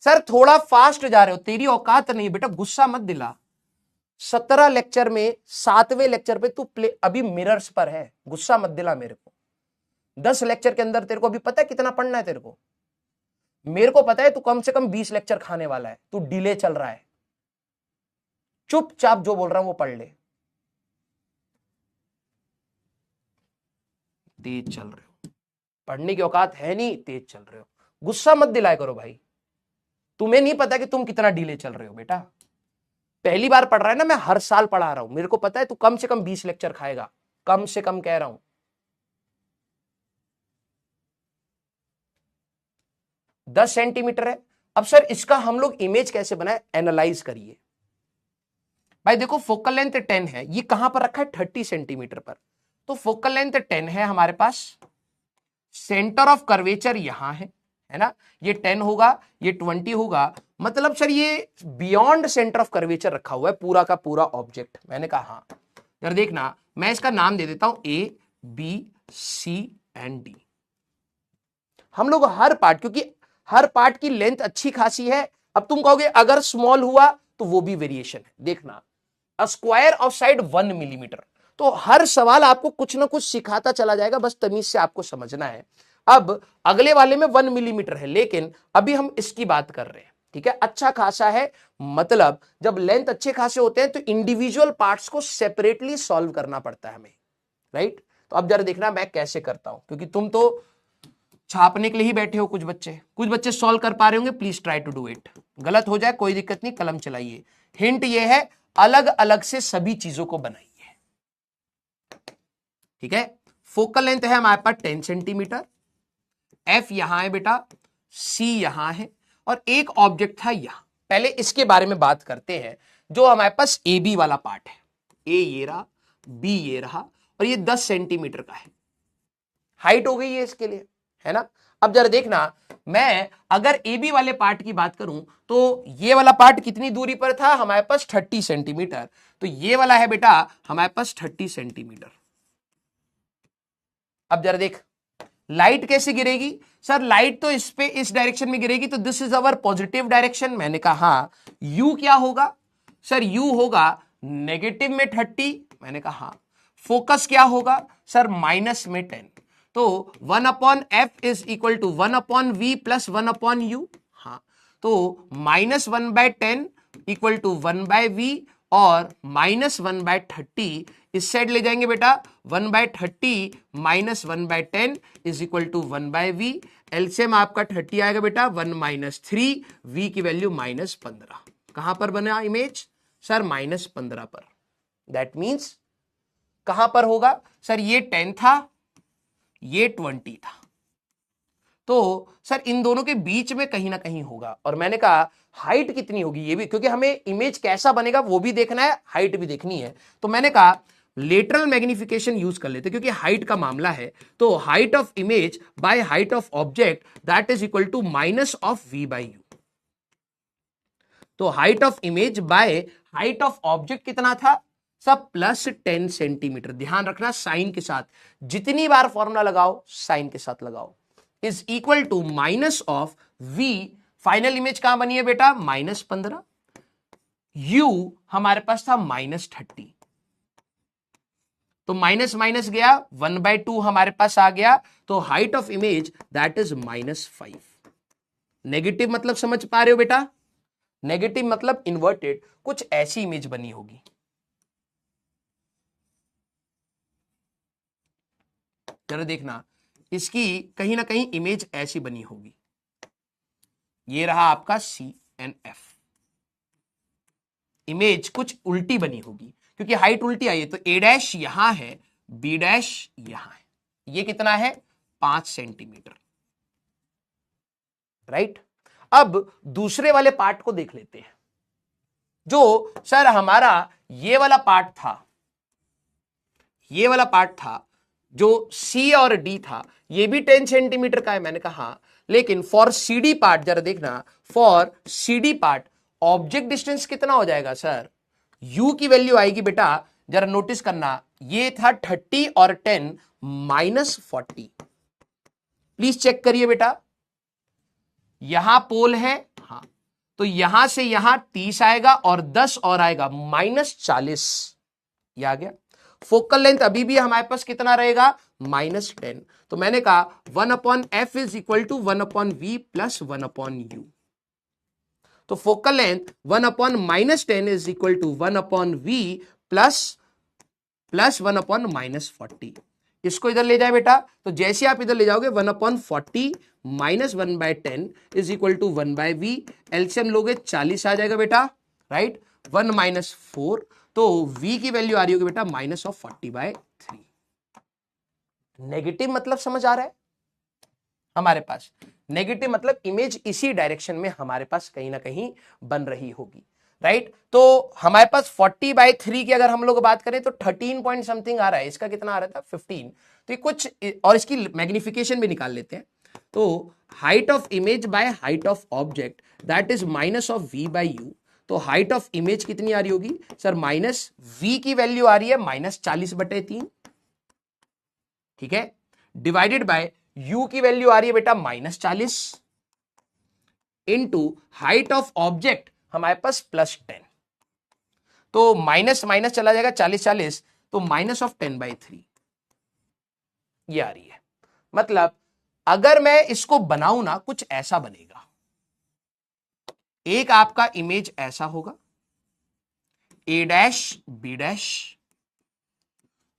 सर थोड़ा फास्ट जा रहे हो, तेरी औकात नहीं बेटा, गुस्सा मत दिला, 17 लेक्चर में 7वें लेक्चर पे तू अभी मिरर्स पर है, गुस्सा मत दिला मेरे को। 10 लेक्चर के अंदर तेरे को अभी पता है कितना पढ़ना है तेरे को, मेरे को पता है तू कम से कम 20 लेक्चर खाने वाला है, तू डिले चल रहा है, चुपचाप जो बोल रहा हूं वो पढ़ ले। तेज चल रहे हो, पढ़ने की औकात है नहीं, तेज चल रहे हो, गुस्सा मत दिलाया करो भाई, तुम्हें नहीं पता कि तुम कितना डिले चल रहे हो बेटा, पहली बार पढ़ रहा है ना, मैं हर साल पढ़ा रहा हूं, मेरे को पता है तू कम से कम 20 लेक्चर खाएगा, कम से कम कह रहा हूं। 10 सेंटीमीटर है, अब सर इसका हम लोग इमेज कैसे बनाए, एनालाइज करिए भाई। देखो फोकल लेंथ 10 है, ये कहां पर रखा है 30 सेंटीमीटर पर, तो फोकल लेंथ 10 है हमारे पास, सेंटर ऑफ कर्वेचर यहां है ना, ये 10 होगा, ये 20 होगा, मतलब सर ये बियॉन्ड सेंटर ऑफ कर्वेचर रखा हुआ है पूरा का पूरा ऑब्जेक्ट। मैंने कहा हाँ, जरा देखना मैं इसका नाम दे देता हूं A B C and D. हम लोग हर पार्ट, क्योंकि हर पार्ट की लेंथ अच्छी खासी है, अब तुम कहोगे अगर स्मॉल हुआ तो वो भी वेरिएशन है, देखना a square of side 1 millimetre, तो हर सवाल आपको कुछ ना कुछ सिखाता चला जाएगा, बस तमीज से आपको समझना है। अब अगले वाले में 1 मिलीमीटर है, लेकिन अभी हम इसकी बात कर रहे हैं, ठीक है, अच्छा खासा है, मतलब जब लेंथ अच्छे खासे होते हैं तो इंडिविजुअल पार्ट्स को सेपरेटली सॉल्व करना पड़ता है हमें, राइट। तो अब जरा देखना मैं कैसे करता हूं, क्योंकि तुम तो छापने के लिए ही बैठे हो कुछ बच्चे सॉल्व कर पा रहे होंगे, please try to do it. गलत हो जाए कोई दिक्कत नहीं, कलम चलाइए। हिंट ये है, अलग अलग से सभी चीजों को बनाइए, ठीक है। फोकल लेंथ है हमारे पास 10 सेंटीमीटर, एफ यहां है बेटा, सी यहां है, और एक ऑब्जेक्ट था यहां। पहले इसके बारे में बात करते हैं, जो हमारे पास ए बी वाला पार्ट है। ए ये रहा, बी ये रहा, और ये 10 सेंटीमीटर का है, हाइट हो गई है इसके लिए, है ना। अब जरा देखना, मैं अगर ए बी वाले पार्ट की बात करूं तो ये वाला पार्ट कितनी दूरी पर था हमारे पास, 30 सेंटीमीटर। तो ये वाला है बेटा हमारे पास 30 सेंटीमीटर। अब जरा देख, लाइट कैसे गिरेगी सर, लाइट तो इस पे इस डायरेक्शन में गिरेगी, तो this is our positive direction. मैंने कहा हाँ, यू क्या होगा सर, यू होगा नेगेटिव में 30, मैंने कहा हाँ। फोकस क्या होगा सर, माइनस में 10। तो 1 upon f is equal to 1 upon v plus 1 upon u, हाँ। तो -1/10 इक्वल टू 1/v, और -1/30 इस साइड ले जाएंगे बेटा, 1/30 minus 1/10 is equal to 1/v। LCM आपका 30 आएगा बेटा, 1 - 3, v की वैल्यू -15। कहां पर बना इमेज सर, -15 पर। दैट मीन्स कहां पर होगा सर, ये 10 था, ये 20 था, तो सर इन दोनों के बीच में कहीं ना कहीं होगा। और मैंने कहा हाइट कितनी होगी ये भी, क्योंकि हमें इमेज कैसा बनेगा वो भी देखना है, हाइट भी देखनी है। तो मैंने कहा लेटरल मैग्निफिकेशन यूज कर लेते, क्योंकि हाइट का मामला है। तो height of image by height of object that is equal to minus of we by u. तो height of image by height of object कितना था सब, +10 सेंटीमीटर। ध्यान रखना साइन के साथ, जितनी बार फॉर्मूला लगाओ साइन के साथ लगाओ, is equal to minus of v. Final image कहां बनी है बेटा, -15, यू हमारे पास था -30, तो माइनस माइनस गया, 1/2 हमारे पास आ गया। तो height of image that is -5। Negative मतलब समझ पा रहे हो बेटा, नेगेटिव मतलब इन्वर्टेड, कुछ ऐसी इमेज बनी होगी। जरा देखना, इसकी कहीं ना कहीं इमेज ऐसी बनी होगी। ये रहा आपका CNF, इमेज कुछ उल्टी बनी होगी, क्योंकि हाइट उल्टी आई है। तो A' यहां है, B' यहां है, ये कितना है 5 सेंटीमीटर, राइट। अब दूसरे वाले पार्ट को देख लेते हैं, जो सर हमारा ये वाला पार्ट था, ये वाला पार्ट था जो C और D था, ये भी 10 सेंटीमीटर का है। मैंने कहा लेकिन फॉर CD पार्ट जरा देखना, for CD part object distance कितना हो जाएगा सर, U की वैल्यू आएगी बेटा, जरा नोटिस करना, ये था 30 और 10 -40। प्लीज चेक करिए बेटा, यहां पोल है, हाँ, तो यहां से यहां 30 आएगा और 10 और आएगा -40, ये आ गया। फोकल लेंथ अभी भी हमारे पास कितना रहेगा, -10। तो मैंने कहा 1/f is equal to 1/v plus 1/u। तो focal length 1/-10 is equal to 1/v plus 1/-40। इसको इधर ले जाए बेटा, तो जैसे आप इधर ले जाओगे 1/40 minus 1/10 is equal to 1/v। LCM लोगे 40 आ जाएगा बेटा, राइट। 1 - 4, तो v की वैल्यू आ रही होगी बेटा -40/3। नेगेटिव मतलब समझ आ रहा है हमारे पास, नेगेटिव मतलब इमेज इसी डायरेक्शन में हमारे पास कहीं ना कहीं बन रही होगी, राइट। तो हमारे पास 40/3 की अगर हम लोग बात करें तो 13 पॉइंट समथिंग आ रहा है, इसका कितना आ रहा था 15। तो ये कुछ, और इसकी मैग्निफिकेशन भी निकाल लेते हैं। तो height of image by height of object that is minus of v by u. तो हाइट ऑफ इमेज कितनी आ रही होगी सर, -v की वैल्यू आ रही है -40/3, ठीक है, डिवाइडेड बाय u की वैल्यू आ रही है बेटा -40, इनटू हाइट ऑफ ऑब्जेक्ट हमारे पास +10। तो माइनस माइनस चला जाएगा, 40, तो -10/3 ये आ रही है। मतलब अगर मैं इसको बनाऊं ना, कुछ ऐसा बनेगा, एक आपका इमेज ऐसा होगा, A' B',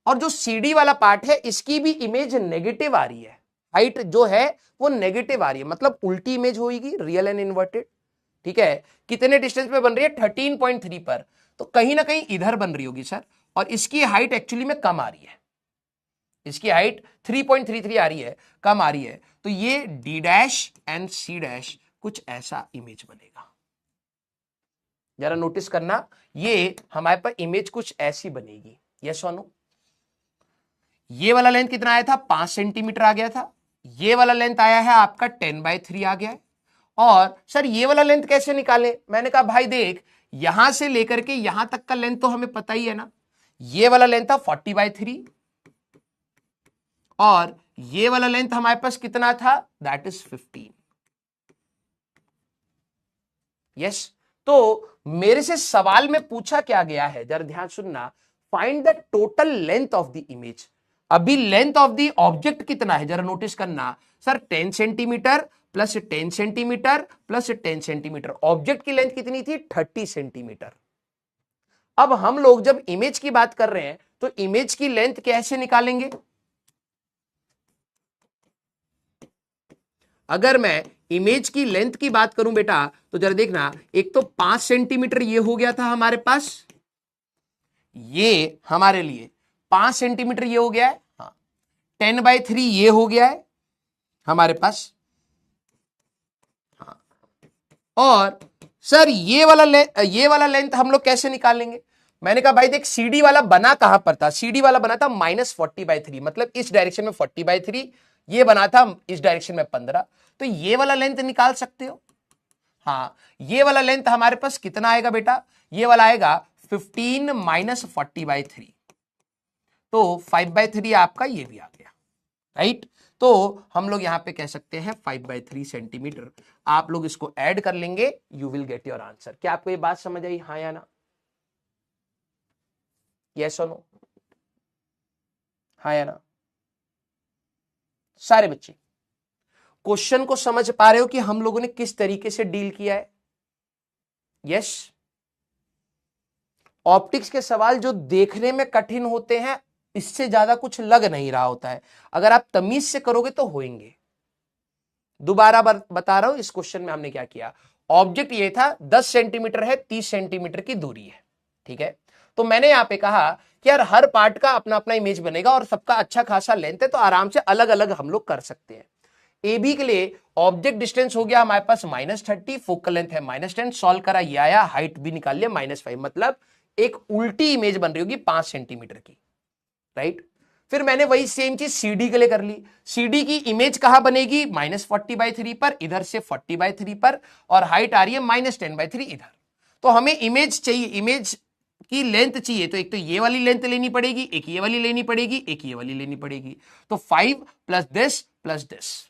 और जो CD वाला पार्ट है इसकी भी इमेज नेगेटिव आ रही है, हाइट जो है वो नेगेटिव आ रही है, मतलब उल्टी इमेज होगी, रियल एंड इन्वर्टेड। ठीक है, कितने डिस्टेंस पे बन रही है? 13.3 पर। तो कहीं ना कहीं इधर बन रही होगी सर, और इसकी हाइट एक्चुअली में कम आ रही है, इसकी हाइट 3.33 आ रही है, कम आ रही है। तो ये D dash and C dash कुछ ऐसा इमेज बनेगा। जरा नोटिस करना, ये हमारे पास इमेज कुछ ऐसी बनेगी। यस और नो? ये वाला लेंथ कितना आया था? 5 सेंटीमीटर आ गया था। ये वाला लेंथ आया है आपका 10/3 आ गया है। और सर ये वाला लेंथ कैसे निकाले? मैंने कहा भाई देख, यहां से लेकर के यहां तक का लेंथ तो हमें पता ही है ना। ये वाला लेंथ था 40/3 और ये वाला लेंथ हमारे पास कितना था? That is 15। यस, तो मेरे से सवाल में पूछा क्या गया है, जरा ध्यान सुनना। Find the total length of the image. अभी लेंथ ऑफ द ऑब्जेक्ट कितना है, जरा नोटिस करना। Sir 10 centimetre plus 10 centimetre plus 10 centimetre, object की लेंथ कितनी थी? 30 सेंटीमीटर। अब हम लोग जब इमेज की बात कर रहे हैं तो इमेज की लेंथ कैसे निकालेंगे? अगर मैं इमेज की लेंथ की बात करूं बेटा, तो जरा देखना, एक तो 5 सेंटीमीटर ये हो गया था हमारे पास, ये हमारे लिए 5 सेंटीमीटर ये हो गया है, हाँ 10/3 ये हो गया है हमारे पास, हाँ। और सर ये वाला लेंथ हम लोग कैसे निकालेंगे? मैंने कहा भाई देख, सीडी वाला बना कहां पर था? सीडी वाला बना था -40/3, मतलब इस डायरेक्शन में 40/3, ये बना था इस डायरेक्शन में 15। तो ये वाला लेंथ निकाल सकते हो। हाँ, ये वाला लेंथ हमारे पास कितना आएगा बेटा? ये वाला आएगा 15 - 40/3, तो 5/3 आपका ये भी आ गया, राइट। तो हम लोग यहां पे कह सकते हैं 5/3 सेंटीमीटर। आप लोग इसको ऐड कर लेंगे, you will get your answer. क्या आपको ये बात समझ आई? हाँ या ना? यस और नो? हाँ या ना? सारे बच्चे क्वेश्चन को समझ पा रहे हो कि हम लोगों ने किस तरीके से डील किया है? यस। ऑप्टिक्स के सवाल जो देखने में कठिन होते हैं, इससे ज्यादा कुछ लग नहीं रहा होता है। अगर आप तमीज से करोगे तो होंगे। दोबारा बता रहा हूं, इस क्वेश्चन में हमने क्या किया। ऑब्जेक्ट ये था 10 सेंटीमीटर है, 30 सेंटीमीटर की दूरी है, ठीक है। तो मैंने यहां पे कहा कि यार हर पार्ट का अपना अपना इमेज बनेगा और सबका अच्छा खासा लेंथ है, तो आराम से अलग अलग हम लोग कर सकते हैं। ए बी के लिए ऑब्जेक्ट डिस्टेंस हो गया हमारे पास -30, फोकल लेंथ है -10, सॉल्व करा ये आया, हाइट भी निकाल लिया -5, मतलब एक उल्टी इमेज बन रही होगी 5 सेंटीमीटर की, राइट। फिर मैंने वही सेम चीज सीडी के लिए कर ली। सीडी की इमेज कहां बनेगी? -40/3 पर, इधर से 40/3 पर, और हाइट आ रही है -10/3 इधर। तो हमें इमेज चाहिए, इमेज की लेंथ चाहिए, तो एक तो ये वाली लेंथ लेनी पड़ेगी, एक ये वाली लेनी पड़ेगी, एक ये वाली लेनी पड़ेगी। तो 5 + दिस।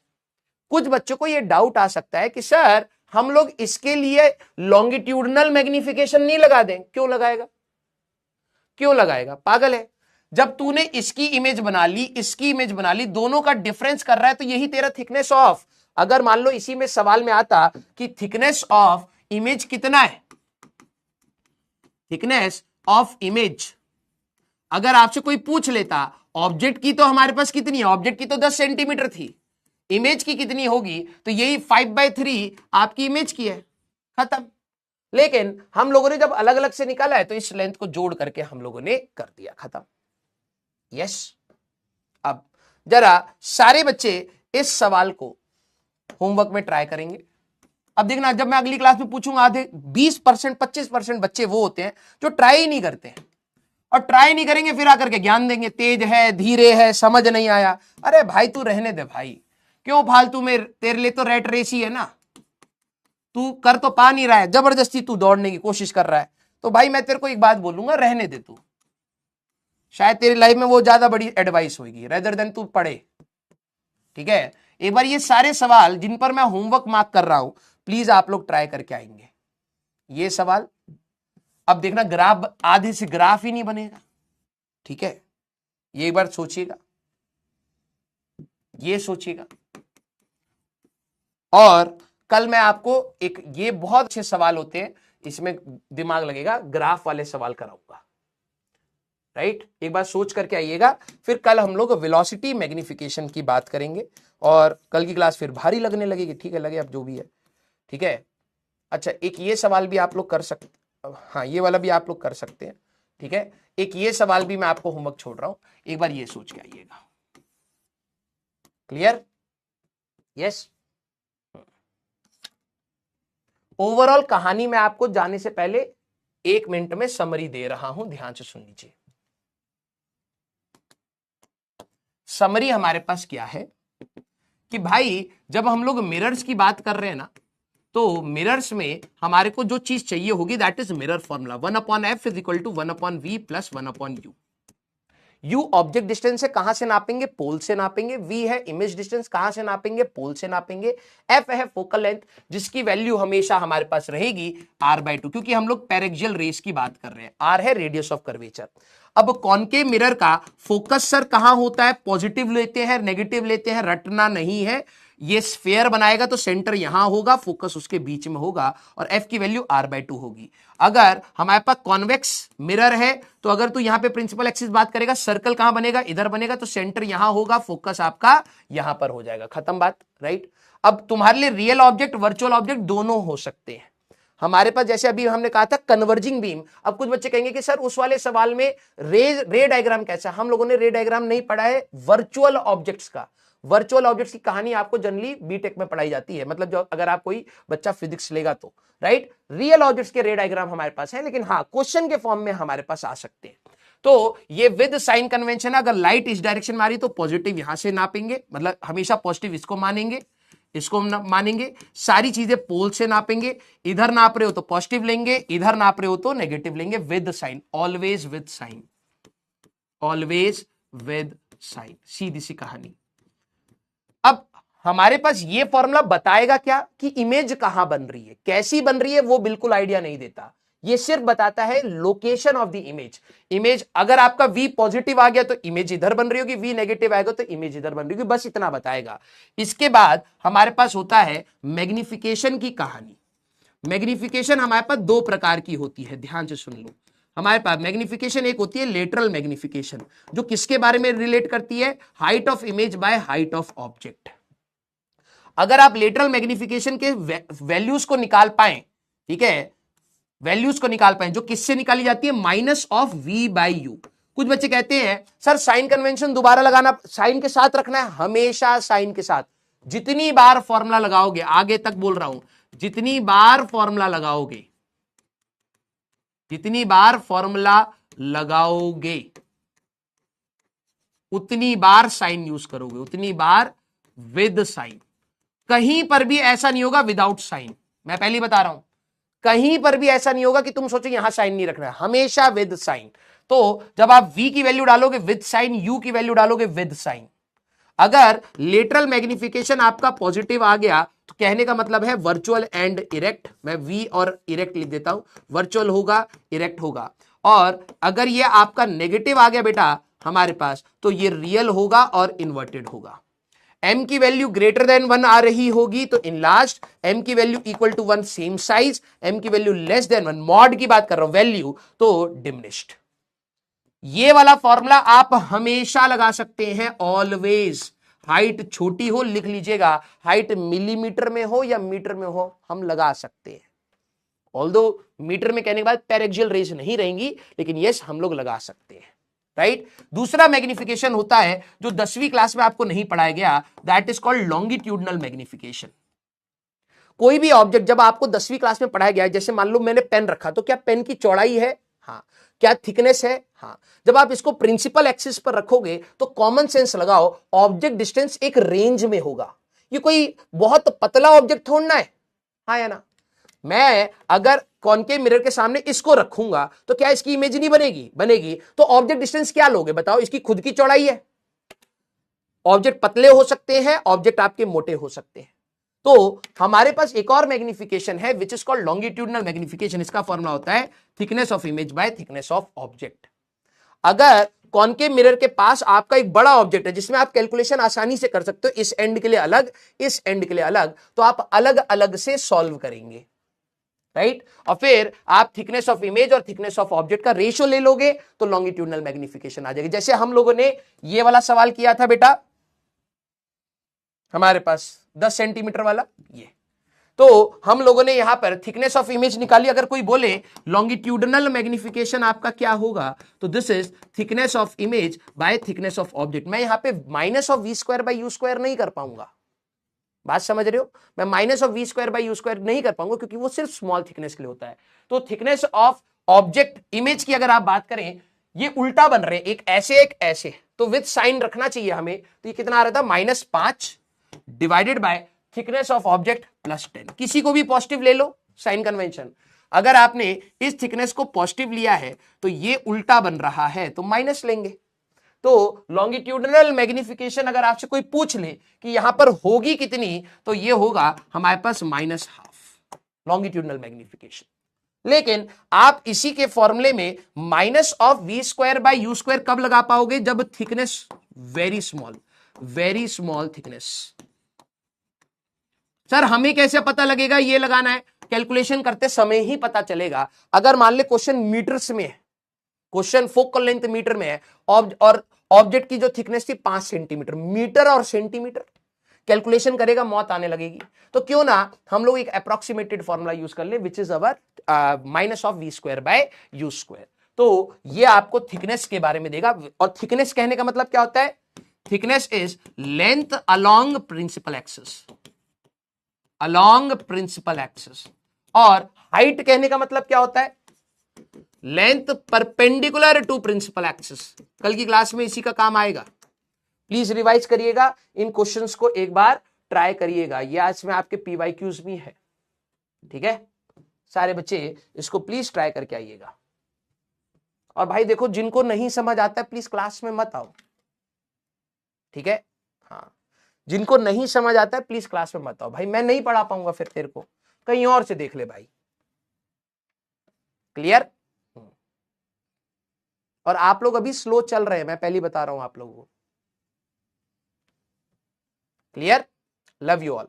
कुछ बच्चों को यह डाउट आ सकता है कि सर हम लोग इसके लिए लॉन्गिट्यूडनल मैग्निफिकेशन नहीं लगा दें। क्यों लगाएगा? क्यों लगाएगा? पागल है। जब तूने इसकी इमेज बना ली, इसकी इमेज बना ली, दोनों का डिफरेंस कर रहा है, तो यही तेरा थिकनेस ऑफ। अगर मान लो इसी में सवाल में आता कि थिकनेस ऑफ इमेज कितना है, थिकनेस ऑफ इमेज अगर आपसे कोई पूछ लेता, ऑब्जेक्ट की तो हमारे पास कितनी है? ऑब्जेक्ट की तो 10 सेंटीमीटर थी, इमेज की कितनी होगी? तो यही 5/3 आपकी इमेज की है, खत्म। लेकिन हम लोगों ने जब अलग अलग से निकाला है, तो इस लेंथ को जोड़ करके हम लोगों ने कर दिया, खत्म। यस। अब जरा सारे बच्चे इस सवाल को होमवर्क में ट्राई करेंगे। अब देखना, जब मैं अगली क्लास में पूछूंगा, आधे 20% 25% बच्चे वो होते हैं जो ट्राई ही नहीं करते हैं, और ट्राई नहीं करेंगे फिर आकर के ज्ञान देंगे तेज है, धीरे है, समझ नहीं आया। अरे भाई तू रहने दे भाई, क्यों फालतू में? तेरे लिए तो रेट रेस ही है ना, तू कर तो पा नहीं रहा है, जबरदस्ती तू दौड़ने की कोशिश कर रहा है। तो भाई मैं तेरे को एक बात बोलूंगा, रहने दे तू, शायद तेरी लाइफ में वो ज्यादा बड़ी एडवाइस होगी रेदर देन तू पढ़े, ठीक है। एक बार ये सारे सवाल जिन पर मैं होमवर्क मार्क कर रहा हूं, प्लीज आप लोग ट्राई करके आएंगे ये सवाल। अब देखना, ग्राफ आधे से ग्राफ ही नहीं बनेगा, ठीक है। ये एक बार सोचिएगा, ये सोचिएगा। और कल मैं आपको एक, ये बहुत अच्छे सवाल होते हैं, इसमें दिमाग लगेगा, ग्राफ वाले सवाल कराऊंगा। राइट, एक बार सोच करके आइएगा। फिर कल हम लोग वेलोसिटी मैग्निफिकेशन की बात करेंगे और कल की क्लास फिर भारी लगने लगेगी। ठीक है, लगे अब जो भी है। ठीक है, अच्छा एक ये सवाल भी आप लोग कर सकते, हाँ ये वाला भी आप लोग कर सकते हैं। ठीक है, एक ये सवाल भी मैं आपको होमवर्क छोड़ रहा हूं, एक बार ये सोच के आइएगा। क्लियर? यस। ओवरऑल कहानी में आपको जाने से पहले 1 मिनट में समरी दे रहा हूं, ध्यान से सुन लीजिए। समरी हमारे पास क्या है कि भाई जब हम लोग मिरर्स की बात कर रहे हैं ना, तो मिरर्स में हमारे को जो चीज चाहिए होगी that is mirror formula 1/f is equal to 1/v plus 1/u। u object distance है, कहां से नापेंगे? पोल से नापेंगे। v है इमेज डिस्टेंस, कहां से नापेंगे? पोल से नापेंगे। f है फोकल लेंथ, जिसकी वैल्यू हमेशा हमारे पास रहेगी r/2, क्योंकि हम लोग पैरेक्सियल रेस की बात कर रहे हैं। r है रेडियस ऑफ कर्वेचर। अब कॉनकेव मिरर का फोकस सर कहां होता है? पॉजिटिव लेते हैं, नेगेटिव लेते हैं, रटना नहीं है। ये स्फेयर बनाएगा तो सेंटर यहां होगा, फोकस उसके बीच में होगा और f की वैल्यू r/2 होगी। अगर हमारे पास कॉन्वेक्स मिरर है तो अगर तू यहां पे प्रिंसिपल एक्सिस बात करेगा, सर्कल कहां बनेगा? इधर बनेगा, तो सेंटर यहां होगा, फोकस आपका यहां पर हो जाएगा। खत्म बात, राइट। अब तुम्हारे लिए रियल ऑब्जेक्ट, वर्चुअल ऑब्जेक्ट दोनों हो सकते हैं। हमारे पास जैसे अभी हमने कहा था कन्वर्जिंग बीम। अब कुछ बच्चे कहेंगे कि सर उस वाले सवाल में रे डायग्राम कैसा? हम लोगों ने रे डायग्राम नहीं पढ़ा है वर्चुअल ऑब्जेक्ट्स का। वर्चुअल ऑब्जेक्ट्स की कहानी आपको जनरली बीटेक में पढ़ाई जाती है, मतलब जो अगर आप कोई बच्चा फिजिक्स लेगा तो, राइट। रियल ऑब्जेक्ट्स के रे डायग्राम हमारे पास है, लेकिन हाँ क्वेश्चन के फॉर्म में हमारे पास आ सकते हैं। तो ये विद साइन कन्वेंशन है, अगर लाइट इस डायरेक्शन में आ रही तो पॉजिटिव यहां से नापेंगे, मतलब हमेशा पॉजिटिव इसको मानेंगे, इसको मानेंगे। सारी चीजें पोल से नापेंगे, इधर नाप रहे हो तो पॉजिटिव लेंगे, इधर नाप रहे हो तो नेगेटिव लेंगे, with sign, always with sign, always with sign, सीधी सी कहानी। अब हमारे पास ये फॉर्मूला बताएगा क्या कि इमेज कहां बन रही है, कैसी बन रही है, वो बिल्कुल आइडिया नहीं देता। ये सिर्फ बताता है location of the image. Image अगर आपका V पॉजिटिव आ गया तो इमेज इधर बन रही होगी, V नेगेटिव आएगा तो इमेज इधर बन रही होगी, बस इतना बताएगा। इसके बाद हमारे पास होता है मैग्निफिकेशन की कहानी। मैग्निफिकेशन हमारे पास दो प्रकार की होती है, ध्यान से सुन लो। हमारे पास मैग्निफिकेशन एक होती है लेटरल मैग्निफिकेशन, जो किसके बारे में रिलेट करती है? Height of image by height of object. अगर आप लेटरल मैग्निफिकेशन के वैल्यूज को निकाल पाए, ठीक है, वैल्यूज को निकाल पाए, जो किससे निकाली जाती है? Minus of v/u। कुछ बच्चे कहते हैं सर साइन कन्वेंशन दोबारा लगाना, साइन के साथ रखना है, हमेशा साइन के साथ। जितनी बार फॉर्मूला लगाओगे, आगे तक बोल रहा हूं, जितनी बार फॉर्मूला लगाओगे, जितनी बार फॉर्मूला लगाओगे उतनी बार साइन यूज करोगे, उतनी बार विद साइन। कहीं पर भी ऐसा नहीं होगा विदाउट साइन, मैं पहले बता रहा हूं, कहीं पर भी ऐसा नहीं होगा कि तुम सोचो यहां साइन नहीं रखना है, हमेशा विद साइन। तो जब आप v की वैल्यू डालोगे विद साइन, u की वैल्यू डालोगे विद साइन। अगर लेटरल मैग्निफिकेशन आपका पॉजिटिव आ गया तो कहने का मतलब है वर्चुअल एंड इरेक्ट। मैं v और इरेक्ट लिख देता हूं, वर्चुअल होगा, इरेक्ट होगा। और अगर ये आपका नेगेटिव आ गया बेटा हमारे पास, तो ये रियल होगा और इन्वर्टेड होगा। m की वैल्यू ग्रेटर देन 1 आ रही होगी तो इनलार्ज्ड, m की value equal to 1 same size, m की वैल्यू लेस देन 1 मॉड की बात कर रहा हूं वैल्यू, तो डिमिनिश्ड। ये वाला फॉर्मूला आप हमेशा लगा सकते हैं, ऑलवेज। हाइट छोटी हो लिख लीजिएगा, हाइट मिलीमीटर में हो या मीटर में हो हम लगा सकते हैं। ऑल्दो मीटर में कहने के बाद पैरेक्सियल रेज नहीं रहेंगी, लेकिन यस हम लोग लगा सकते हैं, राइट। दूसरा मैग्निफिकेशन होता है जो 10वीं क्लास में आपको नहीं पढ़ाया गया, that is called longitudinal magnification. कोई भी ऑब्जेक्ट जब आपको 10वीं क्लास में पढ़ाया गया है, जैसे मान लो मैंने पेन रखा, तो क्या पेन की चौड़ाई है? हाँ। क्या थिकनेस है? हाँ। जब आप इसको प्रिंसिपल एक्सिस पर रखोगे तो कॉमन सेंस लगाओ, ऑब्जेक्ट डिस्टेंस एक रेंज में होगा। ये कोई बहुत पतला ऑब्जेक्ट थोड़ना है, हाँ या ना। मैं अगर कॉनकेव मिरर के सामने इसको रखूंगा तो क्या इसकी इमेज नहीं बनेगी? बनेगी। तो ऑब्जेक्ट डिस्टेंस क्या लोगे बताओ? इसकी खुद की चौड़ाई है। ऑब्जेक्ट पतले हो सकते हैं, ऑब्जेक्ट आपके मोटे हो सकते हैं। तो हमारे पास एक और मैग्निफिकेशन है which is called longitudinal magnification. इसका फॉर्मूला होता है thickness of image by thickness of object. अगर कॉनकेव मिरर के पास आपका एक बड़ा ऑब्जेक्ट है जिसमें आप कैलकुलेशन आसानी से कर सकते हो, इस एंड के लिए अलग, इस एंड के लिए अलग, तो आप अलग अलग से सॉल्व करेंगे, राइट। और फिर आप थिकनेस ऑफ इमेज और थिकनेस ऑफ ऑब्जेक्ट का रेशियो ले लोगे तो लॉन्गिट्यूडनल मैग्निफिकेशन आ जाएगी। जैसे हम लोगों ने ये वाला सवाल किया था बेटा, हमारे पास 10 सेंटीमीटर वाला, ये तो हम लोगों ने यहां पर थिकनेस ऑफ इमेज निकाली। अगर कोई बोले लॉन्गिट्यूडनल मैग्निफिकेशन आपका क्या होगा, तो this is thickness of image by thickness of object. मैं यहां पे minus of we square by u square नहीं कर पाऊंगा, बात समझ रहे हो? मैं minus of we square by u square नहीं कर पाऊंगा क्योंकि वो सिर्फ स्मॉल थिकनेस के लिए होता है। तो थिकनेस ऑफ ऑब्जेक्ट इमेज की अगर आप बात करें, ये उल्टा बन रहे हैं, एक ऐसे, तो विद साइन रखना चाहिए हमें। तो ये कितना आ रहा था, -5 divided by thickness of object +10। किसी को भी पॉजिटिव ले लो, साइन कन्वेंशन। अगर आपने इस थिकनेस को पॉजिटिव लिया है तो ये उल्टा बन रहा है तो माइनस लेंगे। तो लॉन्गिट्यूडनल मैग्निफिकेशन अगर आपसे कोई पूछ ले कि यहां पर होगी कितनी, तो ये होगा हमारे पास -12 लॉन्गिट्यूडनल मैग्निफिकेशन। लेकिन आप इसी के फॉर्मूले में minus of we square by u square कब लगा पाओगे, जब thickness very small thickness. Sir हमें कैसे पता लगेगा, ये लगाना है, कैलकुलेशन करते समय ही पता चलेगा। अगर मान ले क्वेश्चन मीटर्स में है, क्वेश्चन फोकल लेंथ मीटर में है और ऑब्जेक्ट की जो थिकनेस थी 5 सेंटीमीटर, मीटर और सेंटीमीटर कैलकुलेशन करेगा, मौत आने लगेगी। तो क्यों ना हम लोग एक अप्रोक्सीमेटेड फॉर्मूला यूज कर ले, which is our minus of we square by u square. तो ये आपको थिकनेस के बारे में देगा। और थिकनेस कहने का मतलब क्या होता है, thickness is length along principal axis, और हाइट कहने का मतलब क्या होता है, length perpendicular to principal axis. कल की क्लास में इसी का काम आएगा, प्लीज रिवाइज करिएगा, इन क्वेश्चंस को एक बार ट्राई करिएगा। ये आज में आपके पीवाईक्यूज भी है, ठीक है। सारे बच्चे इसको प्लीज ट्राई करके आइएगा। और भाई देखो, जिनको नहीं समझ आता है प्लीज क्लास में मत आओ, ठीक है। हाँ, जिनको नहीं समझ आता है प्लीज क्लास में मत आओ भाई, मैं नहीं पढ़ा पाऊंगा, फिर तेरे को कहीं और से देख ले भाई। क्लियर? और आप लोग अभी स्लो चल रहे हैं, मैं पहले बता रहा हूं आप लोगों को। क्लियर? Love you all.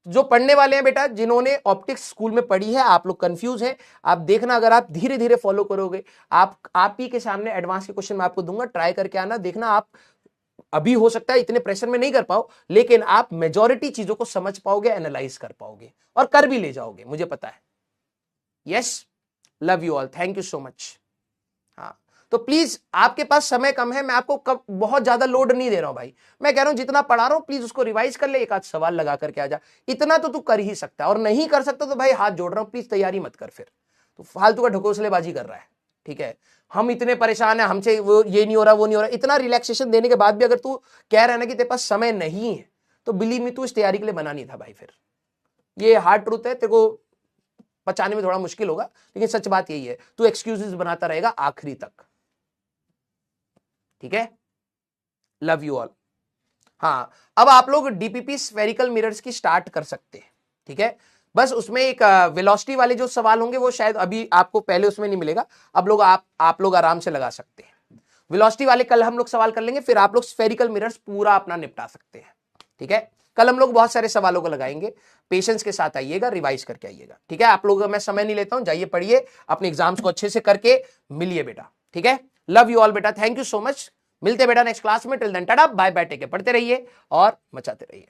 जो पढ़ने वाले हैं बेटा, जिन्होंने ऑप्टिक्स स्कूल में पढ़ी है, आप लोग कंफ्यूज हैं, आप देखना, अगर आप धीरे धीरे फॉलो करोगे, आप ही के सामने एडवांस के क्वेश्चन मैं आपको दूंगा, ट्राई करके आना, देखना। आप अभी हो सकता है इतने प्रेशर में नहीं कर पाओ, लेकिन आप मेजॉरिटी चीजों को समझ पाओगे, एनालाइज कर पाओगे और कर भी ले जाओगे, मुझे पता है। Yes, love you all, thank you so much. हाँ, तो प्लीज आपके पास समय कम है, मैं आपको बहुत ज्यादा लोड नहीं दे रहा हूं भाई, मैं कह रहा हूं जितना पढ़ा रहा हूं प्लीज उसको रिवाइज कर ले, एक आध सवाल लगा करके आ जा, इतना तो तू कर ही सकता है। और नहीं कर सकता तो भाई हाथ जोड़ रहा हूं, प्लीज तैयारी मत कर, फिर तो फालतू का ढकोसलेबाजी कर रहा है, ठीक है। हम इतने परेशान है, हमसे वो ये नहीं हो रहा, वो नहीं हो रहा, इतना रिलैक्सेशन देने के बाद भी अगर तू कह रहा है ना कि तेरे पास समय नहीं है, तो बिलीव मी, तू इस तैयारी के लिए बना नहीं था भाई। फिर ये हार्ड ट्रूथ है, तेरे को पचाने में थोड़ा मुश्किल होगा, लेकिन सच बात यही है, तू एक्सक्यूजेस बनाता रहेगा आखिरी तक, ठीक है। Love you all. हाँ, अब आप लोग डीपीपी स्फेरिकल मिरर्स की स्टार्ट कर सकते हैं, ठीक है। बस उसमें एक वेलोसिटी वाले जो सवाल होंगे वो शायद अभी आपको पहले उसमें नहीं मिलेगा, अब लोग आप लोग आराम से लगा सकते हैं। वेलोसिटी वाले कल हम लोग सवाल कर लेंगे, फिर आप लोग स्फेरिकल मिरर्स पूरा अपना निपटा सकते हैं, ठीक है। कल हम लोग बहुत सारे सवालों को लगाएंगे, पेशेंस के साथ आइएगा, रिवाइज करके आइएगा, ठीक है। आप लोग, मैं समय नहीं लेता हूं, जाइए पढ़िए, अपने एग्जाम्स को अच्छे से करके मिलिए बेटा, ठीक है। लव यू ऑल बेटा, थैंक यू सो मच। मिलते बेटा नेक्स्ट क्लास में, till then tata bye bye, take care, पढ़ते रहिए और मचाते रहिए।